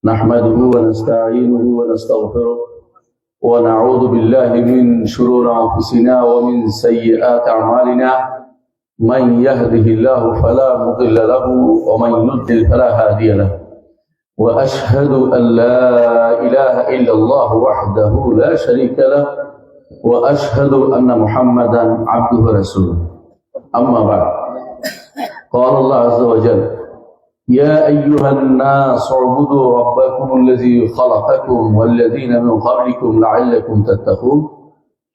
نحمده ونستعينه ونستغفره ونعوذ بالله من شرور أنفسنا ومن سيئات أعمالنا من يهده الله فلا مضل له ومن يضلل فلا هادي له وأشهد أن لا إله إلا الله وحده لا شريك له وأشهد أن محمدا عبده ورسوله أما بعد قال الله عز وجل يا أيها الناس اعبدوا ربكم الذي خلقكم والذين من قبلكم لعلكم تتقون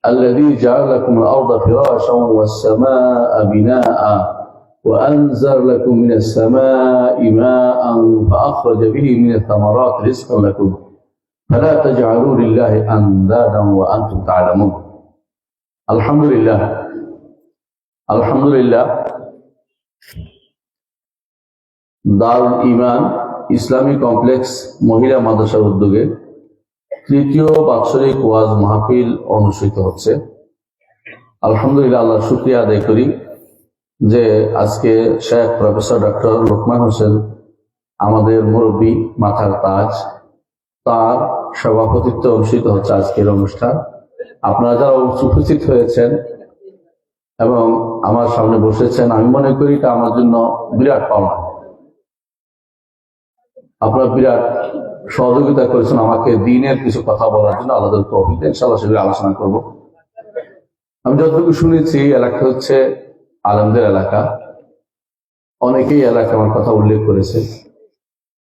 الذي جعل لكم الأرض فراشا والسماء بناء وأنزل لكم من السماء ماء فأخرج به من الثمرات رزقا لكم فلا تجعلوا لله أندادا وأنتم تعلمون الحمد لله দারুল ঈমান ইসলামী কমপ্লেক্স মহিলা মাদ্রাসার উদ্যোগে তৃতীয় বাৎসরিক ওয়াজ মাহফিল অনুষ্ঠিত হচ্ছে। আলহামদুলিল্লাহ, আল্লাহর শুকরিয়া আদায় করি যে আজকে শেখ প্রফেসর ডক্টর লোকমান হোসেন আমাদের মুরব্বী, মাথার তাজ, তার সভাপতিত্বে অনুষ্ঠিত হচ্ছে আজকের অনুষ্ঠান। আপনারা যারা উপস্থিত হয়েছেন এবং আমার সামনে বসেছেন, আমি মনে করি এটা আমার জন্য বিরাট পাওনা। আপনারা বিরাট সহযোগিতা করেছেন আমাকে দ্বীনের কিছু কথা বলার জন্য। আল্লাহ তৌফিক দেন, ইনশাআল্লাহ সেগুলো আলোচনা করব। আমি যতটুকু শুনেছি, এলাকা হচ্ছে আলেমদের এলাকা, অনেকেই এলাকা আমার কথা উল্লেখ করেছে।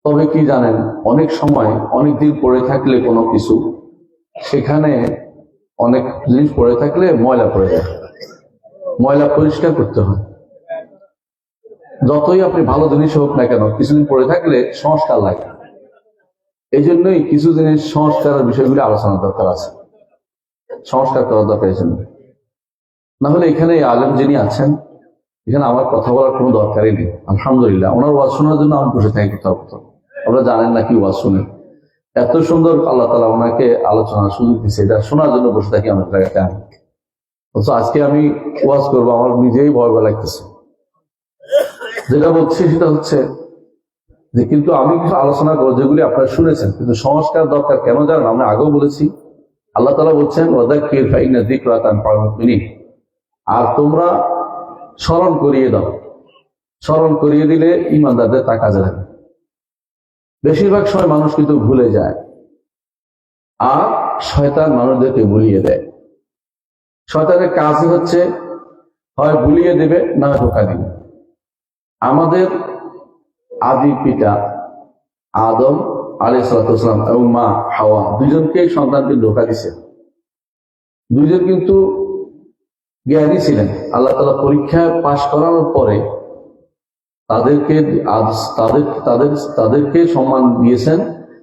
তবে কি জানেন, অনেক সময় অনেক দিন পড়ে থাকলে কোনো কিছু, সেখানে অনেক জিনিস পড়ে থাকলে ময়লা পড়ে যায়, ময়লা পরিষ্কার করতে হয়। যতই আপনি ভালো জিনিস হোক না কেন, কিছুদিন পড়ে থাকলে সংস্কার লাগে। এই জন্যই কিছু জিনিস সংস্কারের বিষয়গুলি আলোচনা দরকার আছে, সংস্কার করার দরকার। এই জন্য না হলে এখানে আলেম যিনি আছেন, এখানে আমার কথা বলার কোনো দরকারই নেই। আলহামদুলিল্লাহ, ওনার ওয়াজ শোনার জন্য আমি বসে থাকি কোথাও কোথাও। আপনারা জানেন না কি ওয়াজ শুনে, এত সুন্দর আল্লাহ তাআলা ওনাকে আলোচনার সুযোগ দিচ্ছে, এটা শোনার জন্য বসে থাকি আমার জায়গাতে। আমি আজকে আমি ওয়াজ করবো, আমার নিজেই ভয় ভয় লাগতেছে। যেটা বলছি সেটা হচ্ছে যে, কিন্তু আমি কিছু আলোচনা করবো যেগুলি আপনারা শুনেছেন, কিন্তু সংস্কার দরকার। কেন জানেন? আমরা আগেও বলেছি, আল্লাহ তাআলা বলছেন ওয়াযাক্কির ফাইন্না যিকরা তানফাউল মুমিনিন, আর তোমরা স্মরণ করিয়ে দাও। স্মরণ করিয়ে দিলে ঈমানদারদের তা কাজে লাগে। বেশিরভাগ সময় মানুষ কিন্তু ভুলে যায়, আর শয়তান মানুষদেরকে ভুলিয়ে দেয়। শয়তানের কাজই হচ্ছে হয় ভুলিয়ে দেবে, না ধোঁকা দিবে। আমাদের আদি পিতা আদম আলাইহিস সালাম এবং মা হাওয়া, দুজনকে সন্তানকে ধোঁকা দিছে। দুজন কিন্তু জ্ঞানী ছিলেন। আল্লাহ তাআলা পরীক্ষায় পাশ করানোর পরে তাদেরকে সম্মান দিয়েছেন,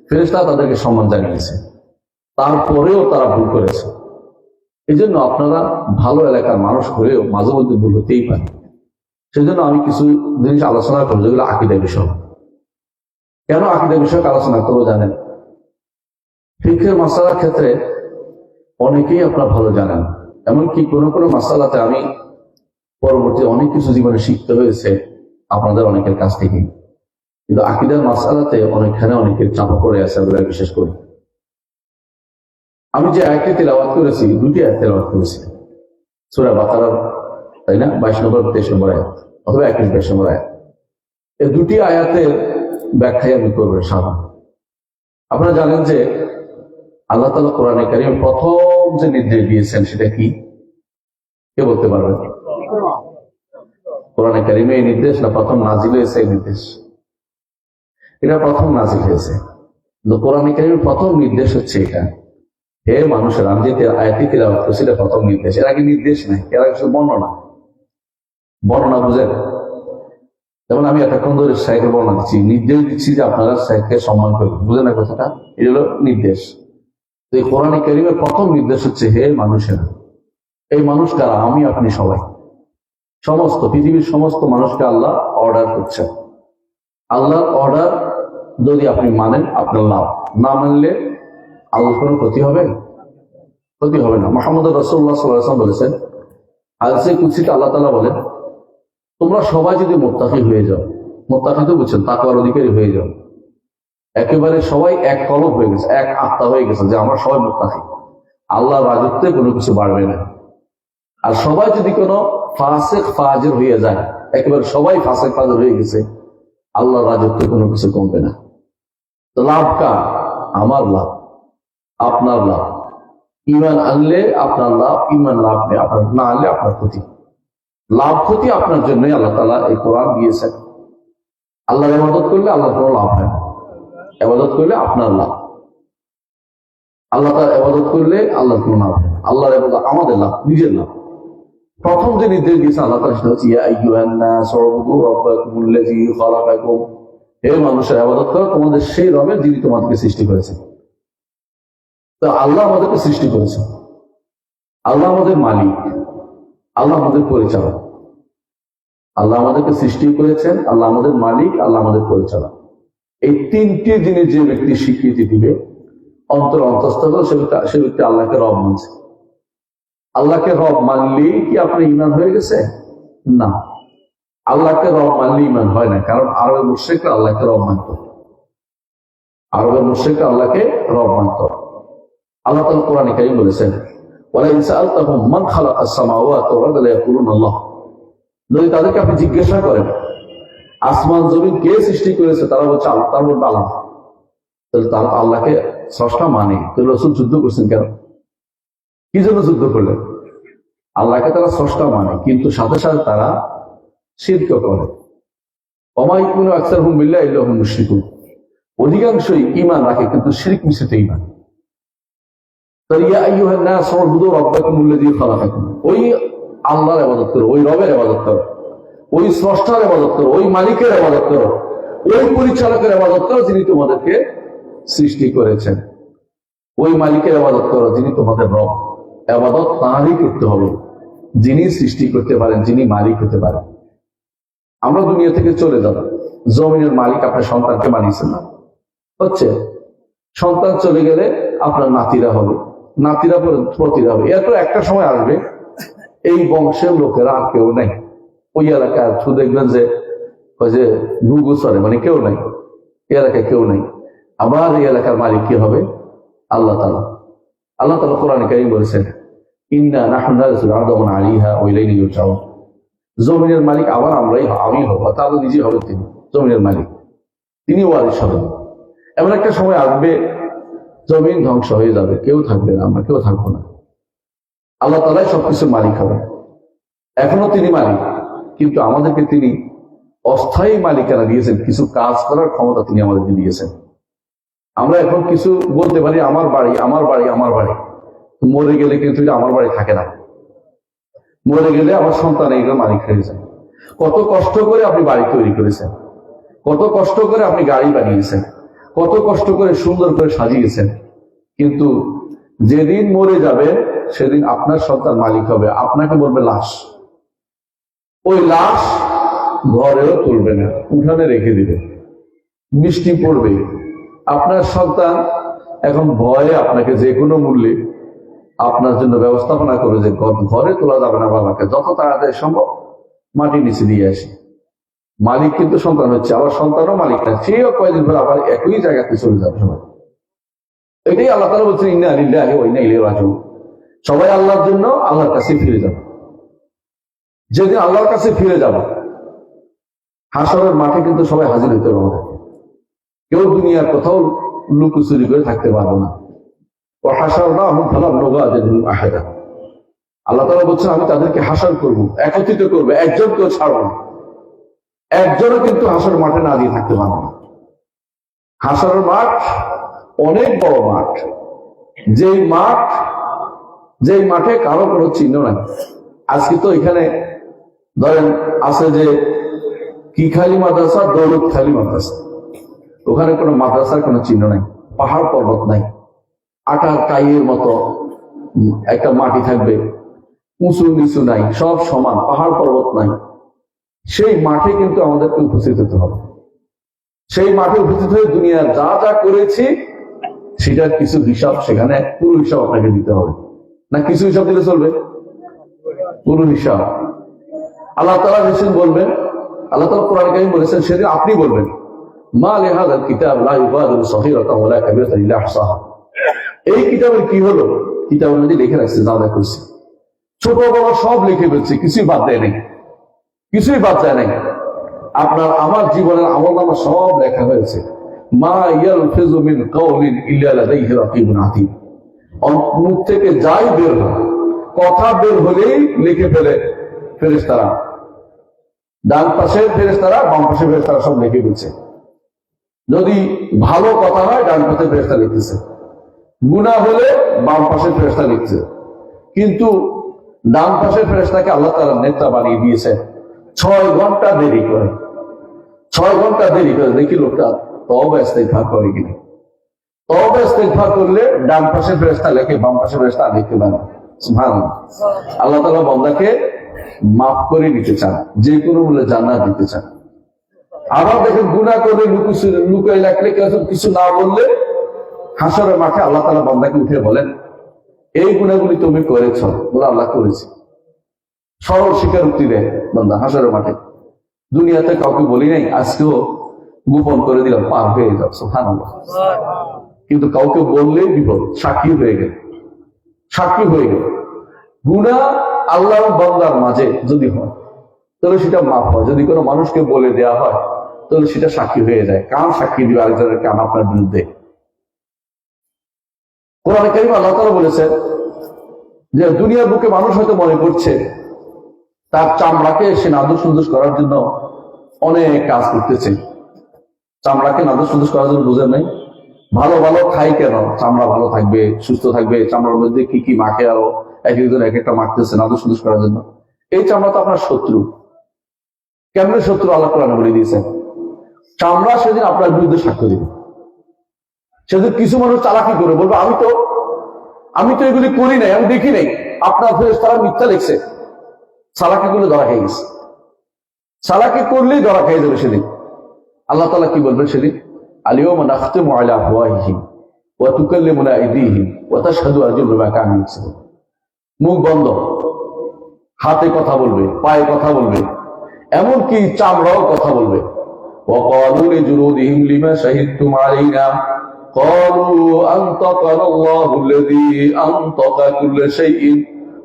ফেরেশতা তাদেরকে সম্মান জানিয়েছে। তারপরেও তারা ভুল করেছে। এই জন্য আপনারা ভালো এলাকার মানুষ হলেও মাঝে মধ্যে ভুল হতেই পারে। সেই জন্য আমি কিছু জিনিস আলোচনা করবো যেগুলো আকীদা বিষয়। কেন আকীদা বিষয়ক আলোচনা করবো জানেন? ফিকহের মাসালার ক্ষেত্রে অনেকেই আপনারা ভালো জানেন, এমনকি কোনো কোনো মাসালাতে আমি পরবর্তী অনেক কিছু জীবনে শিখতে হয়েছে আপনাদের অনেকের কাছ থেকে। কিন্তু আকীদার মাসালাতে অনেকখানে অনেকের চাপা পড়ে আছে বলে বিশেষ করি। আমি যে আয়াতটি তেলাওয়াত করেছি, দুটি আয়াত তেলাওয়াত করেছি সূরা বাকারার, তাই না? 22 নম্বর 23 নম্বর আয়াত, অথবা 21-22 নম্বর আয়াত। এই দুটি আয়াতের ব্যাখ্যায় আমি করবো ইনশাআল্লাহ। আপনারা জানেন যে আল্লাহ তাআলা কোরআনে কারীমে প্রথম যে নির্দেশ দিয়েছেন সেটা কি? কে বলতে পারবেন? কোরআনে কারীমে এই নির্দেশ না প্রথম নাজিল হয়েছে? এই নির্দেশ এটা প্রথম নাজিল হয়েছে। কোরআনে কারীমের প্রথম নির্দেশ হচ্ছে এটা, হে মানুষের। আমি যে আয়াতটি তেলাওয়াত করছি এটা প্রথম নির্দেশ, এর আগে নির্দেশ নাই, এর আগে শুধু বর্ণনা বুঝেন। যেমন আমি এতক্ষণ ধরে শাইখের বর্ণনা দিচ্ছি, নির্দেশ দিচ্ছি যে আপনারা শাইখকে সম্মান করবেন, বুঝেন না কথাটা? এটা হলো নির্দেশ। তো এই কোরআনে কারীমের প্রথম নির্দেশ হচ্ছে হে মানুষেরা। এই মানুষ কারা? আমি, আপনি, সবাই, সমস্ত পৃথিবীর সমস্ত মানুষকে আল্লাহ অর্ডার করছেন। আল্লাহর অর্ডার যদি আপনি মানেন আপনার লাভ, না মানলে আল্লাহর কোনো ক্ষতি হবে না। মুহাম্মদ রাসূলুল্লাহ সাল্লাল্লাহু আলাইহি ওয়াসাল্লাম বলেছেন, হাদিসে কুদসিতে আল্লাহ তাআলা বলেন, তোমরা সবাই যদি মুত্তাকি হয়ে যাও, মুত্তাকি তো বুঝছেন, তাকওয়ার অধিকারী হয়ে যাও, একেবারে সবাই এক কলব হয়ে গেছে, এক আত্মা হয়ে গেছে যে আমরা সবাই মুত্তাকি, আল্লাহর রাজত্বে কোনো কিছু বাড়বে না। আর সবাই যদি কোনো ফাসিক ফাজির হয়ে যায়, একেবারে সবাই ফাসিক ফাজির হয়ে গেছে, আল্লাহর রাজত্বে কোনো কিছু কমবে না। তো লাভ কার? আমার লাভ, আপনার লাভ। ইমান আনলে আপনার লাভ, ইমান লাভ নেই আপনার, না আনলে আপনার ক্ষতি। লাভ ক্ষতি আপনার জন্যই আল্লাহ তাআলা এই কোরআন দিয়েছেন। আল্লাহর ইবাদত করলে আল্লাহর কোনো লাভ হয় না, ইবাদত করলে আপনার লাভ। আল্লাহ তাআলার ইবাদত করলে আল্লাহর কোনো লাভ হয় না, আল্লাহর ইবাদত আমাদের লাভ, নিজের লাভ। প্রথম যে নির্দেশ দিয়েছে আল্লাহ তাআলা সেটা হচ্ছে ইয়া আইয়ুহান নাস উবুদু রাব্বাকুমুল্লাযী খালাকাকুম, হে মানুষের ইবাদত করো তোমাদের সেই রবের যিনি তোমাদেরকে সৃষ্টি করেছেন। তো আল্লাহ আমাদেরকে সৃষ্টি করেছেন, আল্লাহ আমাদের মালিক, আল্লাহ আমাদের পরিচালক। আল্লাহ আমাদেরকে সৃষ্টি করেছেন, আল্লাহ আমাদের মালিক, আল্লাহ আমাদের পরিচালক। এই তিনটি জিনিস যে ব্যক্তি স্বীকৃতি দিবে অন্তস্থ করে, সে ব্যক্তি আল্লাহকে রব মানছে। আল্লাহকে রব মানলেই কি আপনার ঈমান হয়ে গেছে? না, আল্লাহকে রব মানলে ঈমান হয় না। কারণ আরবের মুশরিকরা আল্লাহকে রব মানত, আরবের মুশরিকরা আল্লাহকে রব মানত। আল্লাহ তাআলা কোরআনে কারীম বলেছেন, ওয়ালা ইন সাআলতাহুম মান খালাকাস সামাওয়াতি ওয়াল আরদা লায়াকুলুনা আল্লাহ, যদি তাদেরকে আপনি জিজ্ঞাসা করেন আসমান জমিন কে সৃষ্টি করেছে, তারা বলছে তারা বলবে আল্লাহ। তাহলে তারা আল্লাহকে স্রষ্টা মানে। তো রাসূল যুদ্ধ করছেন কেন? কি জন্য যুদ্ধ করলেন? আল্লাহকে তারা স্রষ্টা মানে, কিন্তু সাথে সাথে তারা শিরক করে। ওমা ইয়াকুনু আকসারুহুম বিল্লাহি ইল্লা হুম মুশরিকুন, অধিকাংশই ঈমান রাখে কিন্তু শিরক মিশ্রিত ঈমান। ইয়া আইয়ুহান নাস উবুদু রাব্বাকুমুল্লাযী খালাকাকুম, ওই আল্লাহর ইবাদত করো, ওই রবের ইবাদত করো, ওই স্রষ্টার ইবাদত করো, ওই মালিকের ইবাদত করো, ওই পরিচালকের ইবাদত করো যিনি তোমাদেরকে সৃষ্টি করেছেন। ওই মালিকের ইবাদত করো যিনি তোমাদের রব। ইবাদত তাঁরই করতে হবে যিনি সৃষ্টি করতে পারেন, যিনি মালিক হতে পারেন। আমরা দুনিয়া থেকে চলে যাব, জমিনের মালিক আপনার সন্তানকে বানিয়েছেন না, হচ্ছে সন্তান চলে গেলে আপনার নাতিরা হবে, নাতিরা প্রতিরা হবে। এত একটা সময় আসবে এই বংশের লোকেরা আর কেউ নাই, ওই এলাকার শুধু দেখবেন যে ওই যে গুগুসরে মানে কেউ নাই, এই এলাকায় কেউ নাই। আবার এই এলাকার মালিক কি হবে? আল্লাহ তাআলা। আল্লাহ তাআলা কোরআনে কারীম বলেছেন, ইন্না নাহনু নারসুল আরদা ওয়া আলাইহা ওয়া ইলাইনা ইউরজাউন, জমিনের মালিক আবার আমি হব, তাহলে নিজে হবে তিনি জমিনের মালিক, তিনি ওয়ারিশ হবেন। এমন একটা সময় আসবে জমিন ধ্বংস হয়ে যাবে, কেউ থাকবে না, আমরা কেউ থাকবো না, আল্লাহ তাআলাই সবকিছুর মালিক হবেন। এখনো তিনি মালিক, কিন্তু আমাদেরকে তিনি অস্থায়ী মালিকানা দিয়েছেন, কিছু কাজ করার ক্ষমতা তিনি আমাদেরকে দিয়েছেন। আমরা এখন কিছু বলতে পারি আমার বাড়ি আমার বাড়ি আমার বাড়ি, মরে গেলে কিন্তু এটা আমার বাড়ি থাকে না, মরে গেলে আমার সন্তান এইটার মালিক হয়ে যায়। কত কষ্ট করে আপনি বাড়ি তৈরি করেছেন, কত কষ্ট করে আপনি গাড়ি বানিয়েছেন, কত কষ্ট করে সুন্দর করে সাজিয়েছেন, কিন্তু যেদিন মরে যাবে সেদিন আপনার সন্তান মালিক হবে, আপনাকে বলবে লাশ। ওই লাশ ঘরেও তুলবে না, উঠানে রেখে দিবে, বৃষ্টি পড়বে। আপনার সন্তান এখন ভয়ে আপনাকে যে কোনো মূল্যে আপনার জন্য ব্যবস্থাপনা করে যে ঘরে তোলা যাবে না, বাবাকে যত তাড়াতাড়ি সম্ভব মাটির নিচে দিয়ে আসি। মালিক কিন্তু সন্তান হচ্ছে, আবার সন্তানও মালিক না, সেও কয়েকদিন পর আবার একই জায়গাতে চলে যাবে সবাই। এটাই আল্লাহ তাআলা বলছেন, ইন্না লিল্লাহি ওয়া ইন্না ইলাইহি রাজিউন, সবাই আল্লাহর জন্য আল্লাহর কাছে ফিরে যাবে। যেদিন আল্লাহর কাছে ফিরে যাব, হাসরের মাঠে কিন্তু সবাই হাজির হইতে হবে আমাদের। কেউ দুনিয়ার কোথাও লুকোচুরি করে থাকতে পারবো না। আল্লাহ তাআলা বলছেন, আমি তাদেরকে হাসর করব, একত্রিত করবো, একজনকেও ছাড়ব না, একজনও কিন্তু হাসর মাঠে না দিয়ে থাকতে পারবো না। হাসরের মাঠ অনেক বড় মাঠ, যেই মাঠে কারো কোনো চিহ্ন নাই। আজকে তো এখানে ধরেন আছে যে কি খালি মাদ্রাসা, দৌলত খালি মাদ্রাসা, ওখানে কোনো মাদ্রাসার কোনো চিহ্ন নাই, পাহাড় পর্বত নাই, আটার কাইয়ের মতো একটা মাটি থাকবে, উঁচু নিচু নাই, সব সমান, পাহাড় পর্বত নাই। সেই মাঠে কিন্তু আমাদেরকে উপস্থিত হতে হবে। সেই মাঠে উপস্থিত হয়ে দুনিয়ার যা যা করেছি সেটার কিছু হিসাব, সেখানে পুরো হিসাব আপনাকে দিতে হবে। না কিছু হিসাব দিলে চলবে? পুরো হিসাব। আল্লাহ তাআলা নিশ্চয় বলবেন, আল্লাহ তাআলা কোরআনে কারীম বলেছেন, সেদিন আপনি বলবেন মা লিহাযাল কিতাব লা ইউগাদিরু সগীরাতান ওয়ালা কাবীরাতান ইল্লা আহসাহা। এই কিতাবের কি হলো? কিতাবের মধ্যে লিখে রাখছে যা যা করছে, ছোট বড় সব লিখে ফেলছে, কিছুই বাদ দেয় নাই, কিছুই বাদ দেয় নাই। আপনার আমার জীবনের আমলনামা সব লেখা হয়েছে। মা ইয়ালফিযু মিন কাওলিন ইল্লা লাদাইহি রাকীবুন আতীদ। মুখ থেকে যাই বের হয়, কথা বের হলেই লিখে ফেলে ফেরেশতারা। ডান পাশের ফেরেশতারা, বাম পাশের ফেরেশতারা সব লিখে ফেলছে। যদি ভালো কথা হয় ডান পাশের ফেরেশতা লিখতেছে, গুনাহ হলে বাম পাশের ফেরেশতা লিখছে। কিন্তু ডান পাশের ফেরেশতাকে আল্লাহ তাআলা নেতা বানিয়ে দিয়েছে 6 ঘন্টা দেরি করে। 6 ঘন্টা দেরি করে দেখি লোকটা তওবা ইস্তেগফার করে কিনা। তওবা ইস্তেগফার করলে ডান পাশের ফেরেশতা লেখে, বাম পাশের ফেরেশতা লিখতে পারে। সুবহানাল্লাহ। আল্লাহ তাআলা বান্দাকে মাফ করে দিতে চান, যে কোনো মূল্যে জান্নাত দিতে চান। আবার দেখেন গুনাহ করে লুকাই রাখলে, কিছু না বললে হাসরের মাঠে আল্লাহ তাআলা বান্দাকে উঠে বলেন, এই গুনাহগুলি তুমি করেছ? বলে আল্লাহ করেছি। সরল স্বীকারোক্তি দেয় বান্দা হাসরের মাঠে। দুনিয়াতে কাউকে বলি নাই, আজকেও গোপন করে দিলাম, পার হয়ে যাও। সুবহানাল্লাহ। কিন্তু কাউকে বললেই বিপদ, সাক্ষী হয়ে গেল, সাক্ষী হয়ে গেল। গুনাহ আল্লাহ বান্দার মাঝে যদি হয় তাহলে সেটা মাফ হয়। যদি কোনো মানুষকে বলে দেয়া হয় তাহলে সেটা সাক্ষী হয়ে যায়। কার সাক্ষী দিবে আরেকজনের কাম আপনার বিরুদ্ধে? কোরআনে কারীমে আল্লাহ তাআলা বলেছেন যে দুনিয়ার বুকে মানুষ হয়তো মনে করছে তার চামড়াকে সে নাদুস নুদুস করার জন্য অনেক কাজ করতেছে। চামড়াকে নাদুস নুদুস করার জন্য বুঝেন নাই? ভালো ভালো খাই কেন? চামড়া ভালো থাকবে, সুস্থ থাকবে। চামড়ার মধ্যে কি কি মাখে, আরো এক একজন এক একটা মাখতেছে নাদুস নুদুস করার জন্য। এই চামড়া তো আপনার শত্রু। কেমন শত্রু? আল্লাহ কোরআনে বলে দিয়েছেন, চামড়া সেদিন আপনার বিরুদ্ধে সাক্ষ্য দিবে। সেদিন কিছু মানুষ চালাকি করে বলবে, আমি তো এগুলি করি নাই, আমি দেখি নাই। আপনার ফেরেশতারা মিথ্যা লিখছে। চালাকি করলে ধরা খেয়ে গেছে। চালাকি করলেই ধরা খেয়ে যাবে সেদিন। আল্লাহ তাআলা কি বলবেন সেদিন? আল-ইয়াওমা নাখতিমু আলা আফওয়াহিহিম ওয়া তুকাল্লিমুনা আইদিহিম ওয়া তাশহাদু আরজুলুহুম বিমা কানু ইয়াকসিবুন। মুখ বন্ধ, হাতে কথা বলবে, পায়ে কথা বলবে, এমনকি চামড়াও কথা বলবে। ওয়া ক্বালু লিজুলুদিহিম লিমা শাহিদতুম আলাইনা ক্বালু আনতাকানা আল্লাহুল্লাযী আনতাকা কুল্লা শাইইন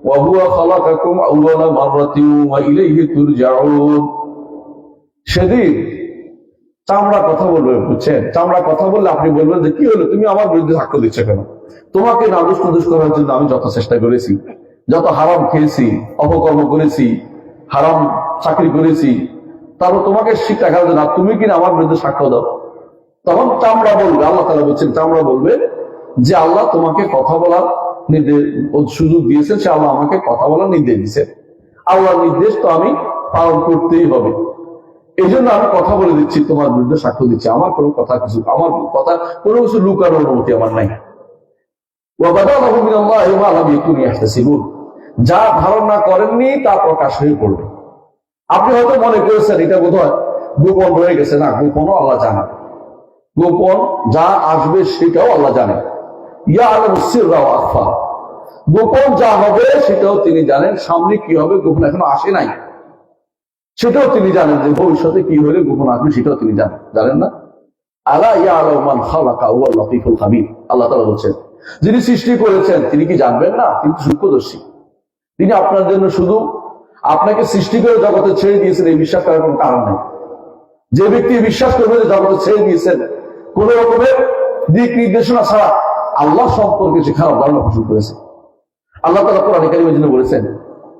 ওয়া হুয়া খালাকাকুম আউওয়ালা মাররাতিন ওয়া ইলাইহি তুরজাউন। সেদিন চামড়া কথা বলবে, বুঝছেন? চামড়া কথা বললে আপনি বলবেন যে কি হলো, তুমি আমার বিরুদ্ধে সাক্ষ্য দিচ্ছ কেন? তোমাকে নাদুস নুদুস করার জন্য আমি যত চেষ্টা করেছি, যত হারাম খেয়েছি, অপকর্ম করেছি, হারাম চাকরি করেছি, তারপর তোমাকে শিক্ষা খাওয়া না, তুমি কিনা আমার বিরুদ্ধে সাক্ষ্য দাও। তখন চামড়া বলবে, আল্লাহ তাআলা বলছেন, চামড়া বলবে যে আল্লাহ তোমাকে কথা বলার নির্দেশ সুযোগ দিয়েছেন, সে আল্লাহ আমাকে কথা বলার নির্দেশ দিয়েছে। আল্লাহর নির্দেশ তো আমি পালন করতেই হবে। এই জন্য আমি কথা বলে দিচ্ছি, তোমার বিরুদ্ধে সাক্ষ্য দিচ্ছি। আমার কোনো কথা কিছু, আমার কথা কোনো কিছু লুকানোর অনুমতি আমার নাই। যা ধারণা করেননি তা প্রকাশ হয়ে পড়বে। আপনি হয়তো মনে করেছেন এটা বোধহয় গোপন রয়ে গেছে। না, গোপনও আল্লাহ জানে। গোপন যা আসবে সেটাও আল্লাহ জানেন। ইয়ালামু সিররা ওয়া আখফা। গোপন যা হবে সেটাও তিনি জানেন। সামনে কি হবে গোপন এখনো আসে নাই, সেটাও তিনি জানেন। যে ভবিষ্যতে কি হলে গোপন আসবে সেটাও তিনি জানেন না? আলা ইয়ালামু মান খালাকা ওয়া লাতীফুল খাবীর। আল্লাহ তাআলা বলছেন, যিনি সৃষ্টি করেছেন তিনি কি জানবেন না? তিনি সূক্ষ্মদর্শী। তিনি আপনার জন্য শুধু আপনাকে সৃষ্টি করে জগতে ছেড়ে দিয়েছেন, এই বিশ্বাস করার কোনো কারণ নেই। যে ব্যক্তি বিশ্বাস করবে যে জগতে ছেড়ে দিয়েছেন কোন রকমের দিক নির্দেশনা ছাড়া, আল্লাহ সম্পর্কে সে খারাপ ধারণা পোষণ করেছে। আল্লাহ তাআলা কোরআনে কারীমের জন্য বলেছেন,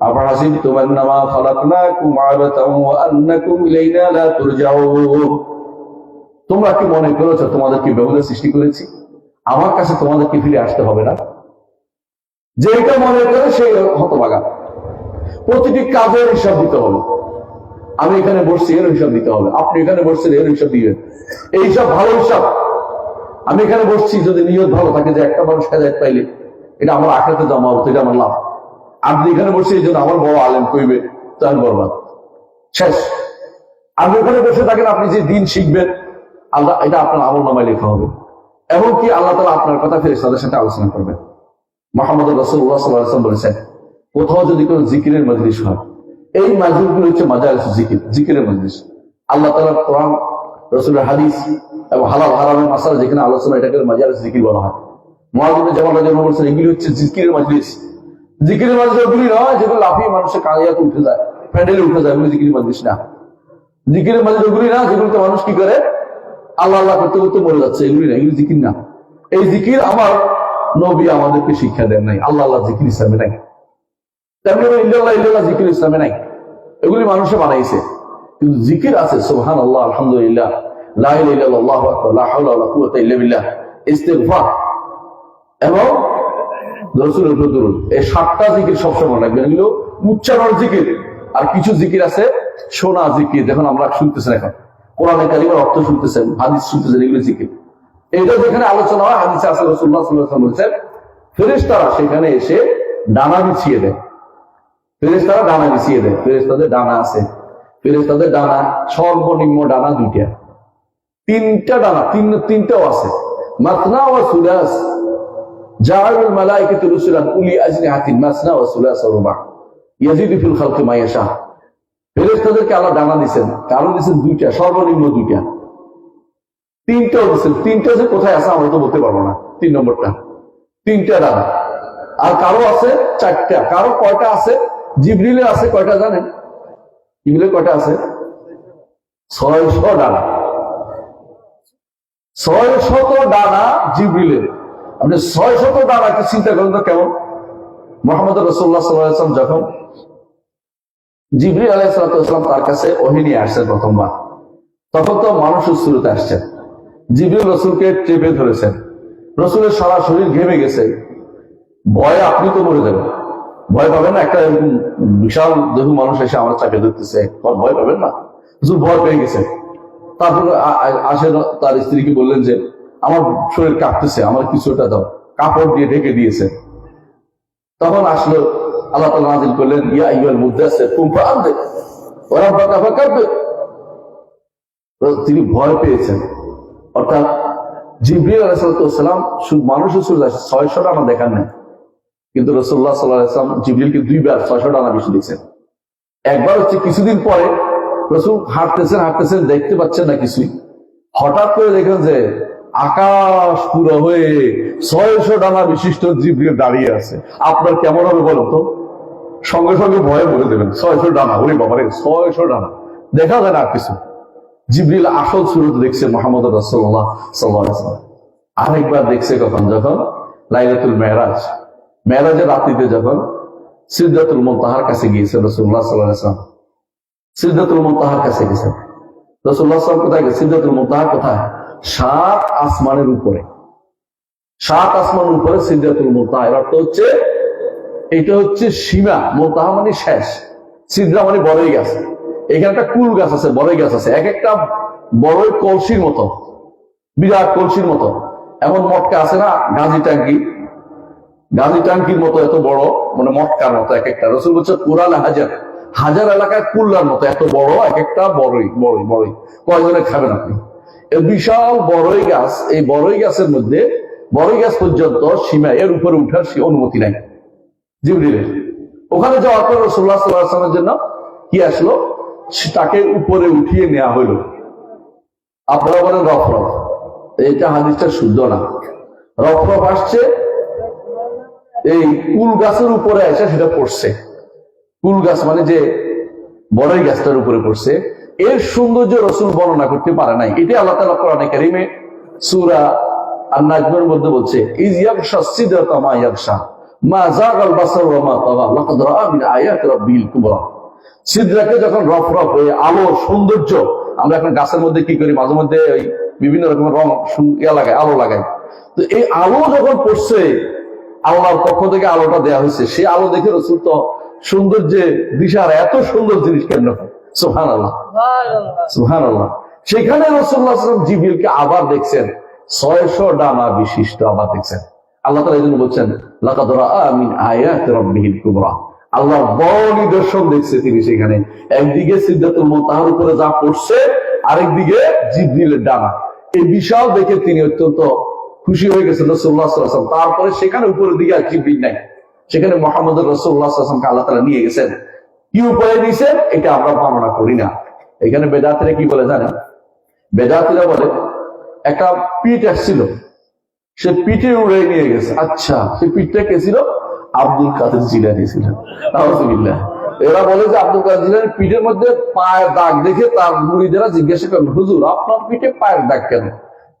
আফাহাসিবতুম আন্নামা খালাকনাকুম আবাতান ওয়া আন্নাকুম ইলাইনা লা তুরজাউন। তোমরা কি মনে করেছো তোমাদেরকে বেহুদা সৃষ্টি করেছি, আমার কাছে তোমাদেরকে ফিরে আসতে হবে না? যে এটা মনে করে সেই হতভাগা। প্রতিটি কাজের হিসাব দিতে হবে। আমি এখানে বসছি এর হিসাব দিতে হবে, আপনি এখানে বসছেন এর হিসাব দিবেন। এই হিসাব ভালো হিসাব। আমি এখানে বসছি, যদি নিয়ত ভালো থাকে যে একটা মানুষ কাজে পাইলে এটা আমার আখিরাতে জমা হবে, এটা আমার লাভ। আপনি এখানে বসছি এই জন্য আমার বড় আলেম কইবে, তো আমি বরবাদ, শেষ। আপনি ওখানে বসে থাকেন, আপনি যে দিন শিখবেন আল্লাহ, এটা আপনার আমলনামায় লেখা হবে। এমনকি আল্লাহ তাআলা আপনার কথা ফেরেশতাদের সাথে আলোচনা করবেন। মুহাম্মদ রাসূলুল্লাহ সাল্লাল্লাহু আলাইহি ওয়াসাল্লাম বলেছেন, কোথাও যদি কোনো জিকিরের মজলিস হয়, এই মাজলিসগুলো হচ্ছে মাজালিস জিকির, জিকিরের মজলিস। আল্লাহ তাআলা কোরআন রাসূলের হাদিস এবং হালাল হারামের মাসালা যেখানে আলোচনা, এটাকে মাজালিস জিকির বলা হয়। মুআয ইবনে জাবাল রাদিয়াল্লাহু আনহু বলেছেন, এগুলি হচ্ছে জিকিরের মাজলিস। জিকিরের মাজলিস ওগুলি নয় যেগুলো লাফিয়ে মানুষের কাঁদিয়াতে উঠে যায়, প্যান্ডেলে উঠে যায়, এগুলি জিকিরের মাজলিস না। জিকিরের মাজলিস ওগুলি না যেগুলোতে মানুষ কি করে আল্লাহ আল্লাহ করতে করতে মরে যাচ্ছে, এগুলি না, এগুলি জিকির না। এই জিকির আমার নবী আমাদেরকে শিক্ষা দেন নাই। আল্লাহ আল্লাহ জিকির ইসলামে নাই, তেমনি ইল্লাল্লাহ ইল্লাল্লাহ জিকির ইসলামে নাই, এগুলি মানুষে বানাইছে। কিন্তু জিকির আছে সুবহানাল্লাহ, আলহামদুলিল্লাহ, লা ইলাহা ইল্লাল্লাহ, আল্লাহু আকবার, লা হাওলা ওয়ালা কুওয়াতা ইল্লা বিল্লাহ, ইস্তিগফার এবং রাসূলের উপর দরুদ। এই 7টা জিকির সবসময় লাগবে, এগুলো উচ্চারণ জিকির। আর কিছু জিকির আছে শোনা জিকির, যখন আমরা শুনতেছেন, এখন কোরআনে কারিমের অর্থ শুনতেছেন, হাদিস শুনতেছেন, এগুলো জিকির। এটা যেখানে আলোচনা হয়, হাদিসে আছে রাসূলুল্লাহ সাল্লাল্লাহু আলাইহি ওয়াসাল্লাম বলেছেন, ফেরেশতারা সেখানে এসে ডানা বিছিয়ে দেয়। ফেরেশতারা ডানা বিছিয়ে দেয়। ফেরেশতাদের ডানা আছে, ফেরেশতাদের ডানা সর্বনিম্ন ডানা 2টা, 3টা ডানা, তিনটাও আছে। মাসনা ওয়া সুলাস, জাআলুল মালায়েকাতু রুসুলান উলি আজনিহাতিন মাসনা ওয়া সুলাস ওয়া রুবা ইয়াজিদু ফিল খালকি মা ইয়াশা। ফেরেশতাদেরকে আল্লাহ ডানা দিবেন, কারণ দিবেন 2টা, সর্বনিম্ন 2টা। 3টাও দিবেন, 3টা যে কোথায় আছে আমরা তো বলতে পারবো না। 3 নম্বরটা 3টা ডানা। আর কারো আছে 4টা। কারো কয়টা আছে? জিবরিলের আছে কয়টা জানেন? জিবরিলের কয়টা আছে? 600 ডানা। 600 ডানা জিবরিলের। আপনি 600 ডানাকে চিন্তা করেন তো কেমন। মুহাম্মদ রাসূলুল্লাহ সাল্লাল্লাহু আলাইহি ওয়াসাল্লাম যখন জিবরিল আলাইহিস সালাম তার কাছে ওহী নিয়ে আসছেন প্রথমবার, তখন তো মানুষের সুরতে আসছেন। জিবরিল রাসূলকে চেপে ধরেছেন, রাসূলের সারা শরীর ঘেমে গেছে, ভয়ে আপনি তো মরে যাবেন, ভয় পাবেন না? একটা বিশাল দেহ মানুষ এসে আমার চাপে ধরতেছে, ভয় পাবেন না? রাসূল ভয় পেয়ে গেছে। তারপরে আসেন, তার স্ত্রীকে বললেন যে আমার শরীর কাঁপতেছে, আমার কিছু একটা দাও, কাপড় দিয়ে ঢেকে দিয়েছে। তখন আসলো, আল্লাহ তাআলা নাযিল করলেন, ইয়া আইয়ুহাল মুদাসসির কুম ফাআনদির ওয়া রাব্বাকা ফাকাব্বির। তিনি ভয় পেয়েছেন। অর্থাৎ জিবরিল আলাইহিস সালাম মানুষের সুরত 600 ডানা দেখান নাই, কিন্তু রাসূলুল্লাহ সাল্লাল্লাহু আলাইহি ওয়াসাল্লাম জিবরিলকে 2বার 600 ডানা বেশি দিয়েছেন। একবার হচ্ছে কিছুদিন পরে রাসূল হাঁটতেছেন, দেখতে পাচ্ছেন না কিছুই, হঠাৎ করে দেখেন যে আকাশ পুরো হয়ে 600 ডানা বিশিষ্ট জিবরিল দাঁড়িয়ে আছে। আপনার কেমন হবে বলেন তো? সঙ্গে সঙ্গে ভয়ে বলে দেবেন 600 ডানা, ওরে বাবারে 600 ডানা, দেখা যায় না আর কিছু। জিবরিল আসল সুরত দেখছে মুহাম্মদ রাসূলুল্লাহ সাল্লাল্লাহু আলাইহি ওয়াসাল্লাম। আরেকবার দেখছে কখন? যখন লাইলাতুল মেরাজ, মেরাজের রাত্রিতে যখন সিদরাতুল মুনতাহার কাছে গিয়েছেন রাসূলুল্লাহ সাল্লাল্লাহু আলাইহি ওয়াসাল্লাম, সিদরাতুল মুনতাহার কাছে গেছেন রাসূলুল্লাহ সাল্লাল্লাহু আলাইহি ওয়াসাল্লাম। কোথায় গেছে? সিদরাতুল মুনতাহা কোথায়? 7 আসমানের উপরে, 7 আসমানের উপরে সিদরাতুল মুনতাহা। এর অর্থ হচ্ছে এটা হচ্ছে সীমা, মুনতাহা মানে শেষ, সিদরা মানে বড়ই গাছ। এখানে একটা কুল গাছ আছে, বড়ই গাছ আছে, এক একটা বড়ই কলসির মতো, বিরাট কলসির মতো। এমন মটকা আছে না, গাজী টাঙ্কির মতো এত বড়, মানে মটকার মতো এক একটা। রাসূল বলছে কুরাল হাজার এলাকায় কুল্লার মতো এত বড় এক একটা বড়ই, কয়জনে খাবেন আপনি? এই বিশাল বড়ই গাছ, এই বড়ই গাছের মধ্যে বড়ই গাছ পর্যন্ত সীমা, এর উপরে উঠার অনুমতি নাই জিবরিলের। ওখানে যাওয়ার পর রাসূলুল্লাহ সাল্লাল্লাহু আলাইহি ওয়াসাল্লামের জন্য কি আসলো? তাকে উপরে উঠিয়ে নেওয়া হইল। আপনারা বলেন রফরফ, এটা হাদিসটা শুদ্ধ না। রফরফ আসছে এই কুল গাছের উপরে এসে সেটা পড়ছে। কুল গাছ মানে যে বড়ই গাছটার উপরে পড়ছে। এর সৌন্দর্য রাসূল বর্ণনা করতে পারে নাই। এটা আল্লাহ তাআলা কোরআনে কারীমে সূরা আন-নাজমের মধ্যে বলছে, ইজ ইয়াগশা সিদরাতা মা ইয়াগশা মা যাগাল বাসার ওয়া মা তাগা লাকাদ রাআ মিন আয়াতি রাব্বিল কুবরা। সিদরাকে যখন রফরফ হয়ে আলো সৌন্দর্য, আমরা এখন গাছের মধ্যে কি করি, মাঝে মধ্যে ওই বিভিন্ন রকমের রং লাগাই, আলো লাগাই। তো এই আলো যখন পড়ছে, আল্লাহর পক্ষ থেকে আলোটা দেয়া হয়েছে, সেই আলো দেখে রাসূল তো সৌন্দর্যে দিশার, এত সুন্দর জিনিস কেন! সুবহানাল্লাহ, সুবহানাল্লাহ। সেখানে রাসূলুল্লাহ সাল্লাল্লাহু আলাইহি ওয়াসাল্লাম জিবরিলকে আবার দেখছেন, 600 ডানা বিশিষ্ট আবার দেখছেন। আল্লাহ তাআলা এজন্য বলছেন, লাকাদ রাআ মিন আয়াতি রাব্বিহিল কুবরা। আল্লাহর বড় নিদর্শন দেখছে তিনি সেখানে। একদিকে সিদরাতুল মুনতাহার উপরে যা পড়ছে, আরেকদিকে জিবরিলের ডানা। এই বিশাল দেখে তিনি অত্যন্ত খুশি হয়ে গেছেন রাসূলুল্লাহ সাল্লাল্লাহু আলাইহি ওয়াসাল্লাম। তারপরে সেখানে উপরের দিকে আর জিবরিল নাই, সেখানে মুহাম্মদ রাসূলুল্লাহ সাল্লাল্লাহু আলাইহি ওয়াসাল্লামকে আল্লাহ তাআলা নিয়ে গেছেন। কি উপায়ে নিয়েছেন এটা আমরা বর্ণনা করি না। এখানে বেদাতীরা কি বলে জানেন? বেদাতিরা বলে একটা পিঠ আসছিল, সে পিঠে উড়ে নিয়ে গেছে। আচ্ছা, সে পিঠটা কে ছিল? আব্দুল কাদের জিলানী ছিলেন। নাউযুবিল্লাহ। এরা বলে যে আব্দুল কাদের জিলানীর পিঠের মধ্যে পায়ের দাগ দেখে তার মুরিদেরা জিজ্ঞাসা করেন, হুজুর আপনার পিঠে পায়ের দাগ কেন?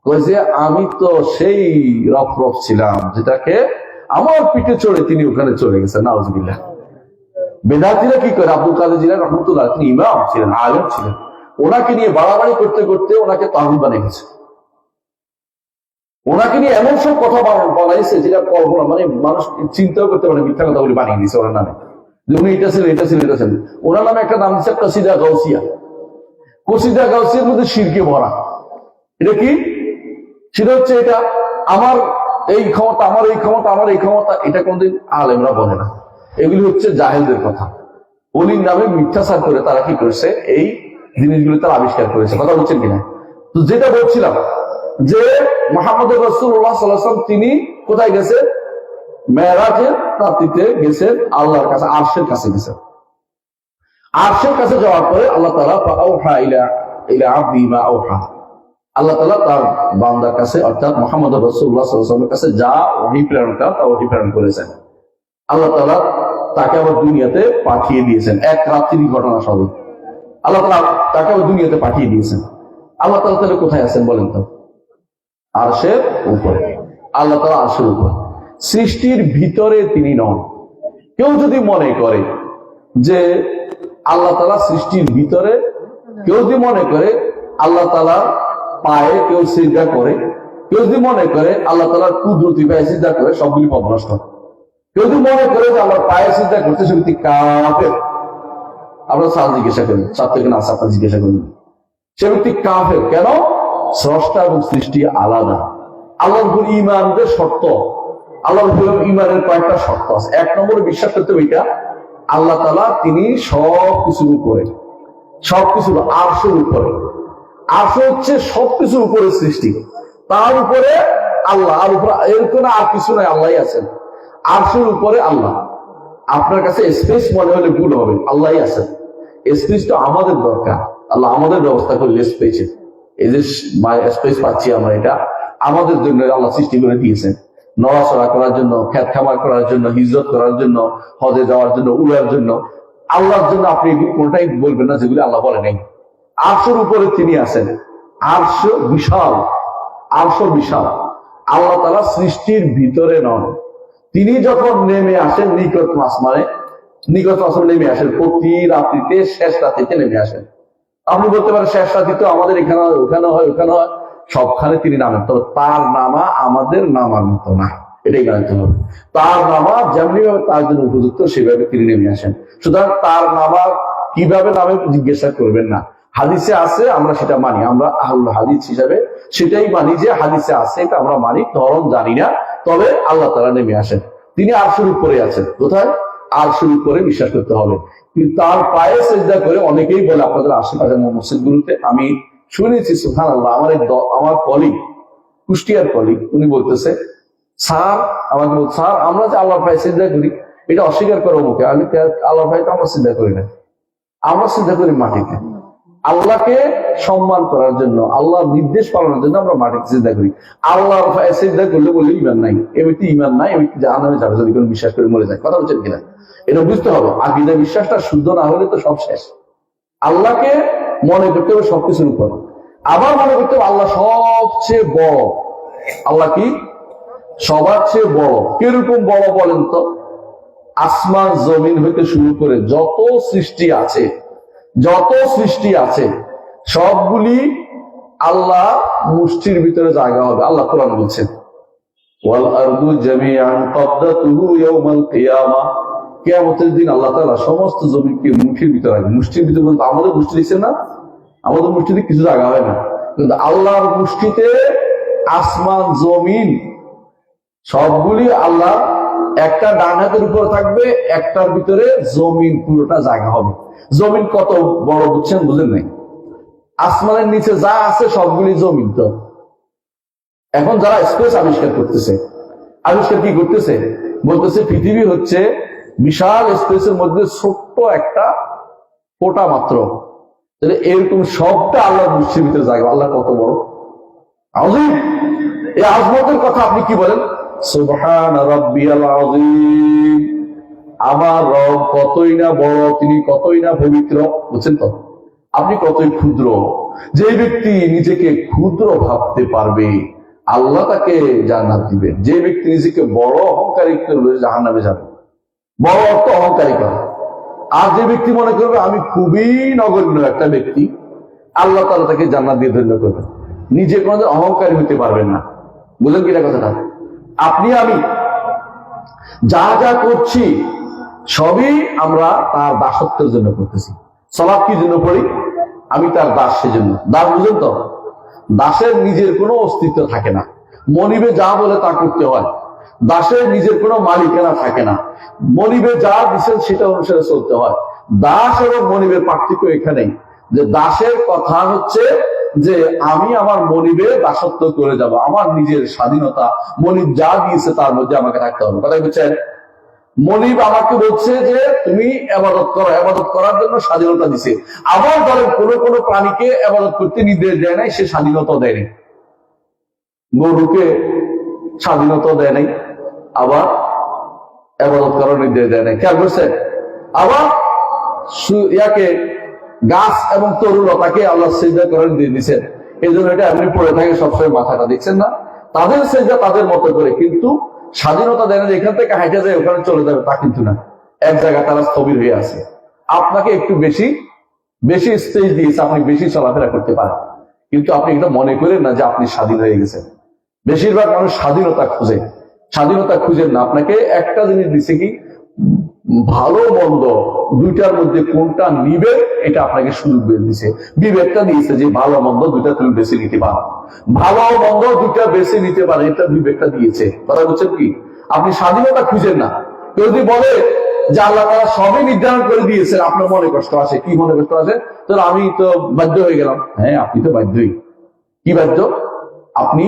কয়েছে আমি তো সেই রফ ছিলাম যেটাকে আমার পিঠে চড়ে তিনি ওখানে চলে গেছেন। নাউযুবিল্লাহ। বেদাতিরা কি করে? আব্দুল কাদের জিলানী রাহমাতুল্লাহ, তিনি ইমাম ছিলেন, আলেম ছিলেন, ওনাকে নিয়ে বাড়াবাড়ি করতে করতে ওনাকে তাগুত বানিয়ে গেছে। ওনাকে নিয়ে এমন সব কথা বানাইছে যেটা কল্পনা, মানে মানুষ চিন্তাও করতে পারে, মিথ্যা কথাগুলি বানিয়ে দিয়েছে ওনার নামে, যে উনি এটা ছিলেন, এটা ছিলেন, এটা ছিলেন। ওনার নামে একটা নাম দিচ্ছে কসিদা গাউসিয়া। কসিদা গাউসিয়ার মধ্যে শিরকে ভরা। এটা কি? সেটা হচ্ছে এটা আমার এই ক্ষমতা, আমার এই ক্ষমতা, আমার এই ক্ষমতা। এটা কোনদিন আলেমরা বলে না, এগুলি হচ্ছে জাহেলদের কথা। অলির নামে মিথ্যাচার করে তারা কি করেছে? এই জিনিসগুলো তারা আবিষ্কার করেছে। কথা বলছেন কিনা? তো যেটা বলছিলাম যে মুহাম্মদ রাসূলুল্লাহ সাল্লাল্লাহু আলাইহি ওয়াসাল্লাম তিনি কোথায় গেছেন? মেরাজের রাত্রিতে গেছেন আল্লাহর কাছে, আরশের কাছে গেছেন। আরশের কাছে যাওয়ার পরে আল্লাহ তাআলা ফাআউহা ইলা আবদি মা আওহা, আল্লাহ তাআলা তার বান্দার কাছে অর্থাৎ মুহাম্মদ রাসূলুল্লাহ সাল্লাল্লাহু আলাইহি ওয়াসাল্লামের কাছে যা ওহী প্রেরণ করেন তা ওহী প্রেরণ করেছেন। আল্লাহ তাআলা তাকে আবার দুনিয়াতে পাঠিয়ে দিয়েছেন। এক রাত্রির ঘটনা সবই আল্লাহ তাআলা তাকে আবার দুনিয়াতে পাঠিয়ে দিয়েছেন। আল্লাহ তাআলা তাহলে কোথায় আছেন বলেন তো? আরশের উপরে। আল্লাহ তাআলা আরশের উপরে, সৃষ্টির ভিতরে তিনি নন। কেউ যদি মনে করে যে আল্লাহ তাআলা সৃষ্টির ভিতরে, কেউ যদি মনে করে আল্লাহ তাআলার পায়ে কেউ সিজদা করে, কেউ যদি মনে করে আল্লাহ তাআলার কুদরতি পায়ে সিজদা করে, সবগুলি পথভ্রষ্ট। কেউ যদি মনে করে যে আল্লাহর পায়ে সিজদা করতে, সে ব্যক্তি কাফের। আমরা সাল জিজ্ঞাসা করি, সাত থেকে না সাতটা জিজ্ঞাসা করি, সে ব্যক্তি কাফের। কেন? স্রষ্টা এবং সৃষ্টি আলাদা। আল্লাহর উপর ঈমানের শর্ত, আল্লাহর উপর ঈমানের কয়েকটা শর্ত আছে। এক নম্বরে বিশ্বাস করতে হবে এটা, আল্লাহ তাআলা তিনি সবকিছুর উপরে, সবকিছুর আরশের উপরে। আরশ হচ্ছে সবকিছুর উপরে সৃষ্টি, তার উপরে আল্লাহ, আর উপরে এরকম আর কিছু নাই, আল্লাহই আছেন। আরশের উপরে আল্লাহ। আপনার কাছে স্পেস মনে হলে ভুল হবে, আল্লাহই আছেন। স্পেস তো আমাদের দরকার, আল্লাহ আমাদের ব্যবস্থা করলে স্পেসের, এই যে স্পেস পাচ্ছি আমরা, এটা আমাদের জন্য আল্লাহ সৃষ্টি করে দিয়েছেন। নড়াচড়া করার জন্য, খেত খামার করার জন্য, হিজরত করার জন্য, হজে যাওয়ার জন্য, উড়ার জন্য। আল্লাহর জন্য আপনি এগুলি কোনটাই বলবেন না যেগুলি আল্লাহ বলে নাই। আরশের উপরে তিনি আছেন। আরশ বিশাল, আরশ বিশাল। আল্লাহ তাআলা সৃষ্টির ভিতরে নন। তিনি যখন নেমে আসেন নিকট আসমানে, নিকট আসমানে নেমে আসেন প্রতি রাত্রিতে, শেষ রাত্রিতে নেমে আসেন। আপনি বলতে পারেন শেষ রাত্রি তো আমাদের এখানে হয়, ওখানে হয়, ওখানে হয়, সবখানে তিনি নামেন। তবে তার নামা আমাদের নামার মতো না, এটাই জানতে হবে। তার নামা যেমনি ভাবে তার জন্য উপযুক্ত, সেভাবে তিনি নেমে আসেন। সুতরাং তার নামা কিভাবে নামে জিজ্ঞাসা করবেন না। হাদিসে আছে, আমরা সেটা মানি। আমরা আহলুল হাদিস হিসাবে সেটাই মানি যে হাদিসে আছে, এটা আমরা মানি, ধরন জানি না। তবে আল্লাহ তাআলা নেমে আসেন, তিনি আরশের উপরে আছেন। কোথায়? আরশের উপরে বিশ্বাস করতে হবে। কিন্তু তার পায়ে সিজদা করে অনেকেই বলে, আপনাদের আশেপাশে মসজিদগুলোতে আমি শুনেছি, সুবহানাল্লাহ, আমার কলিগ, কুষ্টিয়ার কলিগ, উনি বলতেছে, স্যার আমাকে বলছে, স্যার আমরা যে আল্লাহর পায়ে সিজদা করি, এটা অস্বীকার করো মুখে। আমি আল্লাহর পায়ে তো আমরা সিজদা করি না, আমরা সিজদা করি মাটিতে। আল্লাহকে সম্মান করার জন্য, আল্লাহর নির্দেশ পালনের জন্য আমরা মাটিতে সিজদা করি। আল্লাহর পায়ে সিজদা করলে বলে ইমান নাই, এ ব্যক্তি ইমান নাই, এ ব্যক্তি জাহান্নামে যাবে যদি কোনো বিশ্বাস করে মরে যায়। কথা বলছেন কিনা? এটা বুঝতে হবে। আকীদা বিশ্বাসটা শুদ্ধ না হলে তো সব শেষ। আল্লাহকে মনে করতে হবে সবকিছুর উপর, আবার মনে করতে হবে আল্লাহ সবচেয়ে বড়। আল্লাহ কি? সবার চেয়ে বড়। কিরকম বড় বলেন তো? আসমান জমিন হইতে শুরু করে যত সৃষ্টি আছে, যত সৃষ্টি আছে সবগুলি আল্লাহ মুষ্টির ভিতরে জায়গা হবে। আল্লাহ কোরআন বলছেন, ওয়াল আরদু জামিআন ক্বাবদাতুহু ইয়াওমাল কিয়ামাহ, কিয়ামতের দিন আল্লাহ তাআলা সমস্ত জমিনকে মুঠির ভিতরে রাখবেন। মুষ্টির ভিতরে বলতে আমাদের মুষ্টি দিচ্ছেন না, আমাদের মুষ্টিতে কিছু জায়গা হয় না, কিন্তু আল্লাহর মুষ্টিতে আসমান জমিন সবগুলি আল্লাহ একটা ডান হাতের উপর থাকবে, একটার ভিতরে জমিন পুরোটা জায়গা হবে। জমিন কত বড় বুঝছেন? বুঝেন নাই? আসমানের নিচে যা আছে সবগুলি জমিন। তো এখন যারা স্পেস আবিষ্কার করতেছে, আবিষ্কার কি করতেছে? বলতেছে পৃথিবী হচ্ছে বিশাল স্পেসের মধ্যে ছোট্ট একটা ফোঁটা মাত্র, তাহলে এরকম সবটা আল্লাহ দৃষ্টির ভিতরে জায়গা। আল্লাহ কত বড় আযীম, এই আযমতের কথা আপনি কি বলেন? সুবহান রাব্বিয়াল আযীম, আমার রব কতই না বড়, তিনি কতই না পবিত্র। বুঝছেন তো? আপনি কতই ক্ষুদ্র। যে ব্যক্তি নিজেকে ক্ষুদ্র ভাবতে পারবে আল্লাহ তাকে জান্নাত দিবেন। যে ব্যক্তি নিজেকে বড় অহংকারী করবে জাহান্নামে যাবে। বড় অর্থ অহংকারী করে। আর যে ব্যক্তি মনে করবে আমি খুবই নগণ্য একটা ব্যক্তি, আল্লাহ তাআলা তাকে জান্নাত দিয়ে ধন্য করবেন। নিজে কোনোদিন অহংকারী হতে পারবেন না। বুঝলেন কি না কথাটা? আপনি আমি যা যা করছি সবই আমরা তার দাসত্বের জন্য করতেছি। সালাত কি জন্য পড়ি? আমি তার দাস, সেজন্য দাস। বুঝলেন তো? দাসের নিজের কোনো অস্তিত্ব থাকে না, মনিবে যা বলে তা করতে হয়। দাসের নিজের কোনো মালিকানা থাকে না, মনিবে যা দিচ্ছেন সেটা অনুসারে চলতে হয়। দাস এবং মনিবের পার্থক্য এখানেই, যে দাসের কথা হচ্ছে যে আমি আমার মনিবে দাসত্ব করে যাব, আমার নিজের স্বাধীনতা, মনিব যা দিয়েছে তার মধ্যে আমাকে থাকতে হবে। কথা বুঝছেন? মনিব আমাকে বলছে যে তুমি ইবাদত করো, ইবাদত করার জন্য স্বাধীনতা দিছে। আবার ধরেন কোন প্রাণীকে ইবাদত করতে নির্দেশ দেয় নাই, সে স্বাধীনতা দেয় নাই। গরুকে স্বাধীনতা দেয় নাই, আবার ইবাদত করার নির্দেশ দেয় নাই। খেয়াল করছেন? আবার ইয়াকে গাছ এবং তরুলতাকে আল্লাহ সিজদা করার নির্দেশ দিচ্ছেন। এই জন্য এটা এমনি পড়ে থাকে সবসময় মাথাটা, দেখছেন না? তাদের সিজদা তাদের মতো করে, কিন্তু স্বাধীনতা দেয় না যে এখান থেকে হাইটে যায় ওখানে চলে যাবে, তা কিন্তু না। এক জায়গায় তারা স্থবির হয়ে আছে। আপনাকে একটু বেশি স্পেস দিয়েছে, আপনি বেশি চলাফেরা করতে পারেন, কিন্তু আপনি এটা মনে করেন না যে আপনি স্বাধীন হয়ে গেছেন। বেশিরভাগ মানুষ স্বাধীনতা খুঁজে, স্বাধীনতা খুঁজেন না। আপনাকে একটা জিনিস দিছে কি, ভালো মন্দ দুইটার মধ্যে কোনটা নিবে এটা আপনাকে সুযোগ দিয়েছে, বিবেকটা দিয়েছে যে ভালো মন্দ দুইটা তুমি বেছে নিতে পারো, ভালো মন্দ দুইটা বেছে নিতে পারো, এটা বিবেকটা দিয়েছে। কথা বলছেন কি? আপনি স্বাধীনতা খুঁজেন না। কেউ যদি বলে যে আল্লাহ তাআলা সবই নির্ধারণ করে দিয়েছেন, আপনার মনে কষ্ট আসে। কি মনে কষ্ট আসে? তাহলে আমি তো বাধ্য হয়ে গেলাম। হ্যাঁ, আপনি তো বাধ্যই। কি বাধ্য? আপনি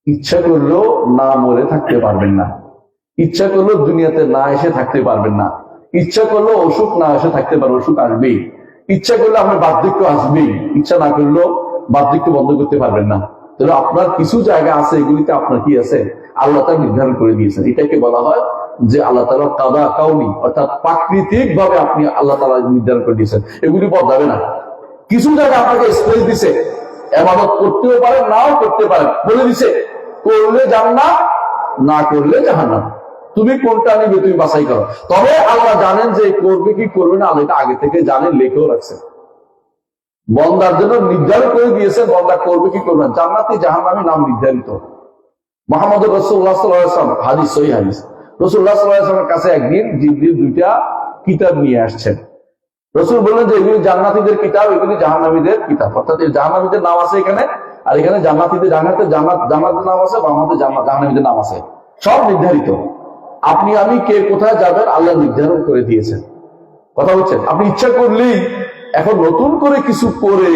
ইচ্ছা করলেও না মরে থাকতে পারবেন না, ইচ্ছা করলেও দুনিয়াতে না এসে থাকতে পারবেন না, ইচ্ছা করলেও অসুখ না এসে থাকতে পারবে, অসুখ আসবেই। ইচ্ছা করলে আপনার বার্ধক্য আসবেই, ইচ্ছা না করলেও বার্ধক্য বন্ধ করতে পারবেন না। তাহলে আপনার কিছু জায়গা আছে, এগুলিতে আপনার কি আছে, আল্লাহ তাআলা নির্ধারণ করে দিয়েছেন। এটাকে বলা হয় যে আল্লাহ তাআলা কাদা কাউনি, অর্থাৎ প্রাকৃতিক ভাবে আপনি আল্লাহ তাআলা নির্ধারণ করে দিয়েছেন, এগুলি বদলাবে না। কিছু জায়গা আপনাকে স্পেস দিছে, ইবাদত করতেও পারেন নাও করতে পারেন, বলে দিছে করলে জান্নাত, না করলে জাহান্নাম। তুমি কোনটা নিবে তুমি বাছাই করো। তবে আল্লাহ জানেন যে করবে কি করবে না, আল্লাহ এটা আগে থেকে জানেন, লেখেও রাখছে। বন্দার জন্য নির্ধারণ করে দিয়েছে বন্দা করবে কি করবে না, জান্নাতি জাহান্নামী নাম নির্ধারিত। মুহাম্মদ রাসূলুল্লাহ সাল্লাল্লাহু আলাইহি ওয়াসাল্লাম, হাদিস, সহিহ হাদিস, রাসূলুল্লাহ সাল্লাল্লাহু আলাইহি ওয়াসাল্লামের কাছে একদিন জিবরিল দুইটা কিতাব নিয়ে আসছেন। রাসূল বললেন যে এগুলি জান্নাতীদের কিতাব, এগুলি জাহান্নামীদের কিতাব। অর্থাৎ জাহান্নামীদের নাম আছে এখানে, আর এখানে জান্নাতীদের জান্নাতের নাম আছে, বামাতে জাহান্নামীদের নাম আছে, সব নির্ধারিত। আপনি আমি কে কোথায় যাবেন আল্লাহ নির্ধারণ করে দিয়েছেন। কথা বলছেন? আপনি ইচ্ছা করলেই এখন নতুন করে কিছু করে,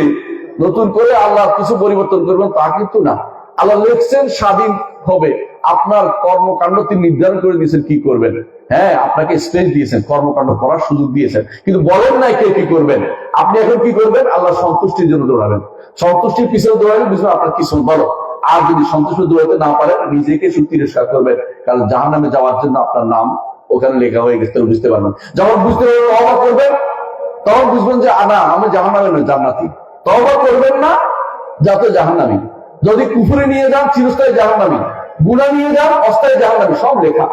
নতুন করে আল্লাহ কিছু পরিবর্তন করবেন তা কিন্তু না। আল্লাহ লিখছেন স্বাধীন হবে, আপনার কর্মকাণ্ড তিনি নির্ধারণ করে দিয়েছেন কি করবেন। হ্যাঁ, আপনাকে স্পেস দিয়েছেন, কর্মকাণ্ড করার সুযোগ দিয়েছেন, কিন্তু বলেন নাই কে কি করবেন। আপনি এখন কি করবেন? আল্লাহ সন্তুষ্টির জন্য দৌড়াবেন, সন্তুষ্টির পিছনে দৌড়াবেন, বুঝবেন আপনার কি বলো। আর যদি সন্তুষ্ট দৌড়াতে না পারেন, নিজেকে তিরস্কার করবেন, কারণ জাহান্নামে যাওয়ার জন্য আপনার নাম ওখানে লেখা হয়ে গেছে, বুঝতে পারবেন। যখন বুঝতে পারবেন, তওবা করবেন, তখন বুঝবেন যে আনা আমি জাহান্নামে নয়, জান্নাতি। তওবা করবেন না, যাতে জাহান্নামী। যদি কুফরে নিয়ে যান, চিরস্থায়ী জাহান্নামী। গুনাহ নিয়ে যান, অস্থায়ী জাহান্নামী। সব লেখা,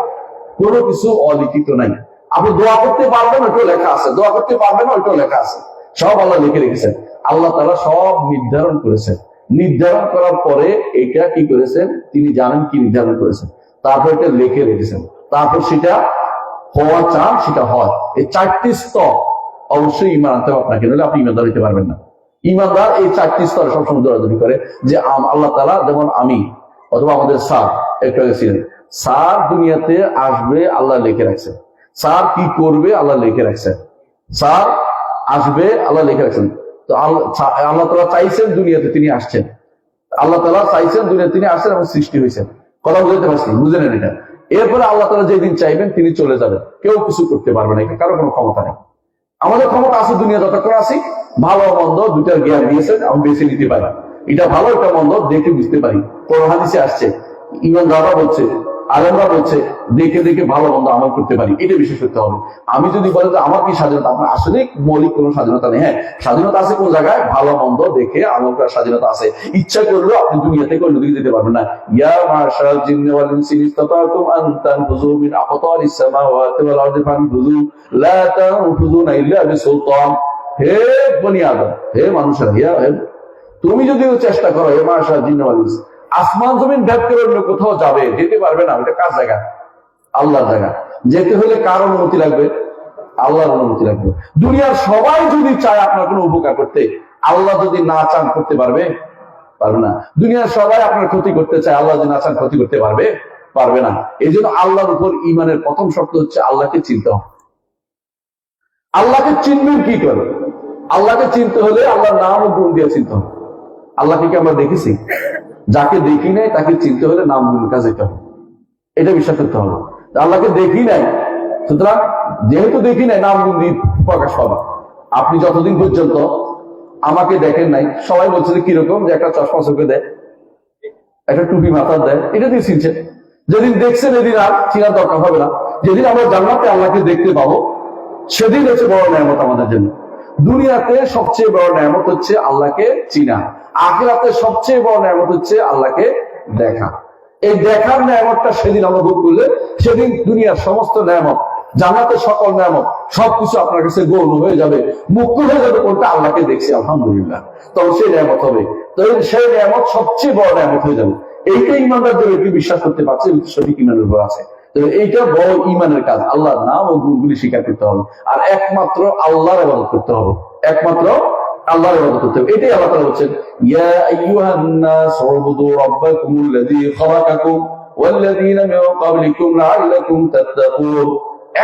কোনো কিছু অলিখিত নাই। আপনি দোয়া করতে পারবেন, ওইটাও লেখা আছে, দোয়া করতে পারবেন না, ওইটাও লেখা আছে, সব আল্লাহ লিখে রেখেছেন। আল্লাহ তাআলা সব নির্ধারণ করেছেন। নির্ধারণ করার পরে এটা কি করেছেন, তিনি জানেন কি নির্ধারণ করেছেন, তারপর এটা লিখে রেখেছেন, তারপর সেটা হওয়া চান সেটা হয়। এই চারটি স্তর অবশ্যই ঈমান আনতে হবে আপনাকে, নাহলে আপনি ঈমানদার হইতে পারবেন না। ঈমানদার এই চারটি স্তরে সবসময় দৌড়াদৌড়ি করে, যে আল্লাহ তাআলা, যেমন আমি অথবা আমাদের স্যার একটা ছিলেন, স্যার দুনিয়াতে আসবে আল্লাহ লিখে রাখছেন, স্যার কি করবে আল্লাহ লিখে রাখছেন, স্যার আসবে আল্লাহ লিখে রাখছেন। তো আল্লাহ তাআলা চাইছেন দুনিয়াতে তিনি আসছেন, আল্লাহ তাআলা চাইছেন দুনিয়াতে তিনি আসছেন এবং সৃষ্টি হয়েছেন। কথা বুঝতে পারছি? বুঝে নেন এটা। এরপরে আল্লাহ তাআলা যেদিন চাইবেন তিনি চলে যাবেন, কেউ কিছু করতে পারবে না, কারো কোনো ক্ষমতা নেই। আমাদের ক্ষমতা আছে, দুনিয়া যতক্ষণ আছি ভালো মন্দ দুইটার জ্ঞান দিয়েছেন, আমি বেছে নিতে পারি, এটা ভালো এটা মন্দ দেখে বুঝতে পারি। কোরআন হাদিসে আসছে, ইমানদাররা বলছে, আলেমরা বলছে, দেখে দেখে ভালো মন্দ আমল করতে পারি, এটা বিশেষ করতে হবে। আমি যদি বলি যে আমার কি স্বাধীনতা, আপনার আসলে মৌলিক কোনো স্বাধীনতা নেই। হ্যাঁ, স্বাধীনতা আছে কোন জায়গায়, ভালো মন্দ দেখে আমল করার স্বাধীনতা আছে। ইচ্ছা করলেও আপনি দুনিয়া থেকে অন্যদিকে যেতে পারবেন না। ইয়া মাশাআল জিন্নি ওয়াল ইনসি ইসতাতাতুম আন তানফুযু মিন আকতারিস সামাওয়াতি ওয়াল আরদি ফানফুযু লা তানফুযুনা ইল্লা বিসুলতান। হে বনি আদম, হে মানুষেরা, হে তুমি যদি চেষ্টা করো, হে মাশাআল জিন্নি ওয়াল ইনসি, আসমান জমিন ভেদ করে অন্য কোথাও যাবে, যেতে পারবে না। ওটা কার জায়গা? আল্লাহর জায়গা। যেতে হলে কার অনুমতি লাগবে? আল্লাহর অনুমতি লাগবে। দুনিয়ার সবাই যদি চায় আপনার কোনো উপকার করতে, আল্লাহ যদি না চান করতে পারবে? পারবে না। দুনিয়ার সবাই আপনার ক্ষতি করতে চায়, আল্লাহ যদি না চান ক্ষতি করতে পারবে? পারবে না। এই জন্য আল্লাহর উপর ইমানের প্রথম শর্ত হচ্ছে আল্লাহকে চিনতে হবে। আল্লাহকে চিনবেন কি করে? আল্লাহকে চিনতে হলে আল্লাহর নাম ও গুণ দিয়ে চিনতে হবে। আল্লাহকে কি আমরা দেখেছি? যাকে দেখি নাই তাকে চিনতে হলে নাম গুণ কাজ যেতে হবে, এটা বিশ্বাস করতে হবে। আল্লাহকে দেখি নাই, সুতরাং যেহেতু দেখি নাই নাম গুণ দিয়ে প্রকাশ পাবে। আপনি যতদিন পর্যন্ত আমাকে দেখেন নাই, সবাই বলছে যে কিরকম, যে একটা চশমা চোখে দেয়, একটা টুপি মাথার দেয়, এটা দিয়ে চিনছে। যেদিন দেখছেন এদিন আর চিনার দরকার হবে না। যেদিন আমরা জান্নাতে আল্লাহকে দেখতে পাবো, সেদিন হচ্ছে বড় নেয়ামত আমাদের জন্য। দুনিয়াতে সবচেয়ে বড় নেয়ামত হচ্ছে আল্লাহকে চিনা, আখিরাতে সবচেয়ে বড় নেয়ামত হচ্ছে আল্লাহকে দেখা। এই দেখার নেয়ামতটা সেদিন আমরা ভোগ করলে, সেদিন দুনিয়ার সমস্ত নেয়ামত, জান্নাতের সকল নেয়ামত সবকিছু আপনার কাছে গৌণ হয়ে যাবে, মুক্ত হয়ে যাবে। কোনটা? আল্লাহকে দেখছি আলহামদুলিল্লাহ, তখন সেই নেয়ামত হবে। তো সেই নেয়ামত সবচেয়ে বড় নেয়ামত হয়ে যাবে। এইটা ইমানদার ব্যক্তি বিশ্বাস করতে পারছে, সঠিক ইমানের উপর আছে। এইটা বড় ইমানের কাজ। আল্লাহর নাম ও গুণগুলি স্বীকার করতে হবে, আর একমাত্র আল্লাহর ইবাদত করতে হবে, একমাত্র আল্লাহর ইবাদত করতে হবে। এটাই আল্লাহ তাআলা বলেছেন, ইয়া আইয়ুহান নাস উবুদু রাব্বাকুমুল্লাযী খালাকাকুম ওয়াল্লাযীনা মিন ক্বাবলিকুম লাআল্লাকুম তাত্তাকুন।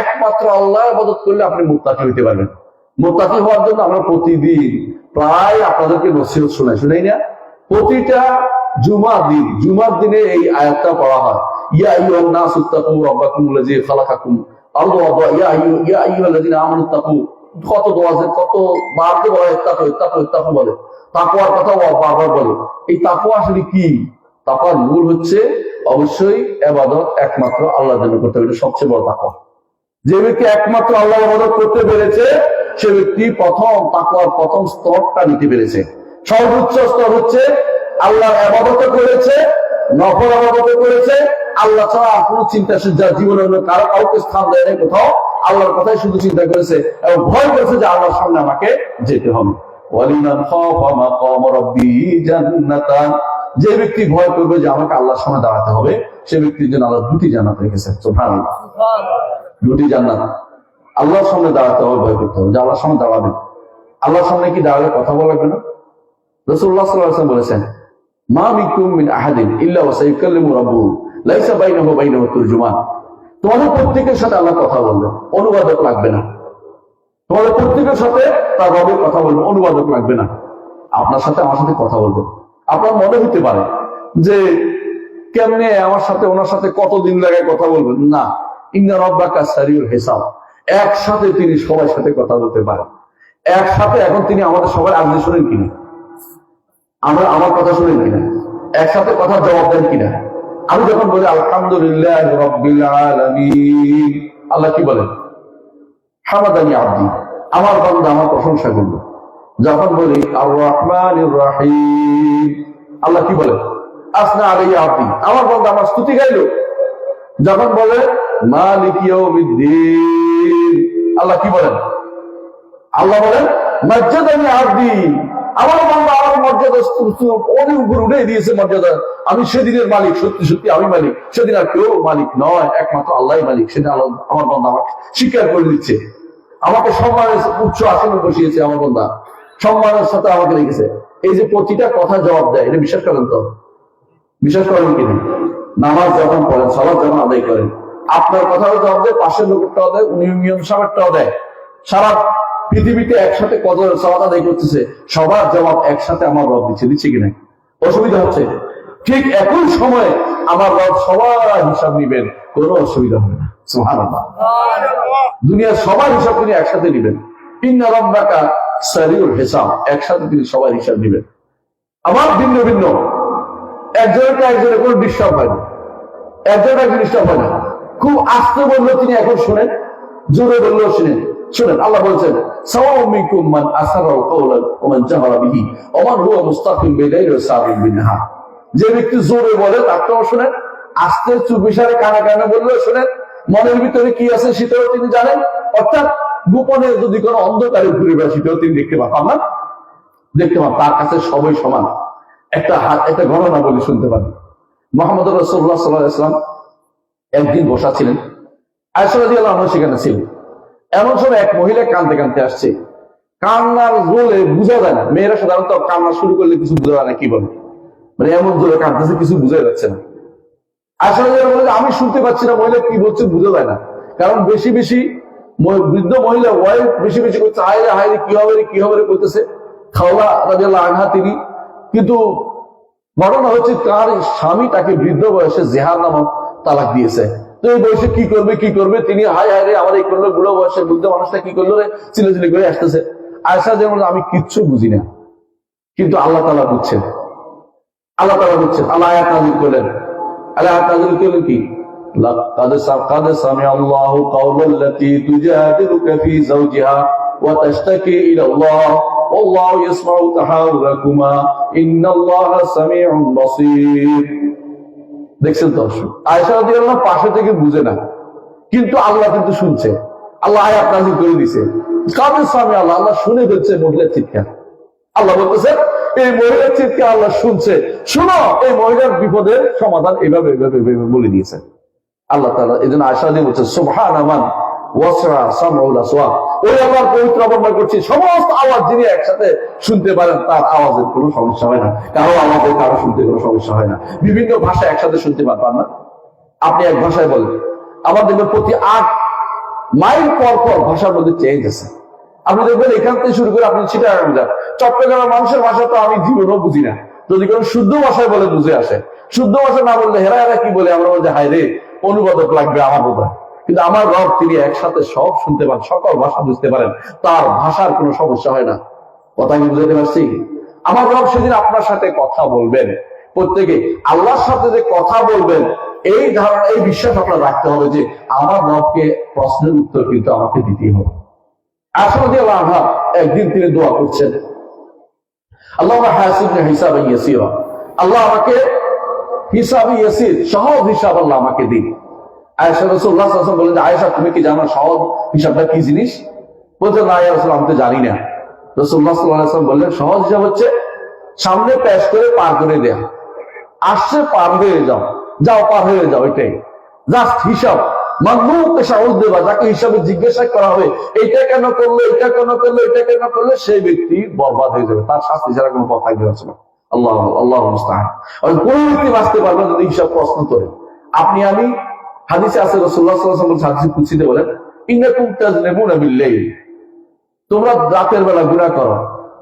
একমাত্র আল্লাহর ইবাদত করলে আপনি মুত্তাকি হতে পারবেন। মুত্তাকি হওয়ার জন্য আমরা প্রতিদিন প্রায় আপনাদেরকে নসিহত শুনাই না? প্রতিটা জুমার দিনে এই আয়াতটা পড়া হয়, ইয়া আইয়ুহান নাস ইত্তাকু রাব্বাকুমুল্লাযী খালাকাকুম ইয়া আইয়ুহাল্লাযীনা আমানুত্তাকু। কত দোয়া আছে, কত বার বলে ইত্তাকু বলে, তাকওয়ার কথা বারবার বলে। এই তাকওয়া আসলে কি? তাকওয়ার মূল হচ্ছে অবশ্যই ইবাদত একমাত্র আল্লাহর জন্য করতে হবে, এটা সবচেয়ে বড় তাকওয়া। যে ব্যক্তি একমাত্র আল্লাহর ইবাদত করতে পেরেছে, সে ব্যক্তি তাকওয়ার প্রথম স্তরটা নিতে পেরেছে। সর্বোচ্চ স্তর হচ্ছে আল্লাহর ইবাদত করেছে, নফল ইবাদত করেছে, আল্লাহ ছাড়া আর কোনো চিন্তা যার জীবনে হলো কাউকে স্থান দেয় না, কোথাও আল্লাহর কথাই শুধু চিন্তা করেছে এবং ভয় করেছে যে আল্লাহর সামনে আমাকে যেতে হবে। ওয়ালিমান খাফা মাকাম রাব্বিহি জান্নাতান। যে ব্যক্তি ভয় করবে যে আমাকে আল্লাহর সামনে দাঁড়াতে হবে, সে ব্যক্তির জন্য আল্লাহ দুটি জান্নাত রেখেছে। সুবহানাল্লাহ, দুটি জান্নাত। আল্লাহর সামনে দাঁড়াতে হবে, ভয় করতে হবে যে আল্লাহর সামনে দাঁড়াবে। আল্লাহর সামনে কি দাঁড়ালে কথা বলা লাগবে না? রাসূলুল্লাহ সাল্লাল্লাহু আলাইহি ওয়াসাল্লাম বলেছেন, মা মিনকুম মিন আহাদিন ইল্লা ওয়া সায়াকাল্লিমু রাব্বুহু লাইসা বাইনাহু ওয়া বাইনাহু তুরজুমান। তোমাদের প্রত্যেকের সাথে আল্লাহ কথা বলবেন, অনুবাদক লাগবে না। তোমাদের প্রত্যেকের সাথে তার রবের কথা বলবেন, অনুবাদক লাগবে না। আপনার সাথে আমার সাথে কথা বলবেন। আপনার মনে হতে পারে যে কেমনে আমার সাথে ওনার সাথে কতদিন লাগে কথা বলবেন, না, ইন্না রাব্বাকা সারিউল হিসাব। একসাথে তিনি সবার সাথে কথা বলতে পারেন, একসাথে। এখন তিনি আমাদের সবার আগে শোনেন কিনা, আমরা আমার কথা শুনেন কিনা, একসাথে কথা জবাব দেন কিনা। আমি যখন বলি আলহামদুলিল্লাহ রাব্বিল আলামিন, আল্লাহ কি বলেন? হামাদানি আব্দি, আমার বান্দা আমার প্রশংসা করলো। যখন বলি আর রহমানির রহিম, আল্লাহ কি বলেন? আসনা আলাইয়া আব্দি, আমার বান্দা আমার স্তুতি গাইলো। যখন বলে মালিক ইয়াউমিদ্দিন, আল্লাহ কি বলেন? আল্লাহ বলেন মাজ্জাদানি আব্দি, আমার বান্দা আমার মর্যাদা অনেক উপর উঠে দিয়েছে মর্যাদা। আমি সেদিনের মালিক, সত্যি সত্যি আমি মালিক, সেদিন আর কেউ মালিক নয়, একমাত্র আল্লাহ মালিক। সেদিন আমার বান্দা আমাকে স্বীকার করে দিচ্ছে, আমাকে সম্মানের উচ্চ আসনে বসিয়েছে, আমার বান্দা সম্মানের সাথে আমাকে রেখেছে। এই যে প্রতিটা কথা জবাব দেয়, এটা বিশ্বাস করেন তো? বিশ্বাস করেন কিনা? নামাজ যখন পড়েন, সালাত যখন আদায় করেন, আপনার কথাও জবাব দেয়, পাশের লোকেরটাও দেয়, উনি ইমাম সাহেবটাও দেয়। সারা পৃথিবীতে একসাথে কত সালাত আদায় করতেছে, সবার জবাব একসাথে আমার রব দিচ্ছে কিনা? অসুবিধা হচ্ছে? ঠিক একই সময়ে আমার রব সবার হিসাব নিবেন, কোনো অসুবিধা হবে না। সুবহানাল্লাহ, দুনিয়ার সবার হিসাব তিনি একসাথে নিবেন। ইন্না রাব্বাকা সারিউল হিসাব, একসাথে তিনি সবাই হিসাব দিবেন। আবার ভিন্ন ভিন্ন, একজনের কোনো ডিস্টার্ব হয় না, একজন ডিস্টার্ব হয় না। খুব আস্তে বললো তিনি এখন শোনেন, জোরে বললেও শুনেন। আল্লাহ বলছেন সাওয়াউম মিনকুম মান আসরাল কাওলা ওয়া মান জাহারা বিহি ওয়া মান হুয়া মুস্তাকিম বিল-লাইলি ওয়া সাবিন বিন-নাহার। যে ব্যক্তি জোরে বলে তারটাও শুনেন, আস্তে চুপিসারে কানে কানে বললেও শুনেন, মনের ভিতরে কি আছে সেটাও তিনি জানেন। অর্থাৎ গোপনে যদি কোনো অন্ধকারে ঘুরে বেড়ায় সেটাও তিনি দেখতে পান না, তার কাছে সবাই সমান। একটা ঘটনা বলি, শুনতে পারেন। মুহাম্মদ রাসূলুল্লাহ সাল্লাল্লাহু আলাইহি ওয়াসাল্লাম একদিন বসা ছিলেন, আয়েশা রাদিয়াল্লাহু আনহা সেখানে ছিলেন। এমন সময় এক মহিলা কাঁদতে আসছে। কান্নার জোরে বোঝা যায় না, মেয়েরা সাধারণত কান্না শুরু করলে কিছু বোঝা যায় না, কি বলে, মানে এমন জোরে কাঁদতেছে কিছু বোঝা যাচ্ছে না। আয়েশা রাদিয়াল্লাহু আনহা বলে, আমি শুনতে পাচ্ছি না মহিলা কি বলছে, বোঝা যায় না। কারণ বেশি বেশি বৃদ্ধ মহিলা ওয়াইফ বেশি বেশি করছে, হায়রে কি হবে করতেছে। খাওলা রাদিয়াল্লাহু আনহা তিনি, কিন্তু ঘটনা হচ্ছে তার স্বামী তাকে বৃদ্ধ বয়সে জেহার নামক তালাক দিয়েছে। তো এই বয়সে কি করবে তিনি, হায় রে আমার এই করলো, বুড়ো বয়সে বৃদ্ধ মানুষটা কি করলো রে, চিল্লাচিল্লি করে আসতেছে। আয়েশা যেমন, আমি কিচ্ছু বুঝি না, কিন্তু আল্লাহ তাআলা বুঝছেন। আল্লাহ আয়াত নাযিল করলেন। কি قد سمع الله قول التي تجادلك في زوجها وتشتكي إلى الله والله يسمع تحاوركما إن الله سميع بصير। দেখছেন দর্শক, আয়েশা রাদিয়াল্লাহু আনহা পাশে থেকে বুঝে না, কিন্তু আল্লাহ কিন্তু শুনছে। আল্লাহ আয়াত নাযিল করে দিয়েছে, কাদের সামনে আল্লাহ শুনে ফেলছে মহিলার চিৎকার। আল্লাহ বলতেছে এই মহিলার চিৎকার আল্লাহ শুনছে, শোনো এই মহিলার বিপদের সমাধান এভাবে বলে দিয়েছে আল্লাহ তাআলা। এই জন্য আয়েশা রাদিয়াল্লাহু আনহা বলছে সুবহানা মান ওয়াসা সামউল আসওয়াত, ওই আল্লাহর পবিত্র বর্ণনা করছি, সমস্ত আওয়াজ যিনি একসাথে শুনতে পারেন তার আওয়াজের কোনো সমস্যা হয় না, কারো আওয়াজে কারো শুনতে কোনো সমস্যা হয় না। বিভিন্ন ভাষা একসাথে শুনতে পারবেন না, আপনি এক ভাষায় বলেন, আমার দেখবেন প্রতি 8 মাইল পর ভাষার মধ্যে চেঞ্জ আছে। আপনি দেখবেন এখান থেকে শুরু করে আপনি চিটাগাং যান, চট্টগ্রামের মানুষের ভাষা তো আমি জীবনেও বুঝি না, যদি কোনো শুদ্ধ ভাষায় বলে বুঝে আসে। শুদ্ধ ভাষা না বললে হেরা কি বলে, আমরা বলছি হায় রে অনুবাদক লাগবে আমার বোধহয়। কিন্তু আমার রব তিনি একসাথে সব শুনতে পান, সকল ভাষা বুঝতে পারেন, তার ভাষার কোনো সমস্যা হয় না। কথা আমি বুঝাতে পারছি? আমার রব সেদিন আপনার সাথে কথা বলবেন, প্রত্যেকে আল্লাহর সাথে যে কথা বলবেন, এই ধারণা এই বিশ্বাস আপনার রাখতে হবে যে আমার রবকে প্রশ্নের উত্তর কিন্তু আমাকে দিতেই হবে। আয়েশা রাদিয়াল্লাহু আনহা একদিন তিনি দোয়া করছেন, আল্লাহুম্মা হাসিবনি হিসাবান ইয়াসীরা, আল্লাহ আমাকে হিসাবে ইয়াসির, সহজ হিসাব আল্লাহ আমাকে দিন। আয়েশা রাসূলুল্লাহ সাল্লাল্লাহু আলাইহি ওয়াসাল্লাম বলেন, আয়েশা তুমি কি জানো সহজ হিসাবটা কি জিনিস? বলছে না ইয়া রাসূলুল্লাহ, আমি তো জানি না। রাসূলুল্লাহ সাল্লাল্লাহু আলাইহি ওয়াসাল্লাম বললেন, সহজ হিসাব হচ্ছে সামনে পেশ করে পার করে দেয়া, আসছে পার হয়ে যাও পার হয়ে যাও, এটাই জাস্ট হিসাব। মাগলুবকে সাহস দেবা, যাকে হিসাবে জিজ্ঞাসা করা হবে এটা কেন করলো, এটা কেন করলো, সেই ব্যক্তি বরবাদ হয়ে যাবে, তার শাস্তি ছাড়া কোনো পথ থাকবে না। আল্লাহ মুস্তাআন। কোন ব্যক্তি বাঁচতে পারবে যদি হিসাব প্রশ্ন করে। আপনি আমি হাদিসে আছে, রাসূলুল্লাহ সাল্লাল্লাহু আলাইহি ওয়াসাল্লাম হাদিসে কুদসিতে বলেন, ইন্নাকুম তাজলিমুনা বিল-লাইল, তোমরা রাতের বেলা গুনাহ করো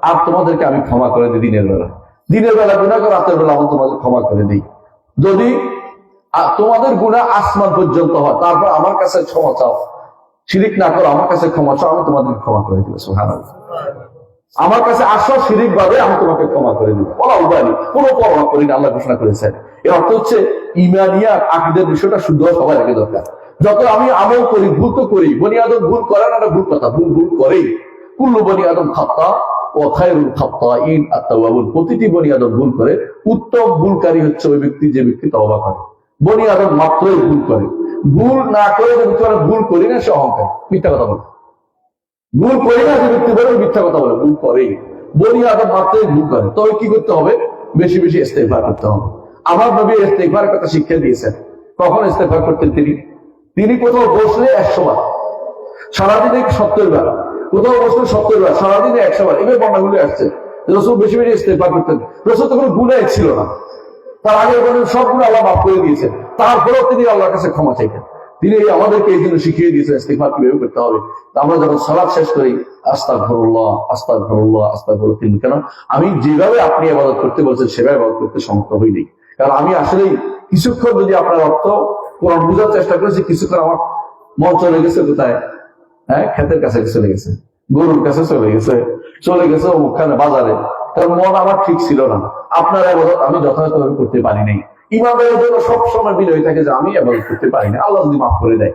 আর তোমাদেরকে আমি ক্ষমা করে দিই দিনের বেলা গুনাহ করো, রাতের বেলা আমি তোমাদের ক্ষমা করে দিই। যদি তোমাদের গুনাহ আসমান পর্যন্ত হয়, তারপর আমার কাছে ক্ষমা চাও, শিরিক না করো, আমার কাছে ক্ষমা চাও, আমি তোমাদের ক্ষমা করে দিব। সুবহানাল্লাহ। আমার কাছে আসো শিরিক বাদে, আমি তোমাকে ক্ষমা করে দিব, বলা উপায় কোনো পরোয়া করি না, আল্লাহ ঘোষণা করেছেন। এর অর্থ হচ্ছে ইমানিয়াত আকীদার বিষয়টা শুদ্ধ সবাই রাখে দরকার। যত আমি আমল করি, ভুল তো করি, বনি আদম ভুল করে না, ভুল কথা, ভুল করেই। কুল্লু বনি আদম খাত্তা ওয়া খায়রুল খাত্তাইন আত-তাওয়াবুন, প্রতিটি বনি আদম ভুল করে, উত্তম ভুলকারী হচ্ছে ওই ব্যক্তি যে ব্যক্তি তওবা করে। বনি আদম মাত্রই ভুল করে, ভুল না করে যে ব্যক্তি ভুল করি না সে অহংকার, মিথ্যা কথা বলে। ভুল করি না যে ব্যক্তি বলে মিথ্যা কথা বলে, ভুল করেই। বনি আদম মাত্রই ভুল করে, তবে কি করতে হবে? বেশি বেশি ইস্তেগফার করতে হবে। আমার নবী ইস্তেগফারের কথা শিক্ষা দিয়েছেন। কখন ইস্তেগফার করতেন তিনি? কোথাও বসলে 100 বার, সারাদিনে 70 বার, কোথাও বসলে 70 বার, সারাদিনে 100 বার, এবার বর্ণাগুলি আসছে। রাসূল বেশি বেশি ইস্তেগফার করতেন। রাসূল তো কোনো গুনাহ ছিল না, তার আগে সব গুনাহ আল্লাহ মাফ করে দিয়েছেন, তারপরেও তিনি আল্লাহর কাছে ক্ষমা চাইতেন। তিনি আমাদেরকে এই জন্য শিখিয়ে দিয়েছেন ইস্তেগফার কিভাবে করতে হবে। আমরা যখন সালাত শেষ করি আস্তাগফিরুল্লাহ আস্তাগফিরুল্লাহ আস্তাগফিরুল্লাহ, কেন আমি যেভাবে আপনি ইবাদত করতে বলছেন সেভাবে ইবাদত করতে সমর্থ হইনি। কারণ আমি আসলেই কিছুক্ষণ যদি আপনার অর্থ কোরআন বোঝার চেষ্টা করেছি, কিছুক্ষণ আমার মন চলে গেছে কোথায়, ক্ষেতের কাছে চলে গেছে। গরুর কাছে চলে গেছে ওখানে বাজারে, কারণ মন আমার ঠিক ছিল না। আপনার আবাদত আমি যথাযথভাবে করতে পারি নাই। ইমামের জন্য সবসময় বিনয় থাকে যে আমি আবাদত করতে পারি না, আল্লাহ যদি মাফ করে দেয়,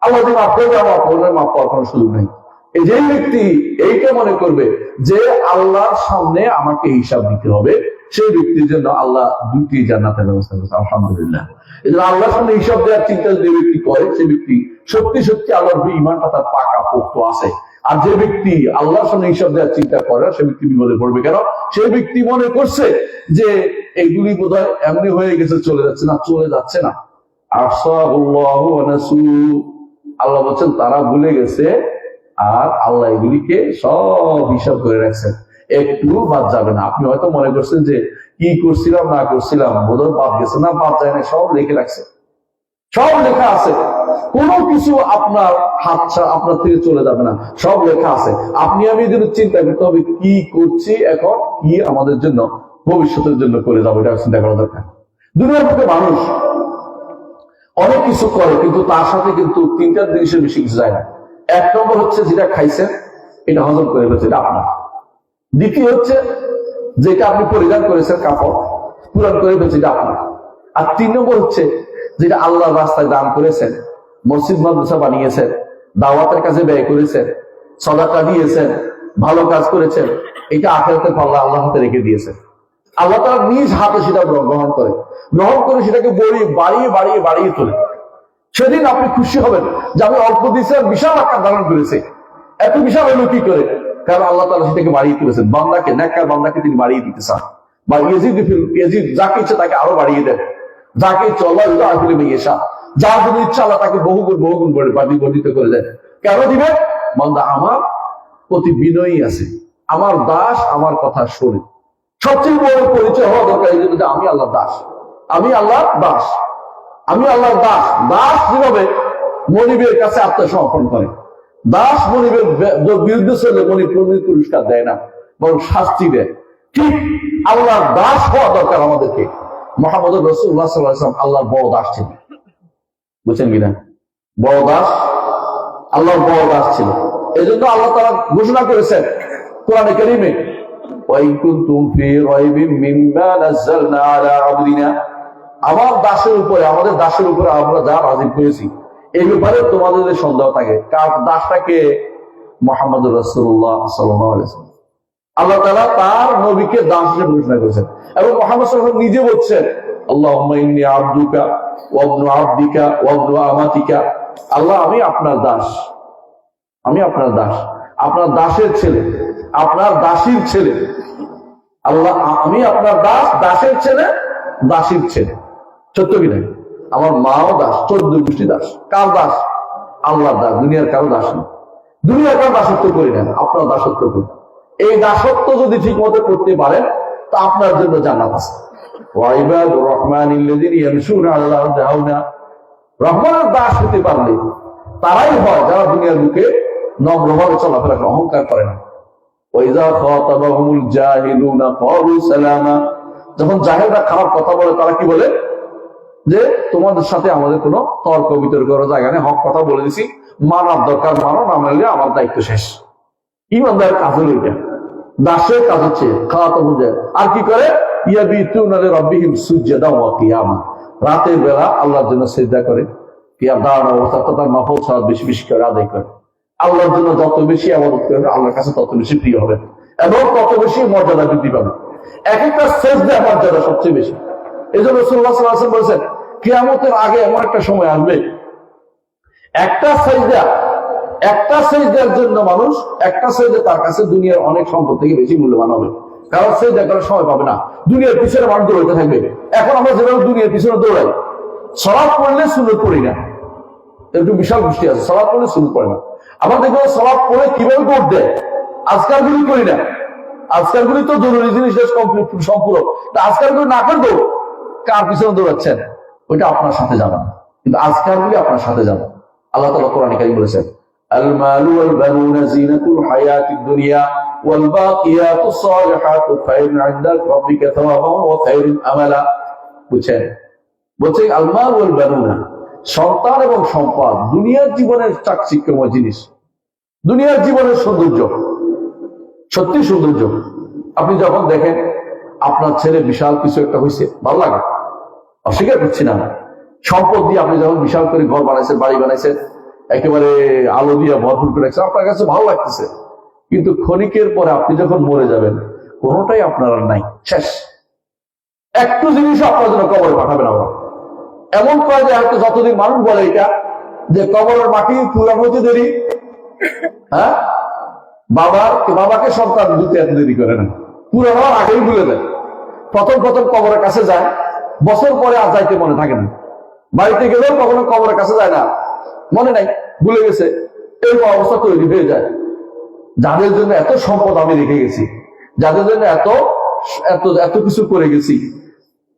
আল্লাহ যদি মাফ করে দেয়, আমার মাফ পাওয়ার কোনো সুযোগ নেই। এই যে ব্যক্তি এইটা মনে করবে যে আল্লাহর সামনে আমাকে হিসাব দিতে হবে, সেই ব্যক্তির জন্য আল্লাহ দুটি জান্নাতের ব্যবস্থা করেছে, আলহামদুলিল্লাহ। এই জন্য আল্লাহর সামনে হিসাব দেওয়ার চিন্তা যে ব্যক্তি করে, সে ব্যক্তি সত্যি সত্যি আল্লাহর ইমানটা তার পাকা পোক্ত আছে। আর যে ব্যক্তি আল্লাহর সামনে হিসাব দেওয়ার চিন্তা করে, সে ব্যক্তি বিপদে পড়বে। কেন? সেই ব্যক্তি মনে করছে যে এইগুলি বোধহয় এমনি হয়ে গেছে, চলে যাচ্ছে না, চলে যাচ্ছে না। আল্লাহ বলছেন তারা ভুলে গেছে, আর আল্লাহ এগুলিকে সব হিসাব করে রাখছেন, একটু বাদ যাবে না। আপনি হয়তো মনে করছেন যে কি করছিলাম না করছিলাম বোধহয় বাদ গেছে, না বাদ যায় না, সব লিখে রাখছে, সব লেখা আছে। কোনো কিছু আপনার আপনার থেকে চলে যাবে না, সব লেখা আছে। আপনি আমি যদি চিন্তা করতে হবে কি করছি এখন, কি আমাদের জন্য ভবিষ্যতের জন্য করে যাবো, এটা চিন্তা করা দরকার। দুনিয়ার মধ্যে মানুষ অনেক কিছু করে, কিন্তু তার সাথে কিন্তু তিনটা জিনিসের বেশি কিছু যায় না। এক নম্বর হচ্ছে যেটা খাইছেন এটা হজম করে ফেলছে, এটা আপনার। দ্বিতীয় হচ্ছে যেটা আপনি পরিধান করেছেন কাপড় পূরণ করে ফেলছে, এটা আপনার। আর 3 নম্বর হচ্ছে যেটা আল্লাহর রাস্তায় দান করেছেন, মসজিদ মাদ্রাসা বানিয়েছেন, দাওয়াতের কাজে ব্যয় করেছেন, সাদাকা দিয়েছেন, ভালো কাজ করেছেন, এটা আখিরাতের পাল্লা আল্লাহ হাতে রেখে দিয়েছেন। আল্লাহ তাআলা নিজ হাতে সেটা গ্রহণ করে সেটাকে বাড়িয়ে তোলে। সেদিন আপনি খুশি হবেন যে আমি অল্প দিয়েছি, বিশাল আকার ধারণ করেছে। এত বিশাল হলো কি করে? কারণ আল্লাহ তাআলা সেটাকে বাড়িয়ে তুলেছেন। বান্দাকে, নেককার বান্দাকে তিনি বাড়িয়ে দিতে চান, বা ইয়াজিদ যাকে ইচ্ছে তাকে আরো বাড়িয়ে দেন, যাকে ইচ্ছে আল্লাহ যার জন্য ইচ্ছা আল্লাহ তাকে বহুগুণ করে বর্ধিত করে দেন। কেন দিবেন? বান্দা আমার প্রতি বিনয়ী আছে, আমার দাস, আমার কথা শোনে। সবচেয়ে বড় পরিচয় হওয়া দরকার এই জন্য যে আমি আল্লাহর দাস, আমি আল্লাহর দাস, আমি আল্লাহর দাস। দাস যেভাবে মনিবের কাছে আত্মসমর্পণ করে, দাস মনিবের বিরুদ্ধে চললে মনিব পুরস্কার দেয় না, বরং শাস্তি দেয়, ঠিক আল্লাহর দাস হওয়া দরকার আমাদেরকে। মুহাম্মদ রাসূলুল্লাহ সাল্লাল্লাহু আলাইহি ওয়াসাল্লাম আল্লাহর বড় দাস ছিলেন, বুঝছেন কিনা? বড় দাস, আল্লাহর বড় দাস ছিল। এই জন্য আল্লাহ তাআলা ঘোষণা করেছেন কোরআনে কারীমে, ওয়াইন কুনতুম ফি রাইবিন মিম্মা নাযালনা আলা আবদিনা, আমার দাসের উপরে, আমাদের দাসের উপরে আমরা যা নাযিল করেছি এই ব্যাপারে তোমাদের যদি সন্দেহ থাকে, কার দাসটাকে? মুহাম্মদুর রাসূলুল্লাহ সাল্লাল্লাহু আলাইহি ওয়াসাল্লাম। আল্লাহ তাআলা তার নবীকে দাস হিসেবে ঘোষণা করেছেন, এবং মুহাম্মদ সাল্লাল্লাহু আলাইহি ওয়াসাল্লাম নিজে বলছেন, আল্লাহুম্মা ইন্নী আবদুকা ওয়া ইবনু আবদিকা ওয়া ইবনু আমাতিকা। আল্লাহ আমি আপনার দাস, আমি আপনার দাস, আপনার দাসের ছেলে, আপনার দাসীর ছেলে। আল্লাহ আমি আপনার দাস, দাসের ছেলে, দাসীর ছেলে। সত্য কি নাই? আমার মাও দাস, 14 গোষ্ঠী দাস। কার দাস? আল্লাহর দাস, দুনিয়ার কারো দাস না। দুনিয়ার কারো দাসত্ব করি না, আপনার দাসত্ব করি। এই দাসত্ব যদি ঠিক মতো করতে পারেন তা আপনার জন্য জান্নাত আছে। ওয়াইবাদুর রহমানিল্লাযিনা ইয়ামশুনা আলাল আরদি হাওনা, রহমানের দাস হতে পারলে তারাই হয় যারা দুনিয়ার বুকে নম্রভাবে চলাফেরা করে, অহংকার করে না। ওয়াইযা খাতাবাহুমুল জাহিলুনা ক্বালু সালামা, যখন জাহেলরা খারাপ কথা বলে তারা কি বলে? যে তোমাদের সাথে আমাদের কোনো তর্ক বিতর্ক করার জায়গা নেই, হক কথা বলে দিছি, মানার দরকার মানো, না মানলে আমার দায়িত্ব শেষ। ইমানদারের কাজ হলো এটা, দাসের কাজ হচ্ছে খাওয়াতে বুঝে। আর কি করে? ইয়াবিতুনা লিরাব্বিহিম সুজদান ওয়া কিয়ামা, রাতের বেলা আল্লাহর জন্য সিজদা করে, কিয়াম দাঁড়ানো অবস্থা তার নফল সালাত বেশি বেশি করে আদায় করে। আল্লাহর জন্য যত বেশি ইবাদত করবে আল্লাহর কাছে তত বেশি প্রিয় হবে এবং তত বেশি মর্যাদা বৃদ্ধি পাবে। এক একটা সিজদা মর্যাদা সবচেয়ে বেশি। এই জন্য রাসূলুল্লাহ সাল্লাল্লাহু আলাইহি ওয়াসাল্লাম বলেছেন, কিয়ামতের আগে এমন একটা সময় আসবে, একটা সিজদার জন্য মানুষ, একটা সিজদা তার কাছে দুনিয়ার অনেক সম্পদ থেকে বেশি মূল্যবান হবে। কারণ সিজদা করার সময় পাবে না, দুনিয়ার পিছনে মানুষ দৌড়াতে থাকবে। এখন আমরা যেভাবে দুনিয়ার পিছনে দৌড়াই, সালাত পড়লে সুন্নত পড়ি না, একটু বিশাল গোষ্ঠী আছে সালাত পড়লে সুন্নত পড়ে না। আবার দেখবো সালাত পড়ে কিভাবে দৌড় দেয়, আজকালগুলি করি না। আজকালগুলি তো জরুরি জিনিস কমপ্লিট সম্পূরক, আজকালগুলি না করে দৌড়, কার পিছনে দৌড়াচ্ছেন ওইটা আপনার সাথে যাবে না, কিন্তু আজকালগুলি আপনার সাথে যাবে। আল্লাহ তাআলা কোরআনে কারীম বলেছেন, আল মালু ওয়াল বানুনা জিনাতুল হায়াতিদ দুনিয়া ওয়াল বাকিয়াতুস সালিহাতু খায়রুন ইনদা রাব্বিকা সাওয়াবান ওয়া খায়রুন আমালা। বুঝছেন? বলছে আল মাল ওয়াল বানুনা, সন্তান এবং সম্পদ দুনিয়ার জীবনের চাকচিক্যময় জিনিস, দুনিয়ার জীবনের সৌন্দর্য, সত্যি সৌন্দর্য। আপনি যখন দেখেন আপনার ছেলে বিশাল কিছু একটা হয়েছে, ভালো লাগে, অস্বীকার করছি না। সম্পদ দিয়ে আপনি যখন বিশাল করে ঘর বানাইছেন, বাড়ি বানাইছেন, একেবারে আলো দিয়ে ভরপুর করে রাখছেন, আপনার কাছে ভালো লাগতেছে। কিন্তু ক্ষণিকের পরে আপনি যখন মরে যাবেন, কোনোটাই আপনার আর নাই, শেষ। একটু জিনিসও আপনার জন্য কবরে পাঠাবেন আমরা। এমন কয় যে হয়তো যতদিন মানুষ বলে এটা যে কবরের মাটি পুরান হতে দেরি, হ্যাঁ, বাবাকে সন্তান দিতে এত দেরি করে না, পুরান হওয়ার আগেই ভুলে দেয়। প্রথম কবরের কাছে যায়, বছর পরে আর যাইতে মনে থাকে না। বাড়িতে গেলেও কখনো কবরের কাছে যায় না, মনে নাই, ভুলে গেছে। এরকম অবস্থা তৈরি হয়ে যায়। যাদের জন্য এত সম্পদ আমি রেখে গেছি, যাদের জন্য এত এত এত কিছু করে গেছি,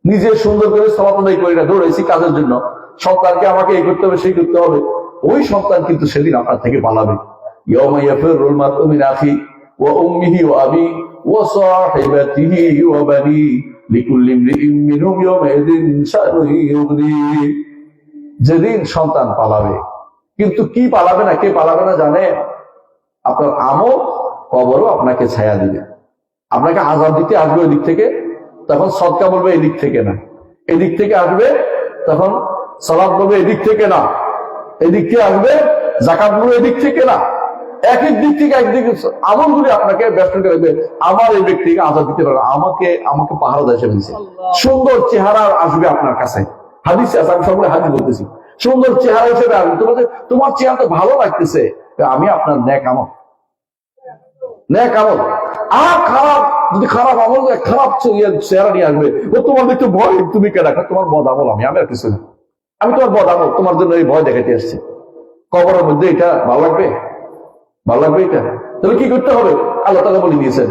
নিজে সুন্দর করে সমাধান করি না, দৌড়াইছি কাজের জন্য, সন্তানকে আমাকে এই করতে হবে সেই করতে হবে, ওই সন্তান কিন্তু সেদিন আপনার থেকে পালাবে। ইয়াউমা ইয়াফিরুল মারউ মিন আখি ওয়া উম্মিহি ওয়া আবি ওয়া সাহিবাতিহি ওয়া বানি লিকুল্লি ইমরিইন মিনহুম ইয়াউমাইযিন শানুন ইউগনি। যেদিন সন্তান পালাবে, কিন্তু কি পালাবে না, কে পালাবে না জানে? আপনার আমল কবরও আপনাকে ছায়া দিবে। আপনাকে আযাব দিতে আসবে ওই দিক থেকে, তখন সদকা বলবে এই দিক থেকে না, এদিক থেকে আসবে, তখন সালাত বলবে এদিক থেকে না, এদিক থেকে আসবে, যাকাত বলবে এদিক থেকে না। এক এক দিক থেকে একদিকে আমলগুলি আপনাকে ব্যস্ত করে রাখবে। আমার এই ব্যক্তিকে আযাব দিতে পারবে, আমাকে পাহারা দেয় সে বলছে। সুন্দর চেহারা আসবে আপনার কাছে, হাদিস আছে, আমি সবগুলো হাদিস বলতেছি। সুন্দর চেহারা হিসেবে আসবে, তোমার চেহারা তো ভালো লাগতেছে, আমি আপনার নেক আমল আর খারাপ, যদি খারাপ আমল খারাপ চেহারা নিয়ে আসবে, ও তোমার দেখতে ভয়, তুমি কে রাখো, তোমার বদ আমল, আমি আর কিছু না, আমি তোমার বদ আমল, তোমার জন্য এই ভয় দেখাতে আসছি। কবরের মধ্যে এটা ভালো লাগবে? ভালো লাগবে এটা? তাহলে কি করতে হবে? আল্লাহ তাআলা বলে দিয়েছেন,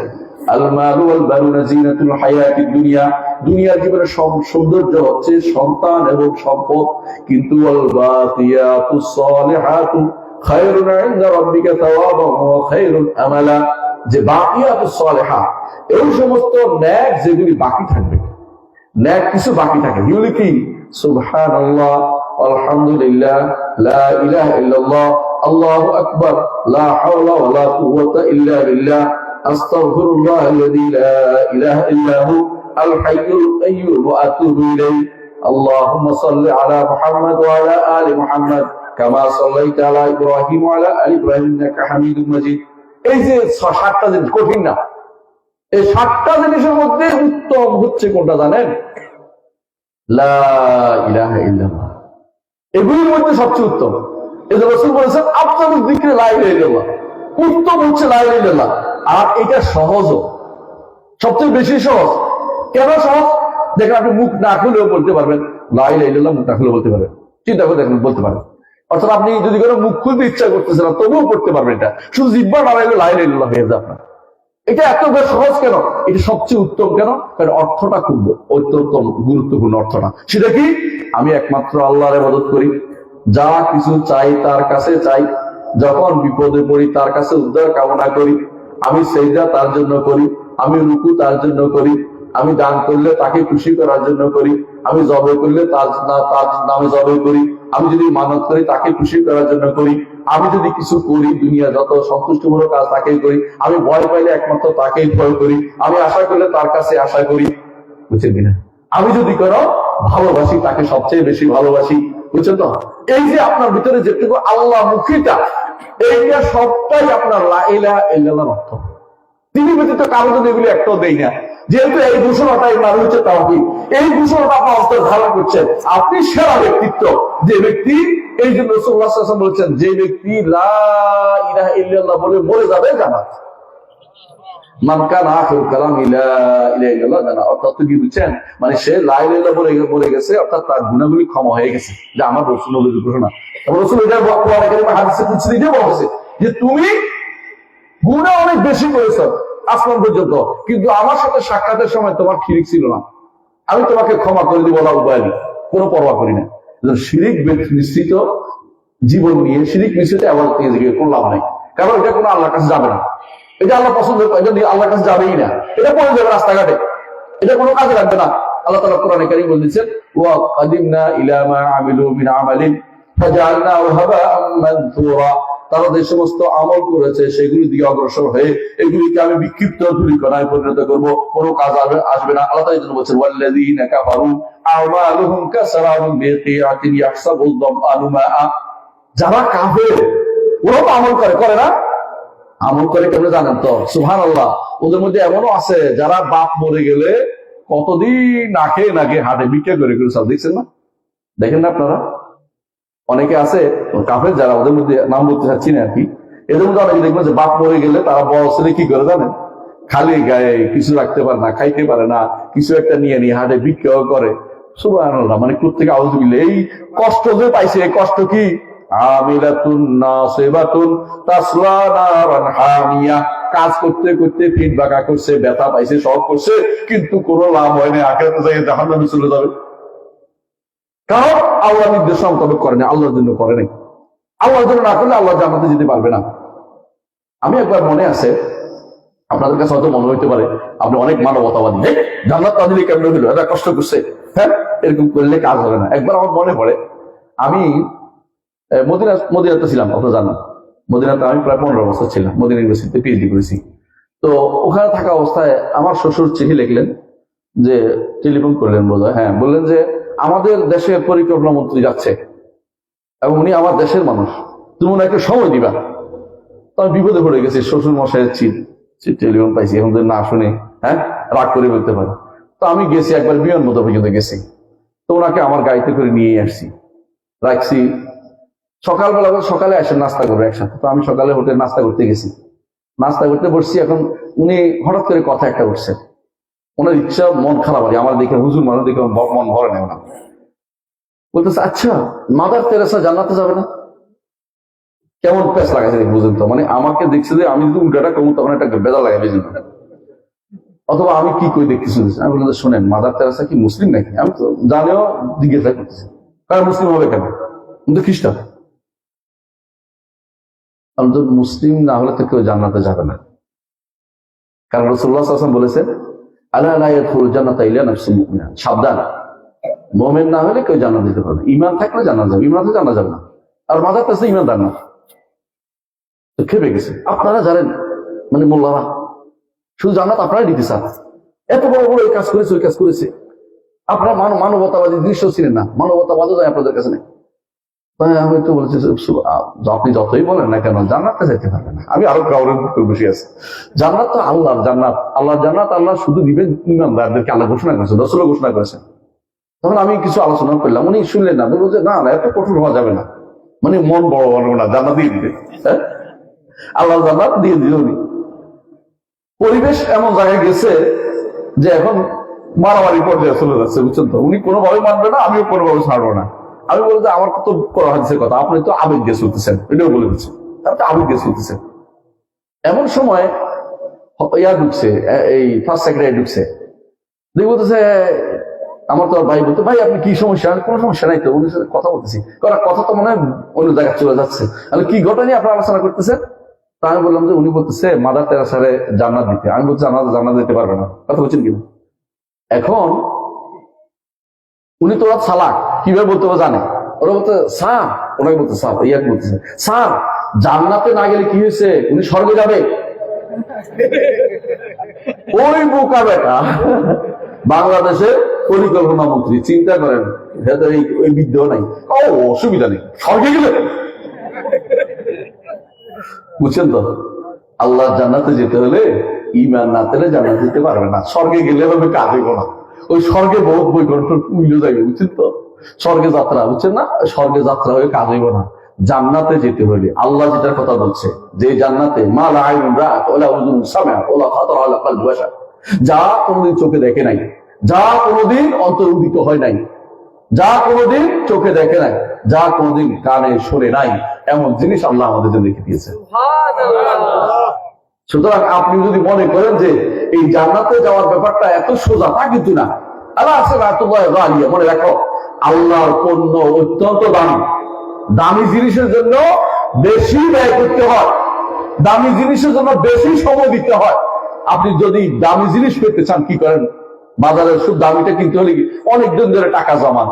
আল মালু ওয়াল বানুনা জিনাতুল হায়াতিদ দুনিয়া, দুনিয়ার জীবনের সৌন্দর্য হচ্ছে সন্তান এবং সম্পদ, কিন্তু ওয়াল বাকিয়াতুস সালিহাতু খায়রুন ইনদা রাব্বিকা সাওয়াবান ওয়া খায়রুন আমালা। যে বাকিয়াতুস সালিহাত, এই সমস্ত নেক যেগুলি বাকি থাকবে, নেক কিছু বাকি থাকে, এগুলি কি? সুবহানাল্লাহ, আলহামদুলিল্লাহ, লা ইলাহা ইল্লাল্লাহ, আল্লাহু আকবার, লা হাওলা ওয়ালা কুওয়াতা ইল্লা বিল্লাহ, আস্তাগফিরুল্লাহ আল্লাযী লা ইলাহা ইল্লা হু আল হাইয়ুল কাইয়্যুম ওয়া আতুবু ইলাইহি, আল্লাহুম্মা সাল্লি আলা মুহাম্মাদ ওয়া আলা আলি মুহাম্মাদ কামা সাল্লাইতা আলা ইব্রাহিম ওয়া আলা আলি ইব্রাহিম ইন্নাকা হামিদুম মাজিদ। এই যে 7টা জিনিস কঠিন না, এই 7টা জিনিসের মধ্যে উত্তম হচ্ছে কোনটা জানেন? লা ইলাহা ইল্লাল্লাহ। এগুলির মধ্যে সবচেয়ে উত্তম। এই যে রাসূল বলেছেন আফদালুয যিকরি লা ইলাহা ইল্লাল্লাহ, উত্তম হচ্ছে লা ইলাহা ইল্লাল্লাহ। আর এটা সহজও, সবচেয়ে বেশি সহজ। কেন সহজ? দেখেন, আপনি মুখ না খুলেও বলতে পারবেন লা ইলাহা ইল্লাল্লাহ, মুখ না খুলে বলতে পারবেন, চিন্তা করে দেখেন, বলতে পারেন। অর্থাৎ আপনি যদি কোনো মুখ খুলতে ইচ্ছা করতেছে না, তবুও পড়তে পারবেন। এটা শুধু জিহ্বা নাড়াইলে লা ইলাহা ইল্লাল্লাহ হয়ে যায় আপনার। এটা এত বেশ সহজ কেন? এটা সবচেয়ে উত্তম কেন? কারণ অর্থটা খুব অত্যন্ত গুরুত্বপূর্ণ। অর্থটা সেটা কি? আমি একমাত্র আল্লাহর ইবাদত করি, যা কিছু চাই তার কাছে চাই, যখন বিপদে পড়ি তার কাছে উদ্ধার কামনা করি, আমি সেজদা তার জন্য করি, আমি রুকু তার জন্য করি, আমি দান করলে তাকে খুশি করার জন্য করি, আমি জবে করলে তার নামে জবে করি, আমি যদি মানত করি তাকে খুশি করার জন্য করি, আমি যদি কিছু করি দুনিয়া যত সন্তুষ্টিমূলক কাজ তাকেই করি, আমি ভয় পাইলে একমাত্র তাকেই ভয় করি, আমি আশা করলে তার কাছে আশা করি, বুঝছেন কিনা? আমি যদি কোনো ভালোবাসি তাকে সবচেয়ে বেশি ভালোবাসি, বুঝছেন তো? এই যে আপনার ভিতরে যেটুকু আল্লাহ মুখিতা, এইটা সবটাই আপনার লা ইলাহা ইল্লাল্লাহর অর্থ। তিনি ব্যতীত কারো যদি এগুলি একটাও দেই না। যেহেতু এই ঘোষণাটাই মানে হচ্ছে তাওহীদ, এই ঘোষণাটা আপনার অন্তরে ধারণ করছেন, আপনি সেরা ব্যক্তিত্ব। যে ব্যক্তি, এই জন্য রাসূলুল্লাহ সাল্লাল্লাহু আলাইহি ওয়াসাল্লাম বলেছেন, যে ব্যক্তি লা ইলাহা ইল্লাল্লাহ বলে মরে যাবে জান্নাত। মান কানা আখিরু কালামি লা ইলাহা ইল্লাল্লাহ জান্নাত। অর্থাৎ কি বুঝছেন? মানে সে লা ইলাহা ইল্লাল্লাহ বলে গেছে, অর্থাৎ তার গুনাহগুলি ক্ষমা হয়ে গেছে। যে আমার রাসূলের ঘোষণা। রাসূল এটা কোরআনে কারিমে হাদিসে কুদসি দিয়ে বলেছে যে তুমি গুনাহ অনেক বেশি করেছো আসমান পর্যন্ত, কিন্তু আমার সাথে সাক্ষাতের সময় তোমার শিরিক ছিল না, আমি তোমাকে ক্ষমা করে দিব, বলা উপায় নেই, কোনো পরোয়া করি না। শিরিক মিশ্রিত জীবন নিয়ে, শিরিক মিশ্রিত ইবাদত নিয়ে কোনো লাভ নাই, কারণ এটা কোনো আল্লাহর কাছে যাবে না, এটা আল্লাহ পছন্দ করে, এটা আল্লাহর কাছে যাবেই না, এটা পড়ে যাবে রাস্তাঘাটে, এটা কোনো কাজে লাগবে না। আল্লাহ তাআলা কোরআনে কারীম বলেছেন, ওয়া কাদিমনা ইলা মা আমিলু মিন আমালিন ফাজআলনাহু হাবাআম মানসুরা। তারা যে সমস্ত আমল করেছে সেগুলি দিকে অগ্রসর হয়ে এগুলিকে আমি বিক্ষিপ্ত ধূলিকণায় পরিণত করবো, কোনো কাজ আসবে না। আল্লাহ তাআলা এই জন্য বলছেন ওয়াল্লাযীনা কাফারু আমালুহুম কাসারাবিন বিকিআতিন ইয়াহসাবুল যামআনু মাআ। যারা কাফের ওরা তো আমল করে না? আমল করে কেমন জানেন তো? সুবহানাল্লাহ। ওদের মধ্যে এমনও আছে যারা বাপ মরে গেলে কতদিন না খেয়ে হাটে ভিক্ষা করে সব দেখছেন না? দেখেন না আপনারা? অনেকে আছে কাফের যারা, ওদের মধ্যে নাম বলতে চাচ্ছি না আর কি, এদের মধ্যে অনেকে দেখবেন যে বাপ মরে গেলে তারা বড় ছেলে কি করে জানেন? খালি গায়ে কিছু রাখতে পারে না, খাইতে পারে না, কিছু একটা নিয়ে হাটে ভিক্ষাও করে। সুবহানাল্লাহ। মানে কোত্থেকে আউযুবিল্লাহ। এই কষ্ট যে পাইছে, এই কষ্ট কি? আমিলাতুন নাসিবাতুন তাসলা নারান হামিয়া। কাজ করতে করতে পিঠ বাঁকা করছে, ব্যথা পাইছে, সব করছে, কিন্তু কোনো লাভ হয়নি। আখিরাতে যাই জাহান্নামে চলে যাবে। কারণ আল্লাহ নির্দেশ মোতাবেক করে না, আল্লাহর জন্য করে নাই। আল্লাহর জন্য না করলে আল্লাহ জান্নাতে যেতে পারবে না। আমি একবার মনে আছে, আপনাদের কাছে হয়তো মনে হইতে পারে আপনি অনেক মানবতাবাদী, জান্নাত না দিলে কেমন হইলো, এটা কষ্ট করছে, এরকম করলে কাজ হবে না। একবার আমার মনে পড়ে, আমি মদিনাতে ছিলাম, আপনারা জানেন মদিনাতে আমি প্রায় 15 বছর ছিলাম, মদিনা ইউনিভার্সিটিতে পিএইচডি করেছি। তো ওখানে থাকা অবস্থায় আমার শ্বশুর চিঠি লিখলেন, যে টেলিফোন করলেন বোধহয়, হ্যাঁ, বললেন যে আমাদের দেশের পরিকল্পনা মন্ত্রী যাচ্ছে এবং উনি আমার দেশের মানুষ, তুমি ওনাকে সময় দিবা। তো আমি বিপদে পড়ে গেছি, শ্বশুর মশাইয়ের টেলিফোন পাইছি, এখন যদি না শুনে রাগ করে বলতে পারে। তো আমি গেছি, একবার বিমানবন্দর পর্যন্ত গেছি। তো ওনাকে আমার গাড়িতে করে নিয়ে আসছি, রাখছি। সকালবেলা সকালে এসে নাস্তা করবে একসাথে। তো আমি সকালে হোটেলে নাস্তা করতে গেছি, নাস্তা করতে বসছি। এখন উনি হঠাৎ করে কথা একটা উঠছে, ওনার ইচ্ছা, মন খারাপ আর আমার দেখে, হুজুর মানুষ দেখে মন ভরে নেই। ওনার বলতেছে, আচ্ছা মাদার তেরেসা জান্নাতে যাবে না? কেমন পেস লাগাইছে বুঝেন তো? মানে আমাকে দেখছে যে আমি যদি উল্টাটা কমু তখন একটা বেদা লাগাই বুঝেন, অথবা আমি কি কই দেখতেছি। আমি বললাম, শোনেন মাদার তেরেসা কি মুসলিম নাকি? আমি তো জানিও জিজ্ঞাসা করতেছি, কারণ মুসলিম হবে কেন? কিন্তু খ্রিস্টান। আমি তো মুসলিম না হলে তো কেউ জান্নাতে যাবে না, কারণ রাসূলুল্লাহ সাল্লাল্লাহু আলাইহি ওয়াসাল্লাম বলেছেন, আলা লা ইয়াদখুলুল জান্নাতা ইল্লা নাফসুন মুমিনা। সাবধান, মুমিন না হলে কেউ জান্নাত যেতে পারবে না। ঈমান থাকলে জান্নাত যাবে, ঈমান থাকলে জান্নাত যাবে না। আর মাদার তেরেসা ঈমানদার না। তো খেপে গেছে। আপনারা জানেন, মানে মোল্লারা শুধু জান্নাত আপনারাই দিতে চান, এত বড় বড় এই কাজ করেছে, ওই কাজ করেছে। আপনারা মানবতাবাদী দৃশ্য ছিলেন না, মানবতাবাদও যায় আপনাদের কাছে নেই। তাই আমি তো বলেছি, আপনি যতই বলেন না কেন জান্নাতে যেতে পারবে না। আমি আরো কাউরের বসে আছি। জান্নাত তো আল্লাহর জান্নাত, আল্লাহর জান্নাত আল্লাহ শুধু দিবেন ঈমানদারদেরকে। আল্লাহ ঘোষণা করেছেন, রাসূলও ঘোষণা করেছেন। তখন আমি কিছু আলোচনা করলাম, উনি শুনলেন না, বলবো যে না এত কঠোর হওয়া যাবে না, মানে মন বড় বড় না, জান্নাত দিয়ে দিবে, আল্লাহ জান্নাত দিয়ে দিল। উনি পরিবেশ এমন জায়গায় গেছে যে এখন মারামারি পর্যায়ে চলে যাচ্ছে, বুঝছেন তো? উনি কোনোভাবে মানবে না, আমিও কোনোভাবে ছাড়বো না। আমি বলতে আমার তো করা হচ্ছে কথা, আপনি তো আবেগ দিয়ে চলতেছেন, এটাও বলে দিচ্ছি, আপনি তো আবেগ দিয়ে চলতেছেন। এমন সময় ঢুকছে, এই ফার্স্ট সেক্রেটারি ঢুকছে, দেখি বলতেছে, আমার তো ভাই বলতো, ভাই আপনি কি সমস্যা? কোনো সমস্যা নাই তো, ওদের সাথে কথা বলতেছি। কথা তো মনে হয় অন্য জায়গায় চলে যাচ্ছে। আমি কি ঘটনা নিয়ে আপনারা আলোচনা করতেছেন? তা আমি বললাম যে উনি বলতেছে মাদার তেরেসারে জান্নাত দিতে। আমি বলছি আমাদের জান্নাত দিতে পারবে না, কথা বলছেন কিনা? এখন উনি তো ওরা চালাক, কিভাবে বলতে হবে জানে। ওরা বলতে স্যার, ওনাকে বলতে স্যার, ইয়াকে বলতেছে স্যার জান্নাতে না গেলে কি হয়েছে, উনি স্বর্গে যাবে। ওই বোকা বেটা বাংলাদেশের পরিকল্পনা মন্ত্রী, চিন্তা করেন, ওই বিদ্যা নাই, অসুবিধা নেই, স্বর্গে গেলে। বুঝছেন তো? আল্লাহ জান্নাতে যেতে হলে ঈমান না পেলে জান্নাতে যেতে পারবে না। স্বর্গে গেলে হবে কাজ হইব না, ওই স্বর্গে বহুত বৈকুণ্ঠ উইলে যাবে, বুঝছেন তো? স্বর্গে যাত্রা, বুঝছেন না? স্বর্গে যাত্রা হয়ে কাজ হইব না। জান্নাতে যেতে হলে আল্লাহ যেটার কথা বলছে, যে জান্নাতে মা লা আইনুন রাআত ওয়া লা উযুনুন সামিআত ওয়া লা খাতারা আলা কলবি বাশার, যা কোনোদিন চোখে দেখে নাই, যা কোনোদিন অন্তরে উদিত হয় নাই, যা কোনোদিন চোখে দেখে নাই, যা কোনোদিন কানে শোনে নাই, এমন জিনিস আল্লাহ আমাদের জন্য রেখে দিয়েছে। সুতরাং আপনি যদি মনে করেন যে এই জান্নাতে যাওয়ার ব্যাপারটা এত সোজা, তা কিন্তু না। আল্লাহ আছে রাতুল্লাহ, মনে রাখো আল্লাহর পণ্য অত্যন্ত দামি। দামি জিনিসের জন্য বেশি ব্যয় করতে হয়, দামি জিনিসের জন্য বেশি সময় দিতে হয়। আপনি যদি দামি জিনিস পেতে চান কি করেন? বাজারের সব দামিটা কিনতে হলে অনেকদিন ধরে টাকা জমান,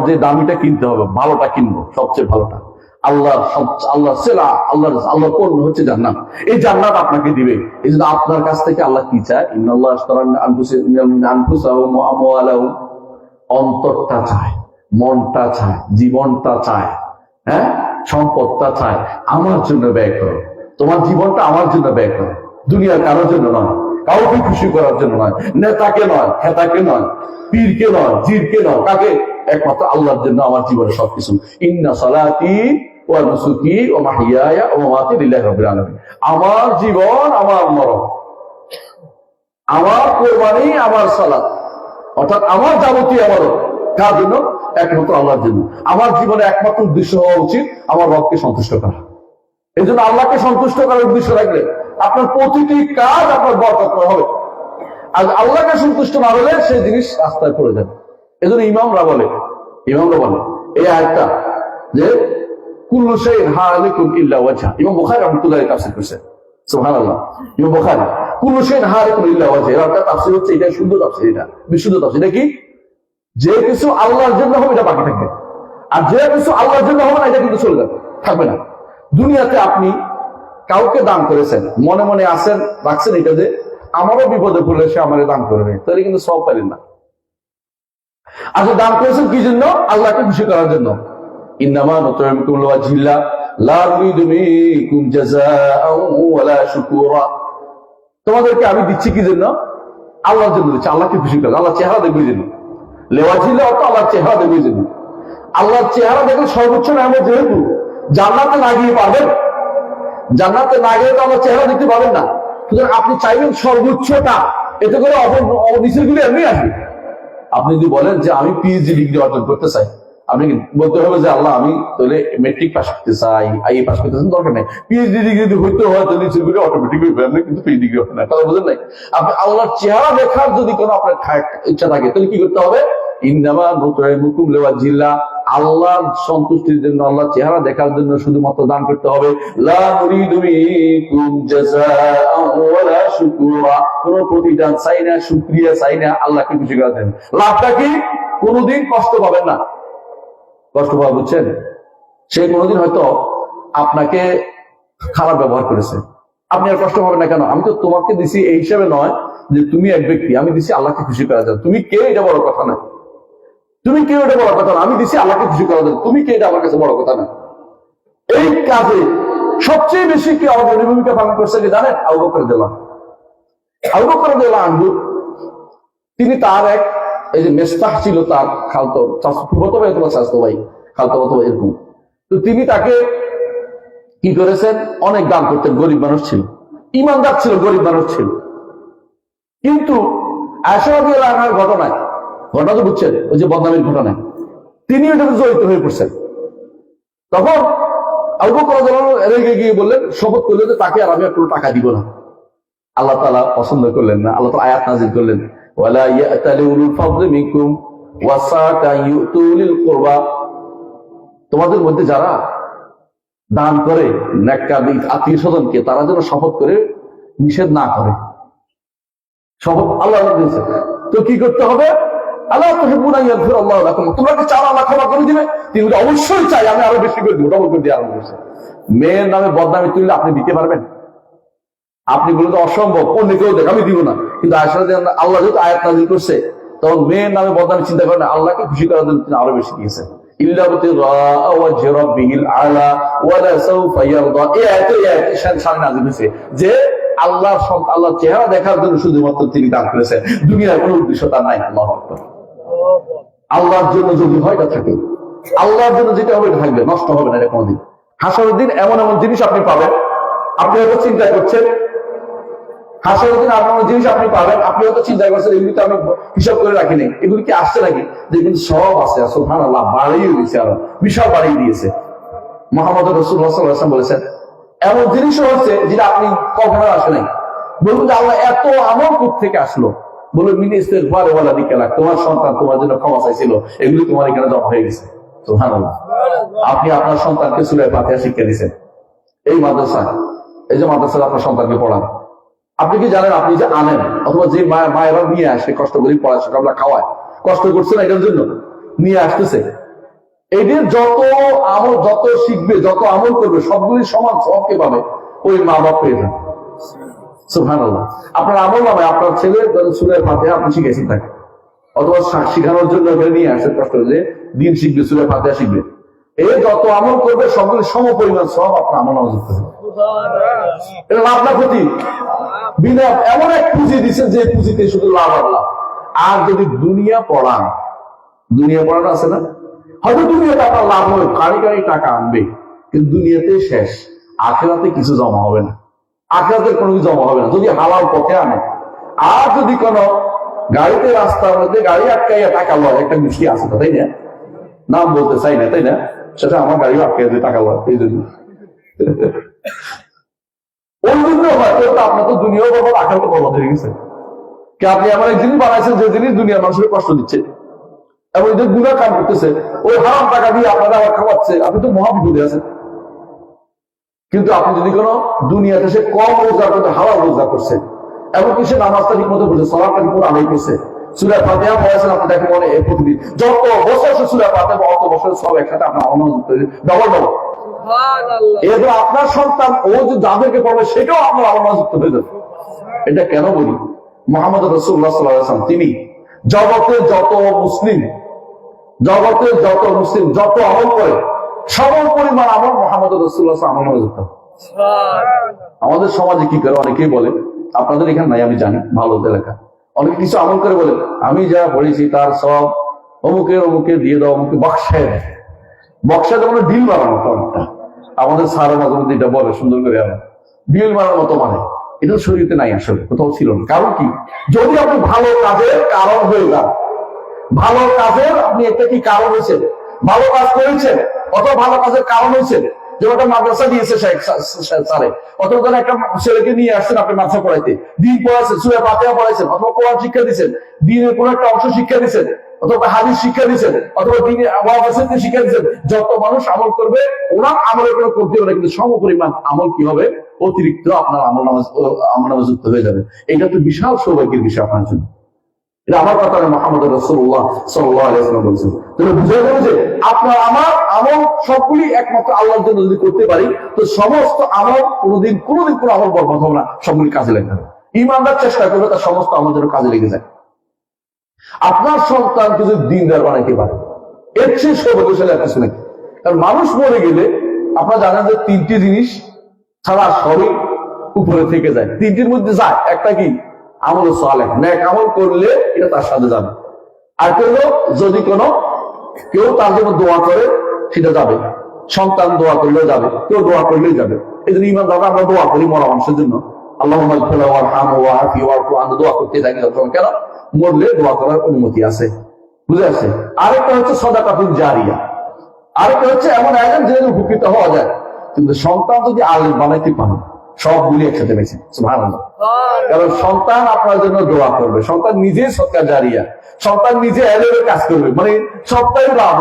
যে দামিটা কিনতে হবে, ভালোটা কিনবো, সবচেয়ে ভালোটা। আল্লাহ সেলা, আল্লাহ পণ্য হচ্ছে জান্নাত। এই জান্নাত আপনাকে দিবে। এই জন্য আপনার কাছ থেকে আল্লাহ কি চায়? ইন্নাল্লাহ আশতারা মিন আনফুসিহিম ওয়া আমওয়ালাহুম, অন্তরটা চায়, মনটা চায়, জীবনটা চায়, হ্যাঁ, সম্পদটা চায় আমার জন্য ব্যয় করো। তোমার জীবনটা আমার জন্য ব্যয় করো, দুনিয়ার কারোর জন্য নয়, কাউকে খুশি করার জন্য নয়, নেতাকে নয়, খেতাকে নয়, পীরকে নয়, জিরকে নয়, কাকে? একমাত্র আল্লাহর জন্য আমার জীবনে সবকিছু। ইন্না সালাতি ওয়া নুসুকি ওয়া মাহইয়ায়া ওয়া মামাতি লিল্লাহি রাব্বিল আলামিন। আমার জীবন, আমার মরণ, আমার কোরবানি, আমার সালাত, অর্থাৎ আমার যাবতীয় আমল কার জন্য? একমাত্র আল্লাহর জন্য। আমার জীবনে একমাত্র উদ্দেশ্য হওয়া উচিত আমার রবকে সন্তুষ্ট করা। এই জন্য আল্লাহকে সন্তুষ্ট করার উদ্দেশ্য রাখলে আপনার প্রতিটি কাজ আপনার বরকত হবে। আর আল্লাহকে সন্তুষ্ট না হলে সেই জিনিস রাস্তায় পড়ে যাবে। এই জন্য ইমামরা বলে এই আয়াতটা যে কুল্লু শাইইন হালিকুন ইল্লা ওয়াজহা। ইমাম বুখারী রাহমাতুল্লাহি তাফসীর করেছেন, সুবহানাল্লাহ। ইমাম বুখারী কুল্লু শাইইন হালিকুন ইল্লা ওয়াজহা, এর একটা তাফসীর হচ্ছে, এটা শুদ্ধ তাফসীর, এটা বিশুদ্ধ তাফসীর। এটা কি? যে কিছু আল্লাহর জন্য হবে এটা বাকি থাকবে, আর যে কিছু আল্লাহর জন্য হবে না এটা কিন্তু চলে যাবে, থাকবে না। দুনিয়াতে আপনি কাউকে দান করেছেন, মনে মনে আসেন, রাখছেন এটা যে আমারও বিপদে পড়লে সে আমারে দান করবে, তাহলে কিন্তু সব পারেন না। আর দান করেছেন কি জন্য? আল্লাহকে খুশি করার জন্য। ইন্নামা নুতঈমুকুম লিওয়াজহিল্লাহ লা নুরিদু মিনকুম জাযাআন ওয়ালা শুকুরা। তোমাদেরকে আমি দিচ্ছি কি জন্য? আল্লাহর জন্য দিচ্ছি, আল্লাহকে খুশি করার, আল্লাহর চেহারা দেখবে জন্য। লিওয়াজহিল্লাহ অর্থ আল্লাহর চেহারা দেখবে জন্য। আল্লাহর চেহারা দেখলে সর্বোচ্চ নেয়ামত, যেহেতু জান্নাতে না গিয়ে পারবেন, জান্নাতে না গেলে তো আল্লাহর চেহারা দেখতে পাবেন না। সুতরাং আপনি চাইবেন সর্বোচ্চটা, এতে করে নিচের গুলো এমনি আসবে। আপনি যদি বলেন যে আমি পিএইচডি ডিগ্রি অর্জন করতে চাই, আপনি বলতে হবে যে আল্লাহ আমি তাহলে মেট্রিক পাস করতে চাই, আইএ পাস করতে চাই, দরকার নেই। পিএইচডি ডিগ্রি যদি হইতে হয় তো নিচের গুলো অটোমেটিক হইবে, আপনি কিন্তু পিএইচডি ডিগ্রি হবে না। কথা বুঝেন নাই? আপনি আল্লাহর চেহারা দেখার যদি কোনো আপনার ইচ্ছা থাকে, তাহলে কি করতে হবে? ইন্নামা নুতঈমুকুম লিওয়াজহিল্লাহ, আল্লাহর সন্তুষ্টির জন্য, আল্লাহর চেহারা দেখার জন্য শুধুমাত্র দান করতে হবে। লা নুরিদু মিনকুম জাযাআন ওয়ালা শুকুরা, কোনো প্রতিদান চাই না, শুকরিয়া চাই না, আল্লাহকে খুশি করার জন্য। লাভটা কি? কোনোদিন কষ্ট পাবেন না। কষ্ট পাওয়া, বুঝছেন? সে কোনোদিন হয়তো আপনাকে খারাপ ব্যবহার করেছে, আপনি আর কষ্ট পাবেন না। কেন? আমি তো তোমাকে দিছি এই হিসাবে নয় যে তুমি এক ব্যক্তি, আমি দিছি আল্লাহকে খুশি করার জন্য। তুমি কে এটা বড় কথা না, তুমি কেউ এটা বড় কথা না, আমি দিছি আল্লাহকে খুশি করার জন্য, তুমি কে এটা আমার কাছে বড় কথা না। এই কাজে সবচেয়ে বেশি কি অগ্রণী ভূমিকা পালন করছে কি জানেন? আবু বকর রাদিয়াল্লাহু আনহু। তিনি তার এই যে মেস্তাহ ছিল তার খালতো ফুফাতো ভাই অথবা চাচাতো ভাই, খালতো ভাই এরকম। তো তিনি তাকে কি করেছেন? অনেক দান করতেন। গরিব মানুষ ছিল, ইমানদার ছিল, গরিব মানুষ ছিল। কিন্তু আয়েশা রাদিয়াল্লাহু আনহার ঘটনা তো বুঝছেন, ওই যে বদনামের ঘটনায় তিনি ওইটাতে জড়িত হয়ে পড়ছেন। তখন আবু বকর রাদিয়াল্লাহু আনহু রেগে গিয়ে বললেন, শপথ করলেন যে তাকে আর আমি কোনো টাকা দিব না। আল্লাহ তাআলা পছন্দ করলেন না, আল্লাহ তাআলা আয়াত নাযিল করলেন, ওয়ালা ইয়াতালি উলুল ফাদলি মিনকুম ওয়াসাকা ইউতুলিল কুরবা। তোমাদের মধ্যে যারা দান করে নেককার আত্মীয়-স্বজনকে, তারা যেন শপথ করে নিষেধ না করে। শপথ আল্লাহ দিয়েছে, তো কি করতে হবে? আল্লাহ তুহিব্বুনা ইয়াগফিরাল্লাহু লাকুম, তোমরা কি চাও আল্লাহ ক্ষমা করে দিবে? তিনি অবশ্যই চাই, আমি আরো বেশি করে দিব, ডবল করে দিয়ে আরম্ভ করছে। মেয়ের নামে বদনামি তুললে আপনি দিতে পারবেন? আপনি বলে তো অসম্ভব, অন্য কেউ দেখ, আমি দিব না। কিন্তু আল্লাহ যেহেতু আয়াত নাযিল করছে, তখন মেয়ের নামে বদনামি চিন্তা করেন, আল্লাহকে খুশি করার জন্য তিনি আরো বেশি দিয়েছেন। ইল্লা বিতিগা ওয়াজহি রাব্বিহিল আলা ওয়ালা সাউফা ইয়ারদা। এই আয়াতে সামনে নাযিল হয়েছে যে আল্লাহর চেহারা দেখার জন্য শুধুমাত্র তিনি দান করেছেন, দুনিয়ার কোনো উদ্দেশ্য তার নাই। আল্লাহু আকবার। আল্লাহর জন্য যদি হয় এটা থাকে, আল্লাহর জন্য যেটা হবে এটা থাকবে, নষ্ট হবে না এটা কোনোদিন। হাসরের দিন এমন এমন জিনিস আপনি পাবেন, আপনি হয়তো চিন্তা করছেন, হাসরের দিন এমন জিনিস আপনি পাবেন, আপনি হয়তো চিন্তা করছেন এগুলি তো আমি হিসাব করে রাখিনি, এগুলি কি আসছে নাকি? দেখুন সব আছে, সুবহানাল্লাহ, বাড়িয়ে দিয়েছে, আরো বিশাল বাড়িয়ে দিয়েছে। মুহাম্মদ রাসূলুল্লাহ সাল্লাল্লাহু আলাইহি ওয়াসাল্লাম বলেছেন এমন জিনিসও হচ্ছে যেটা আপনি কখনো আসে নাই। বলুন যে আল্লাহ এত আমল কোত্থেকে আসলো? বলুন মিন ইস্তিগফার ওয়ালা যিকরা, তোমার সন্তান তোমার জন্য ক্ষমা চাইছিল, এগুলি তোমার এখানে জমা হয়ে গেছে। সুবহানাল্লাহ। আপনি আপনার সন্তানকে সূরা ফাতিহা শিক্ষা দিয়েছেন এই মাদ্রাসা, এই যে মাদ্রাসায় আপনার সন্তানকে পড়ান। আপনি কি জানেন, আপনি যে আনেন অথবা যে মায়েরা নিয়ে আসে কষ্ট করে পড়ায়, সকালবেলা খাওয়ায়, কষ্ট করছে না এটার জন্য, নিয়ে আসতেছে, এদের যত আমল, যত শিখবে, যত আমল করবে, সবগুলি সমান সবকে পাবে ওই মা বাপ পেয়ে যাবে। সুবহানাল্লাহ। আপনার আমল নামে আপনার ছেলে সূরা ফাতিহা আপনি শিখেছেন তাকে, অথবা শিখানোর জন্য নিয়ে আসেন কষ্ট যে দিন শিখবে, সূরা ফাতিহা শিখবে, এই যত আমল করবে সবগুলি সম পরিমাণ সব আপনার আমল নামে যুক্ত হবে। এটা লাভ না ক্ষতি? বিনা এমন এক পুঁজি দিচ্ছেন যে পুঁজিতে শুধু লাভ আর লাভ। আর যদি দুনিয়া পড়ান, দুনিয়া পড়ানো আছে না, হয়তো দুনিয়াতে আপনার লাভ হবে, কারি কারি টাকা আনবে, কিন্তু দুনিয়াতে শেষ, আখিরাতে কিছু জমা হবে না, আখিরাতের কোনো কিছু জমা হবে না যদি হালাল পথে আনে। আর যদি কোনো গাড়িতে রাস্তার মধ্যে গাড়ি আটকাইয়া টাকা লয়, একটা মিষ্টি আছে তো, তাই না? নাম বলতে চাই না, তাই না? সেটা আমার গাড়িও আটকাইয়া দিয়ে টাকা লয়, এই জন্য ওই জন্য হয়তো আপনার তো দুনিয়াও বরবাদ, আখিরাতে বরবাদ হয়ে গেছে। কি আপনি এমন এক জিনিস বানাইছেন যে জিনিস দুনিয়ার মানুষের কষ্ট দিচ্ছে এবং এদের গুনাহ কাম করতেছে, ওই হারাম টাকা দিয়ে আপনারা আবার খাওয়াচ্ছে, আপনি তো মহাবিপদে আছেন। কিন্তু আপনি যদি কোনো দুনিয়াতে সে কম রোজগার করতে হালাল রোজগার করছে, এমনকি সে নামাজটা ঠিক মতো করছে, সালাতটা ঠিক মতো আদায় করছে, সূরা ফাতিহা পড়াছেন, আপনি দেখেন মনে প্রতিদিন যত বছর সে সূরা ফাতিহা অত বছর সব একসাথে আপনার অনুযুক্ত ডবল ডবল। এরপর আপনার সন্তান ও যে যাদেরকে পড়বে সেটাও আপনার অনুযুক্ত হয়ে যাবে। এটা কেন বলি? মুহাম্মদ রাসূলুল্লাহ সাল্লাল্লাহু আলাইহি ওয়াসাল্লাম তিনি জগতের যত মুসলিম যত আমল করে সবল পরিমাণ আমল মুহাম্মদ রাসূলুল্লাহ সাল্লাল্লাহু আলাইহি ওয়াসাল্লাম যুক্ত। আমাদের সমাজে কি করে অনেকেই বলে, আপনাদের এখানে নাই আমি জানি, ভালো এলাকা অনেক কিছু আমল করে বলে আমি যা পড়েছি তার সব অমুকে দিয়ে দাও, অমুকে বক্সায় দেয়। বক্সায় মানে ডিল বানানো মতো অনেকটা, আমাদের সারা মাঝে মধ্যে এটা বলে সুন্দর করে, আমার ডিল বানানোর মতো মানে এটা শরীরে নাই, আসলে কোথাও ছিল না। কারণ কি? যদি আপনি ভালো কাজের কারণ হয়ে যান, ভালো কাজের আপনি একটা কি কারণ হয়েছে, ভালো কাজ করেছেন অথবা ভালো কাজের কারণ হয়েছে, যেমন একটা মাদ্রাসা দিয়েছে স্যারে, অথবা একটা ছেলেকে নিয়ে আসছেন আপনি মাদ্রাসা পড়াইতে, দিন পড়াচ্ছেন, সূরা ফাতিহা পড়াইছেন, অথবা কোরআন শিক্ষা দিচ্ছেন, দিনের কোন একটা অংশ শিক্ষা দিচ্ছেন, অথবা হাদিস শিক্ষা দিচ্ছেন, অথবা দিনে ওয়াজিব শিক্ষা দিচ্ছেন, যত মানুষ আমল করবে ওনার আমলের কোনো করতে হবে না, কিন্তু সম পরিমাণ আমল কি হবে অতিরিক্ত আপনার আমল নামাজ যুক্ত হয়ে যাবে। এটা তো বিশাল সৌভাগ্যের বিষয় আপনার জন্য। এটা আমার কথা নয়, মুহাম্মদ রাসূলুল্লাহ সাল্লাল্লাহু আলাইহি ওয়াসাল্লাম বলেছেন। তাহলে বুঝা গেল যে আপনার আমার আমল সবগুলি একমাত্র আল্লাহর জন্য যদি করতে পারি, তো সমস্ত আমল কোনোদিন কোনো আমল বরবাদ হবে না, সবগুলি কাজে লেগে যাবে। ঈমানদার চেষ্টা করবে তার সমস্ত আমল যেন কাজে লেগে যায়। আপনার সন্তানকে যদি দিনদার বানাইতে পারে, এর চেয়ে সৌভাগ্যশালী আর কিছু নেই। কারণ মানুষ মরে গেলে আপনারা জানেন যে তিনটি জিনিস ছাড়া সবই উপরে থেকে যায়, তিনটির মধ্যে যায় একটা কি? আমল সালেহ, নেক আমল করলে এটা তার সাথে যাবে। আর হলো যদি কোনো কেউ তার জন্য দোয়া করে সেটা যাবে, সন্তান দোয়া করলেও যাবে, কেউ দোয়া করলেই যাবে। এই জন্য ইমান দাদা আমরা দোয়া করি মরা মানুষের জন্য, আল্লাহুম্মা ইগফির লাহু ওয়ারহামহু ওয়াআফিহি ওয়ারফু আনহু, দোয়া করতে থাকি। কেন? মরলে দোয়া করার অনুমতি আছে, বুঝে আসছে। আরেকটা হচ্ছে সাদাকাতুল জারিয়া, আরেকটা হচ্ছে এমন আয়োজন যে উপকৃত হওয়া যায়। কিন্তু সন্তান যদি আলেম বানাইতে পারে সবগুলি একসাথে বেশি সুবহানাল্লাহ। কারণ সন্তান আপনার জন্য দোয়া করবে, সন্তান নিজে সদকা জারিয়া, সন্তান নিজে এলেমের কাজ করবে, মানে সবটাই লাভ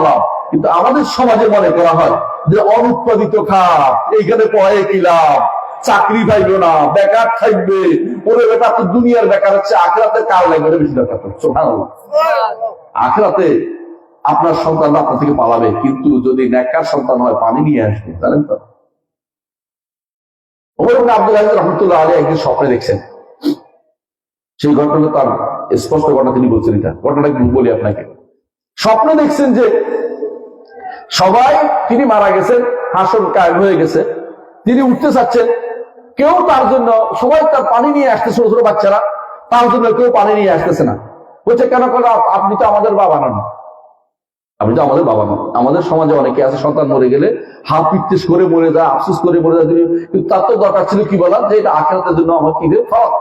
লাভ। কিন্তু আমাদের সমাজে মনে করা হয় যে অনুৎপাদিত খাত, এইখানে পড়ে কি লাভ, চাকরি পাইবে না, বেকার থাকবে, ওরে বেটা তো দুনিয়ার বেকার হচ্ছে, আখিরাতের কাল লাগবে বেশি দরকার। সুবহানাল্লাহ। আখিরাতে আপনার সন্তান আপনার থেকে পালাবে, কিন্তু যদি নেককার সন্তান হয় পানি নিয়ে আসবে, জানেন তো। ওমর ইবনে আব্দুল আজিজ রাহমাতুল্লাহ আলাইহি একদিন স্বপ্নে দেখছেন, সেই ঘটনাটা তার স্পষ্ট ঘটনা, তিনি বলছেন এটা ঘটনাটা বলি আপনাকে। স্বপ্নে দেখছেন যে সবাই, তিনি মারা গেছেন, হাসর কায়েম হয়ে গেছে, তিনি উঠতে চাচ্ছেন, কেউ তার জন্য, সবাই তার পানি নিয়ে আসতে, ছোট ছোট বাচ্চারা তার জন্য কেউ পানি নিয়ে আসতেছে না। বলছে কেন? আপনি তো আমাদের বাবা নন, আপনি তো আমাদের বাবা নন। আমাদের সমাজে অনেকে আছে সন্তান মরে গেলে হাত পিত্তেস করে মরে যায়, আফসোস করে মরে যায়, কিন্তু তার তো দরকার ছিল কি বলা, যে এটা আখিরাতের জন্য আমার কি দেয়, ফারাত,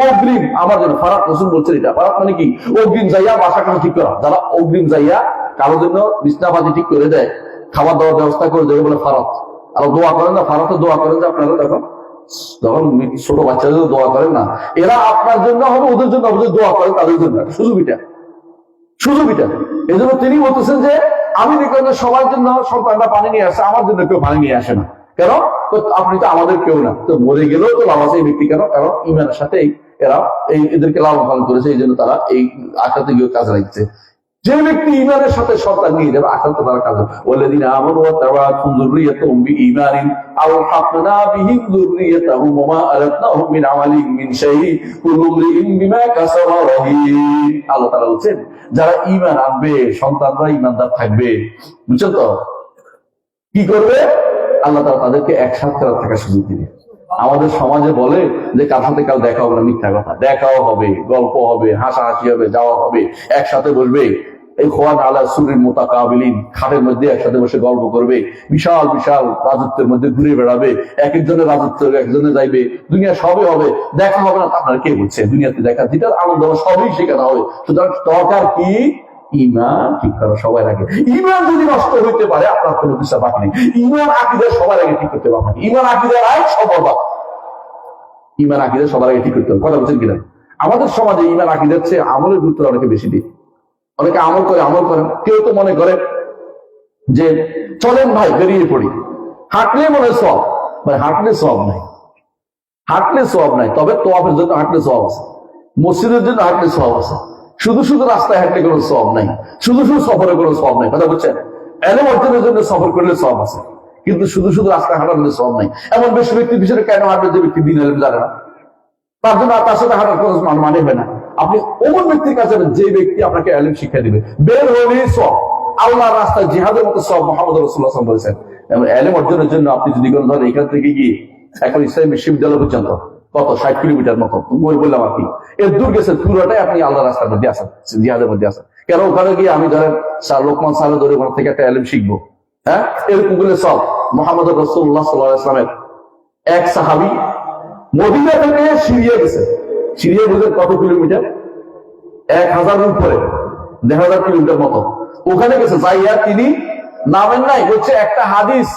অগ্রিম আমার জন্য ফারাত। রাসূল বলছেন এটা ফারাত মানে কি? অগ্রিম যাইয়া বাসা কেন ঠিক করা, যারা অগ্রিম যাইয়া কারোর জন্য বিছনাপাতি ঠিক করে দেয়, খাবার দাবার ব্যবস্থা করে দেয়, বলে ফারাত। আর দোয়া করেন না, ফারাতে দোয়া করেন যে আপনারা যখন ছোট বাচ্চাদের দোয়া করেন না, এরা আপনার জন্য হবে, ওদের জন্য হবে, দোয়া করেন তাদের জন্য, সুযোগ এটা। এই জন্য তিনি বলতেছেন যে আমি দেখলাম যে সবার জন্য সন্তানরা পানি নিয়ে আসে, আমার জন্য কেউ পানি নিয়ে আসে না। কেন? তো আপনি তো আমাদের কেউ না, তো মরে গেলেও তো লাভ আছে এই ব্যক্তি। কেন? কারণ ইমানের সাথে এরা এদেরকে লালন পালন করেছে, এই জন্য তারা এই আখিরাতে গিয়ে কাজে লাগছে। যে ব্যক্তি ইমানের সাথে সন্তান নিয়ে যাবে আখিরাতে তার কাজ ওয়াল্লাযিনা আমানু ওয়া তাবাআতুহুম যুররিয়াতুহুম বিঈমানিন আলহাকনা বিহিম যুররিয়াতাহুম ওয়া মা আলাতনাহুম মিন আমালিহিম মিন শাইইন কুল্লু ইমরিইন বিমা কাসাবা রাহিন। আল্লাহ তাআলা বলেন যারা ঈমান আনবে সন্তানরা ঈমানদার থাকবে, বুঝছেন তো, কি করবে আল্লাহ তাআলা তাদেরকে একসাথে থাকার সুযোগ দিবে। আমাদের সমাজে বলে যে কার সাথে কাল দেখা হবে না, মিথ্যা কথা। দেখাও হবে, গল্প হবে, হাসাহাসি হবে, যাওয়া হবে, একসাথে বসবে, এই খোয়ান আলা সুরির মুতাকাবিলিন, খাটের মধ্যে একসাথে বসে গল্প করবে, বিশাল বিশাল রাজত্বের মধ্যে ঘুরে বেড়াবে, এক একজনের রাজত্ব একজনে যাইবে, দুনিয়া সবই হবে, দেখা হবে না। আপনারা কে বলছে দুনিয়াতে দেখা যেটা আনন্দ হবে সবই শেখানো হবে। সুতরাং দরকার কি ঈমান ঠিক করা সবার আগে। ঈমান যদি নষ্ট হইতে পারে আপনার কোনো কিছু বাকি নেই। ঈমান আকীদা সবার আগে ঠিক করতে পারবেন। ঈমান আকীদার আগে সব বরবাদ। ঈমান আকীদা সবার আগে ঠিক করতে হবে। কথা বলছেন কিনা? আমাদের সমাজে ঈমান আকীদার চেয়ে আমলের গুরুত্ব অনেকে বেশি দিই। অনেকে আমল করেন, কেউ তো মনে করে যে চলেন ভাই বেরিয়ে পড়ি, হাঁটলে মনে হয় সব, ভাই হাঁটলে সব নাই, হাঁটলে সব নাই, তবে তোয়াফের জন্য হাঁটলে সব আছে, মসজিদের জন্য হাঁটলে সব আছে। শুধু শুধু রাস্তায় হাঁটলে কোনো সব নাই, শুধু শুধু সফরে কোনো সব নাই। কথা বলছেন? এলম অর্জনের জন্য সফর করলে সব আছে, কিন্তু শুধু শুধু রাস্তায় হাঁটালে সব নাই। এমন বেশ ব্যক্তির পিছনে কেন হাঁটবে যে ব্যক্তি দিন এলেম জানে না, তার জন্য তার সাথে হাঁটার কোনো মানে হবে না। আপনি অমন ব্যক্তির কাছে যে ব্যক্তি আপনাকে এলেম শিক্ষা দিবে, বের হলে সব, আল্লাহর রাস্তায় জিহাদের মতো সব মুহাম্মদ রাসূলুল্লাহ সাল্লাল্লাহু আলাইহি ওয়াসাল্লাম বলেছেন। এলেম অর্জনের জন্য আপনি যদি কোনো ধরেন এখান থেকে গিয়ে এখন ইসলামী বিশ্ববিদ্যালয় পর্যন্ত কত 60 কিলোমিটার মতো বললাম আর কি, এর দূর গেছে, পুরোটাই আপনি আল্লাহ রাস্তার মধ্যে আসেন, জিহাদের মধ্যে আসেন। কেন ওখানে গিয়ে আমি ধরেন লোকমান সালে ধরে ওখান থেকে একটা এলেম শিখবো, হ্যাঁ, এরকম গুলো সব মুহাম্মদ রাসূলুল্লাহ সাল্লাল্লাহু আলাইহি ওয়াসাল্লামের এক সাহাবী মদিনা থেকে সিরিয়া গেছে। সিরিয়া বুঝেন কত কিলোমিটার? 1000 উপরে, 1000 কিলোমিটার মতো। ওখানে গেছে, যাইয়া তিনি নামেন নাই, হচ্ছে একটা হাদিস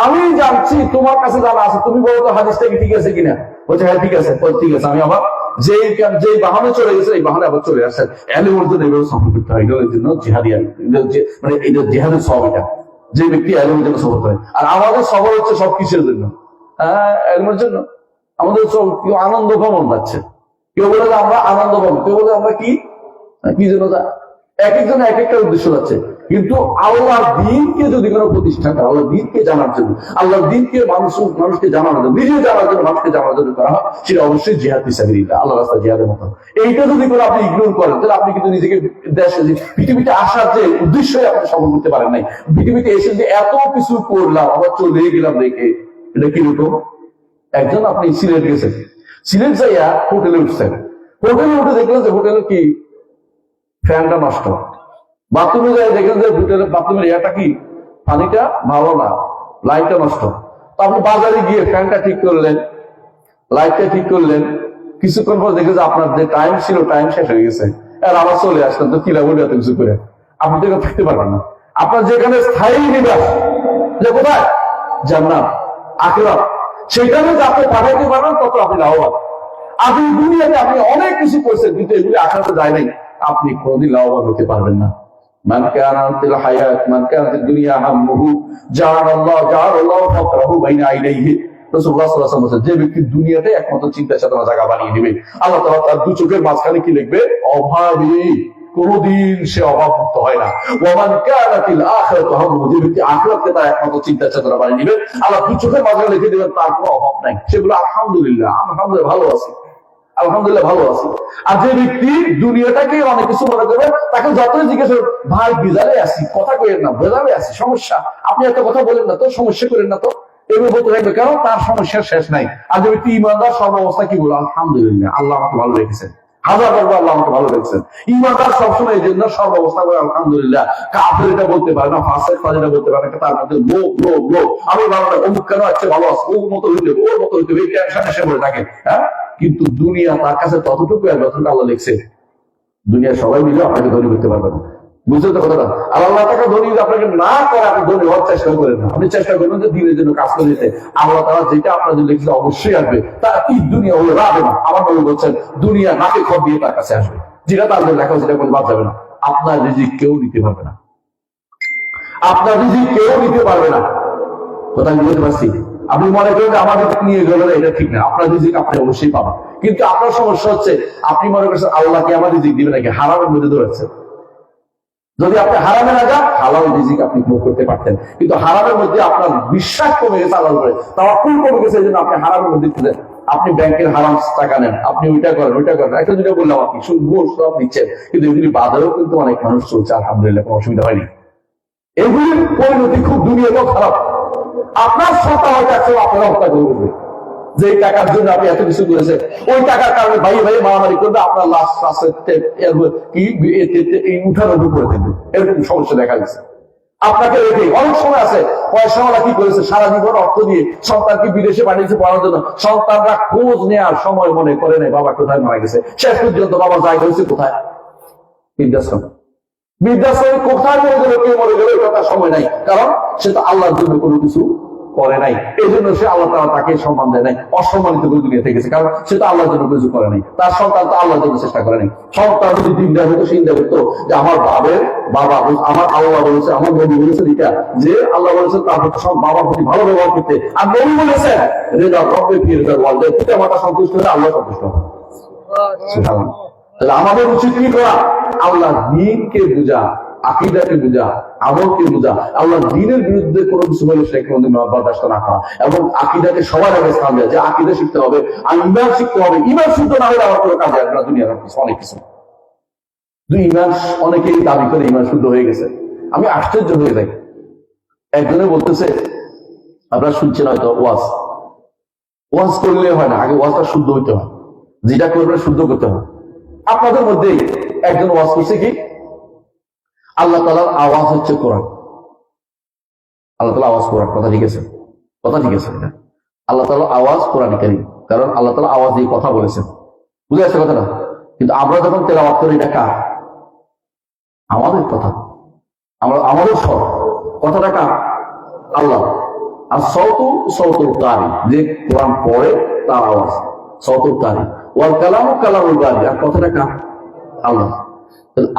আমি জানছি তোমার কাছে জানা আছে, তুমি বলো তো হাদিসটা কি ঠিক আছে কিনা। বলছে হ্যাঁ ঠিক আছে। ঠিক আছে, আমি আবার যে বাহনে চলে গেছে এই বাহনে আবার চলে আসছেন। এলেমের জন্য এইভাবে সফর করতে হয়, এগুলোর জন্য জিহাদিয়া, মানে এই জিহাদের সব, এটা যে ব্যক্তি এলেমের জন্য সফর করে। আর আমাদের সফর হচ্ছে সব কিসের জন্য? হ্যাঁ, এলেমের জন্য। আমাদের সব কেউ আনন্দ ভ্রমণ যাচ্ছে, কেউ বলে যে আমরা আনন্দ ভ্রমণ, কেউ বলে আমরা কি জন্য যা, এক একজনের এক একটা উদ্দেশ্য যাচ্ছে। কিন্তু আল্লাহর দ্বীনকে যদি কোনো প্রতিষ্ঠা করে, আল্লাহর দ্বীনকে জানার জন্য, আল্লাহর দ্বীনকে মানুষকে জানানোর জন্য, নিজে জানার জন্য, মানুষকে জানার জন্য করা হয়, সেটা অবশ্যই জিহাদ ফিসাবিলিল্লাহ, আল্লাহ রাস্তায় জিহাদের মতো। এইটা যদি করে আপনি ইগনোর করেন, তাহলে আপনি কিন্তু নিজেকে দেশে পৃথিবীতে আসার যে উদ্দেশ্যই আপনি সফল করতে পারেন নাই। পৃথিবীতে এসে যে এত কিছু করলাম আবার চলে গেলাম দেখে, এটা কিরকম? একজন আপনি সিলেট গেছেন, সিলেট যাইয়া হোটেলে উঠছেন, হোটেলে উঠে দেখলেন যে হোটেলে কি ফ্যানটা নষ্ট, বাথরুমে যাই দেখলেন যে হোটেলের বাথরুমের ইয়াটা কি পানিটা ভালো না, লাইটটা নষ্ট। তো আপনি বাজারে গিয়ে ফ্যানটা ঠিক করলেন, লাইটটা ঠিক করলেন, কিছুক্ষণ পর দেখলেন যে আপনার যে টাইম ছিল টাইম শেষ হয়ে গেছে, আর আবার চলে আসলেন, তো কিলা বলে এত কিছু করে আপনি তো থাকতে পারবেন না। আপনার যেখানে স্থায়ী নিবাস, যে কোথায় জান্নাত আখিরাত, সেখানে যাতে পাঠাইতে পারবেন তত আপনি লাভবান। আপনি দুনিয়াতে আপনি অনেক কিছু করছেন, কিন্তু এগুলি আখিরাতে যায় নাই, আপনি কোনদিন লাভবান হতে পারবেন না। মান কানাতিল হায়াত মান কানাতিদ দুনিয়া হাম্মুহু জাআলাল্লাহু ফাকরাহু বাইনা আইনাইহি। রাসূলুল্লাহ সাল্লাল্লাহু আলাইহি ওয়াসাল্লাম বলেছেন, যে ব্যক্তি দুনিয়াতে একমাত্র চিন্তা চেতনা জায়গা বানিয়ে দিবে, আল্লাহ তাআলা তার দুই চোখের মাঝখানে কি লিখবে? অভাবী। কোনদিন সে অভাবমুক্ত হয় না। ওয়ামান কানাতিল আখিরাতু হাম্মুহু, যে ব্যক্তি আখিরাতকে তার একমাত্র চিন্তা চেতনা বানিয়ে দিবে, আল্লাহ দুই চোখের মাঝখানে লিখে দিবেন তার কোনো অভাব নাই। সেগুলো আলহামদুলিল্লাহ, আলহামদুলিল্লাহ ভালো আছি, আলহামদুলিল্লাহ ভালো আছি। আর যে ব্যক্তি দুনিয়াটাকে অনেক কিছু মনে করবে, তাকে যতই জিজ্ঞেস ভাই বিজারে আসি, কথা কইেন না, বেজারে আসি, সমস্যা, আপনি একটা কথা বলেন না তো, সমস্যা করেন না তো, এভাবে বলতে থাকবে, কারণ তার সমস্যার শেষ নাই। আর যে ব্যক্তি ইমানদার সর্বাবস্থা কি বলো? আলহামদুলিল্লাহ, আল্লাহ আমাকে ভালো রেখেছেন, হাজার বলবো আল্লাহ আমাকে ভালো রেখেছেন। ইমানদার সবসময় এই জন্য সর্বাবস্থা করে আলহামদুলিল্লাহ। কাফের এটা বলতে পারে না, ফাসেক ফাজিল বলতে পারে না, তার মধ্যে লোভ, আমি ভালো না, অমুক কেন আছে ভালো আছে, ওর মতো হইতে হবে, ওর মতো হইতে হবে, এই টেনশন এসে পড়ে থাকে। হ্যাঁ, কিন্তু দুনিয়া তার কাছে ততটুকু আর যতটুকু আল্লাহ লিখছে, দুনিয়া সবাই মিলে আপনাকে ধনী করতে পারবে না। বুঝতে তো কথাটা? আর আল্লাহ তাকে ধনী আপনাকে না করে আপনি ধনী হওয়ার চেষ্টা করেন না, আপনি চেষ্টা করবেন যে দিনের জন্য কাজ করে দিতে। আল্লাহ তাআলা যেটা আপনার জন্য লিখছে অবশ্যই আসবে, তার কি দুনিয়া হলে রাখবে না। আমার নবী বলছেন দুনিয়া নাকে খত দিয়ে তার কাছে আসবে, যেটা তার জন্য লেখা সেটা কোনো বাদ যাবে না। আপনার রিজিক কেউ নিতে পারবে না, আপনার রিজিক কেউ নিতে পারবে না। কথা আমি বলতে পারছি? আপনি মনে করেন যে আমার রিজিক নিয়ে গেল, এটা ঠিক না, আপনার রিজিক আপনি অবশ্যই পাবেন। কিন্তু আপনার সমস্যা হচ্ছে আপনি মনে করছেন আল্লাহকে আমার রিজিক দিবে নাকি, হারামের মধ্যে ধরেছেন। যদি আপনি হারামে না যান, হালাল রিজিক আপনি ভোগ করতে পারতেন। কিন্তু হারামের মধ্যে আপনার বিশ্বাস কমে গেছে আল্লাহর উপরে, তাওয়াক্কুল কমে গেছে, এই জন্য আপনি হারামের মধ্যে ছিলেন। আপনি ব্যাংকের হারাম টাকা নেন, আপনি ওইটা করেন ওইটা করেন, একটা দুটো বললাম আপনি ঘুষ সব নিচ্ছেন, কিন্তু এগুলি বাদেও কিন্তু অনেক মানুষ চলছে, আলহামদুলিল্লাহ, কোনো অসুবিধা হয়নি। এগুলির পরিণতি খুব দুনিয়াতেও খারাপ। আপনার সন্তান হয়তো একসময় আপনারা হত্যা করে উঠবে, যে টাকার জন্য আপনি এত কিছু করেছেন, ওই টাকার কারণে ভাই ভাই মারামারি করবে, আপনার লাশ উঠানোর করে দেবে, এরকম সমস্যা দেখা গেছে। আপনাকে রেখে অনেক সময় আছে পয়সাওয়ালা কি করেছে, সারা জীবন অর্থ দিয়ে সন্তানকে বিদেশে পাঠিয়েছে পড়ার জন্য, সন্তানরা খোঁজ নেওয়ার সময় মনে করে নেই বাবা কোথায় মারা গেছে। শেষ পর্যন্ত বাবা জায়গা হয়েছে কোথায়? বৃদ্ধাশ্রম। বৃদ্ধাশ্রমে কোথায় মরে গেল, কেউ মরে গেল, এটা তার সময় নাই, কারণ সে তো আল্লাহর জন্য কোনো কিছু করে নাই। এই জন্য সে আল্লাহ তাআলা তাকে সম্মান দেয় নাই, অসম্মানিত করে দুনিয়া থেকে গেছে, কারণ সে তো আল্লাহর জন্য কিছু করে নাই। তার সন্তান তো আল্লাহর জন্য চেষ্টা করে নাই। সন্তান যদি চিন্তা হতো, চিন্তা করতো যে আমার বাবা আমার আল্লাহ বলেছে, আমার নবী বলেছেন এটা, যে আল্লাহ বলেছেন তার সব বাবার প্রতি ভালো ব্যবহার করতে, আর নবী বলেছেন রেজা রব্বে ফি রেজাল ওয়ালিদাইন, পিতা মাতা সন্তুষ্ট হলে আল্লাহ সন্তুষ্ট হবে। সুবহানাল্লাহ। তাহলে আমাদের উচিত কি করা? আল্লাহ দ্বীনকে বুঝা, আকীদাকে বুঝা, আমলকে বুঝা, আল্লাহ দ্বীনের বিরুদ্ধে কোনো কিছু বলে সে কোনোদিন বরদাস্ত না করা, এবং আকীদাকে সবার আগে স্থান দেয়, যে আকীদা শিখতে হবে আর ঈমান শিখতে হবে। ঈমান শুদ্ধ না হলে আমার কোনো কাজে আসবে না দুনিয়ার কিছু, অনেক কিছু। ঈমান অনেকেই দাবি করে ঈমান শুদ্ধ হয়ে গেছে, আমি আশ্চর্য হয়ে যাই। একজনে বলতেছে, আপনারা শুনছেন হয়তো, ওয়াজ করলে হয় না, আগে ওয়াজটা শুদ্ধ হইতে হয়, যেটা করবে শুদ্ধ করতে হয়। আপনাদের মধ্যেই একজন ওয়াজ করছে কি, আল্লাহ তাআলার আওয়াজ হচ্ছে কোরআন। আল্লাহ তাআলা আওয়াজ কোরআন, কথা ঠিক আছে, কথা ঠিক আছে। এটা আল্লাহ তাআলার আওয়াজ কোরআন কারীম, কারণ আল্লাহ তাআলা আওয়াজ দিয়ে কথা বলেছেন, বুঝে আসছে কথাটা। কিন্তু আমরা যখন তেলাওয়াত করি, এটা কার? আমাদের কথা, আমাদের স্বর, কথাটা কার? আল্লাহ। আর সৌতুল কারি, যে কোরআন পড়ে তার আওয়াজ, সৌতুল কারি। ওয়াল কালামু কালামুল বারি, আর কথাটা কার? আল্লাহ।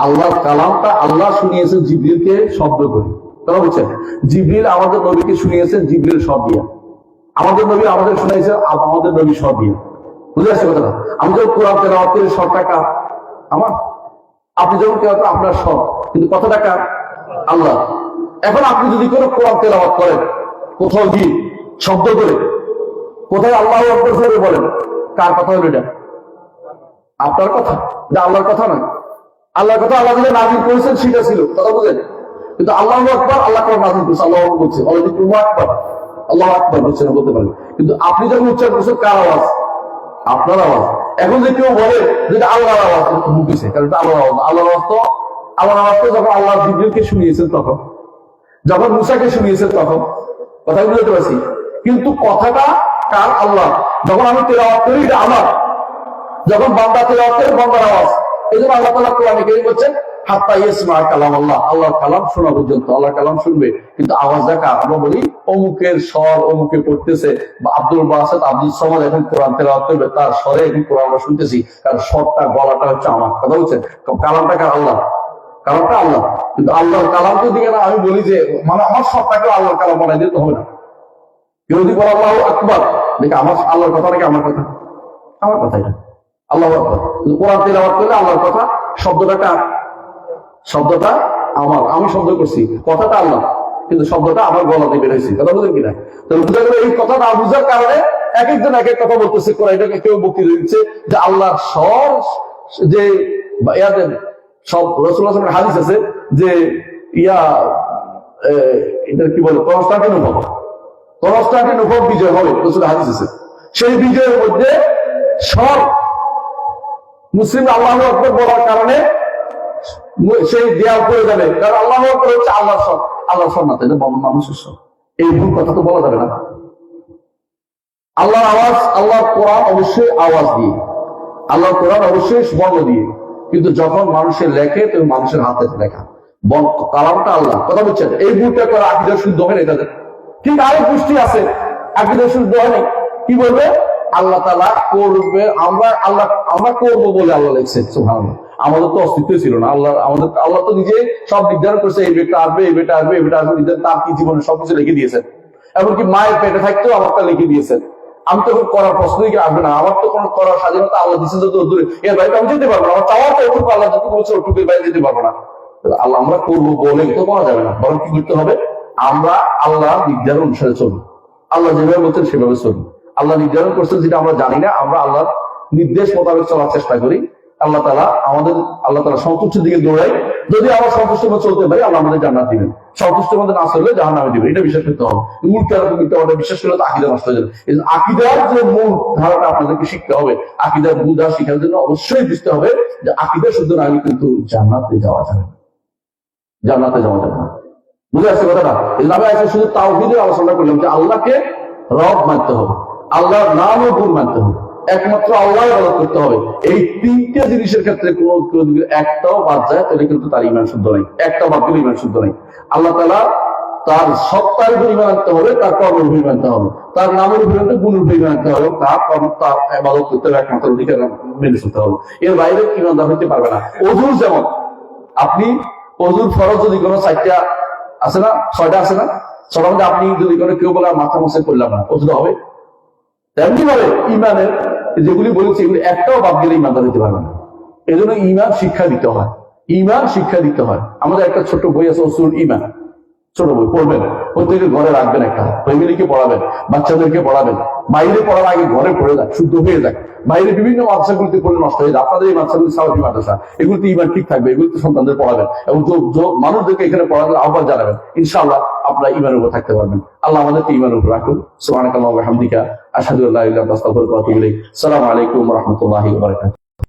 আল্লাহর কালামটা আল্লাহ শুনিয়েছেন জিবরিলকে শব্দ করে, কথা বলছেন। জিবরিল আমাদের নবীকে শুনিয়েছেন জিবরিল শব্দ দিয়া, আমাদের নবী আমাদের শুনাইছেন আমাদের নবী শব্দ দিয়া, বুঝে আসছে কথাটা। আমি যখন কোরআন তেলাওয়াত করি, শব্দটা কার? আমার। আপনি যখন তেলাওয়াত করেন, আপনার শব্দ, কিন্তু কথাটা কার? আল্লাহ। এখন আপনি যদি কোনো কোরআন তেলাওয়াত করেন, কোথাও গিয়ে শব্দ করে, কোথায় আল্লাহু আকবার করে বলেন, কার কথা হলো এটা? আপনার কথা, এটা আল্লাহর কথা নয়। আল্লাহর কথা আল্লাহ যে নাযিল করেছেন সেটা ছিল, কথা বুঝেন। কিন্তু আল্লাহু আকবার আল্লাহ কোরআন নাযিল করেছে, আল্লাহু আকবার বলছে, আল্লাহু আকবার, আল্লাহু আকবার বলছেন, বলতে পারেন। কিন্তু আপনি যখন উচ্চারণ করছেন, কার আওয়াজ? আপনার আওয়াজ। এখন যে কেউ বলে যে আল্লাহর আওয়াজ, মুখেছে, কারণ এটা আল্লাহর আওয়াজ। আল্লাহর আওয়াজ তো যখন আল্লাহ জিবরিলকে শুনিয়েছেন তখন, যখন মুসাকে শুনিয়েছেন তখন, কথা বুঝতে পারছি। কিন্তু কথাটা কার? আল্লাহ। যখন আমি তেলাওয়াত করি, এটা আমার। যখন বান্দা তেলাওয়াত করে, বান্দার আওয়াজ। এই জন্য আল্লাহ তাআলা কোরআনে কারীম বলছেন হাত্তা ইয়াসমা কালাম আল্লাহ, আল্লাহর কালাম শোনা পর্যন্ত, আল্লাহর কালাম শুনবে। কিন্তু আওয়াজটা কার? আমরা বলি অমুকের স্বর, অমুকে পড়তেছে, বা আব্দুল বাসেত আব্দুল সামাদ এখন কোরআন তেলাওয়াত করবে, তার স্বরে এখন কোরআন আমরা শুনতেছি, কারণ স্বরটা, গলাটা হচ্ছে আমার, কথা বলছেন। কালামটা কার? আল্লাহ। কালামটা আল্লাহ। কিন্তু আল্লাহর কালামকে দিকে না আমি বলি যে মানে আমার স্বরটাকে আল্লাহর কালাম বানাই দিতে হবে না। কেউ যদি বলে আল্লাহু আকবার, দেখে আমার আল্লাহর কথা নাকি আমার কথা? আমার কথা। এটা আল্লাহু আকবার। কোরআন তেলাওয়াত করলে আল্লাহর কথা, শব্দটা কার? শব্দটা আমার, আমি শব্দ করছি, কথাটা আল্লাহ, কিন্তু শব্দটা আমার গলাতে বের হয়েছে, কথা বুঝেন কিনা? তাহলে বুঝা গেল এই কথা না বুঝার কারণে এক একজন এক এক কথা বলতেছে। এটাকে কেউ বক্তৃতা দিচ্ছে যে আল্লাহর স্বর, যে ইয়াদের সব রাসূলুল্লাহ সাল্লাল্লাহু আলাইহি ওয়াসাল্লামের হাদিস আছে যে এটা কি বলে, কনস্টান্টিনোপল বিজয় হবে, রাসূলের হাদিস আছে। সেই বিজয়ের মধ্যে সব মুসলিম আল্লাহু আকবার বলার কারণে সেই দেয়াল পড়ে যাবে, কারণ আল্লাহু আকবার হচ্ছে আল্লাহর সব, আল্লাহর সব না, এটা মানুষের সব। এই ভুল কথা তো বলা যাবে না। আল্লাহর আওয়াজ, আল্লাহর কোরআন অবশ্যই আওয়াজ দিয়ে, আল্লাহর কোরআন অবশ্যই বর্ণ দিয়ে, কিন্তু যখন মানুষের লেখে তুমি মানুষের হাতে লেখা, কালামটা আল্লাহ, কথা বলছেন। এই ভুলটা করে আকীদা শুদ্ধ হয় না তাদের। কিন্তু আরো গোষ্ঠী আছে আকীদা শুদ্ধ হয় না, কি বলবে? আল্লাহ তাআলা করবে, আমরা করবো বলে আল্লাহ লিখছেন, সুবহানাল্লাহ। আমাদের তো অস্তিত্ব ছিল না, আল্লাহ তো নিজে সব নির্ধারণ করছে, এই বেটা আসবে, এই বেটা আসবে, এই বেটা আসবে, তার কি জীবনে সবকিছু লিখে দিয়েছেন। এমনকি মায়ের পেটে থাকতেও আমারটা লিখে দিয়েছেন। আমি তো করার প্রশ্নই আসবে না, আমার তো কোনো করার স্বাধীনতা আল্লাহ দিচ্ছেন, যত দূরে এর বাইরে আমি যেতে পারবো না। আমার চাওয়ার তো ওটুকু আল্লাহ যতটুকু বলছে ওটুকুর বাইরে যেতে পারবো না। আল্লাহ আমরা করবো বলে তো বলা যাবে না, বরং কি করতে হবে, আমরা আল্লাহ নির্ধারণ অনুসারে চলবো, আল্লাহ যেভাবে বলছেন সেভাবে চলবো। আল্লাহ নির্ধারণ করছেন যেটা আমরা জানি না, আমরা আল্লাহর নির্দেশ মোতাবেক চলার চেষ্টা করি। আল্লাহ তাআলা সন্তুষ্টির দিকে দৌড়াই। যদি আমরা সন্তুষ্ট মতো চলতে পারি, আল্লাহ আমাদের জান্নাত দিবেন। সন্তুষ্ট মতো না চললে জাহান্নামে দিবেন, এটা বিশ্বাস করতে হবে। বিশ্বাস করলে তো আকীদা নষ্ট হয়ে যাবে। আকীদার যে মূল ধারাটা আপনাদেরকে শিখতে হবে, আকীদার বুঝা শেখার জন্য অবশ্যই বুঝতে হবে যে আকীদা শুদ্ধ না হলে কিন্তু জান্নাতে যাওয়া যাবে না। বুঝে আসছে কথাটা? আমি আজকে শুধু তাওহীদের আলোচনা করলাম যে আল্লাহকে রব মানতে হবে, আল্লাহর নাম ও গুণ মানতে হবে, একমাত্র আল্লাহ ইবাদত করতে হবে। এই তিনটে জিনিসের ক্ষেত্রে কোন একটাও বাদ যায় তাহলে কিন্তু তার ঈমান শুদ্ধ নাই, একটা বাদ গেলে ঈমান শুদ্ধ নাই। আল্লাহ তাআলা তার সত্তার উপর ঈমান আনতে হবে, তার কর্মের উপর ঈমান আনতে হবে, তার নামের উপর আনতে, গুণের উপর ঈমান আনতে হবে, তার কর্ম তার ইবাদত করতে হবে, একমাত্র অধিকার মেনে চলতে হবে। এর বাইরে ঈমানদার হতে পারবে না। ওযুর যেমন, আপনি ওযুর ফরজ যদি কোনো 4টা আছে না, 6টা আছে না, ছটার মধ্যে আপনি যদি কোনো কেউ বলে মাথা মোছা করলাম না, ওযুটা হবে। তেমনি ভাবে ঈমানের যেগুলি বলেছি এগুলি একটাও বাদ গেলে ঈমানদার হতে পারবে না। এই জন্য ঈমান শিক্ষা দিতে হয়। আমাদের একটা ছোট বই আছে উসুল ঈমান, ছোট বই পড়বেন, প্রত্যেকের ঘরে রাখবেন, একটা ফ্যামিলিকে পড়াবেন, বাচ্চাদেরকে পড়াবেন। বাইরে পড়ার আগে ঘরে পড়ে যাক, শুদ্ধ হয়ে যাক। বাইরে বিভিন্ন মাদ্রাসাগুলিতে পড়লে নষ্ট হয়ে যায়। আপনাদের এই মাদ্রাসাগুলি সালাফি মাদ্রাসা, এগুলিতে ঈমান ঠিক থাকবে, এগুলিতে সন্তানদের পড়াবেন এবং মানুষদেরকে এখানে পড়ানোর আহ্বান জানাবেন। ইনশাআল্লাহ আপনারা ঈমানের উপর থাকতে পারবেন। আল্লাহ আমাদেরকে ঈমানের উপর রাখুন। সুবহানাকাল্লাহু ওয়া বিহামদিকা আশহাদু আল্লা ইলাহা ইল্লা আনতা আস্তাগফিরুকা ওয়া আতুবু ইলাইক। আসসালামু আলাইকুম ওয়া রাহমাতুল্লাহি ওয়া বারাকাতুহু।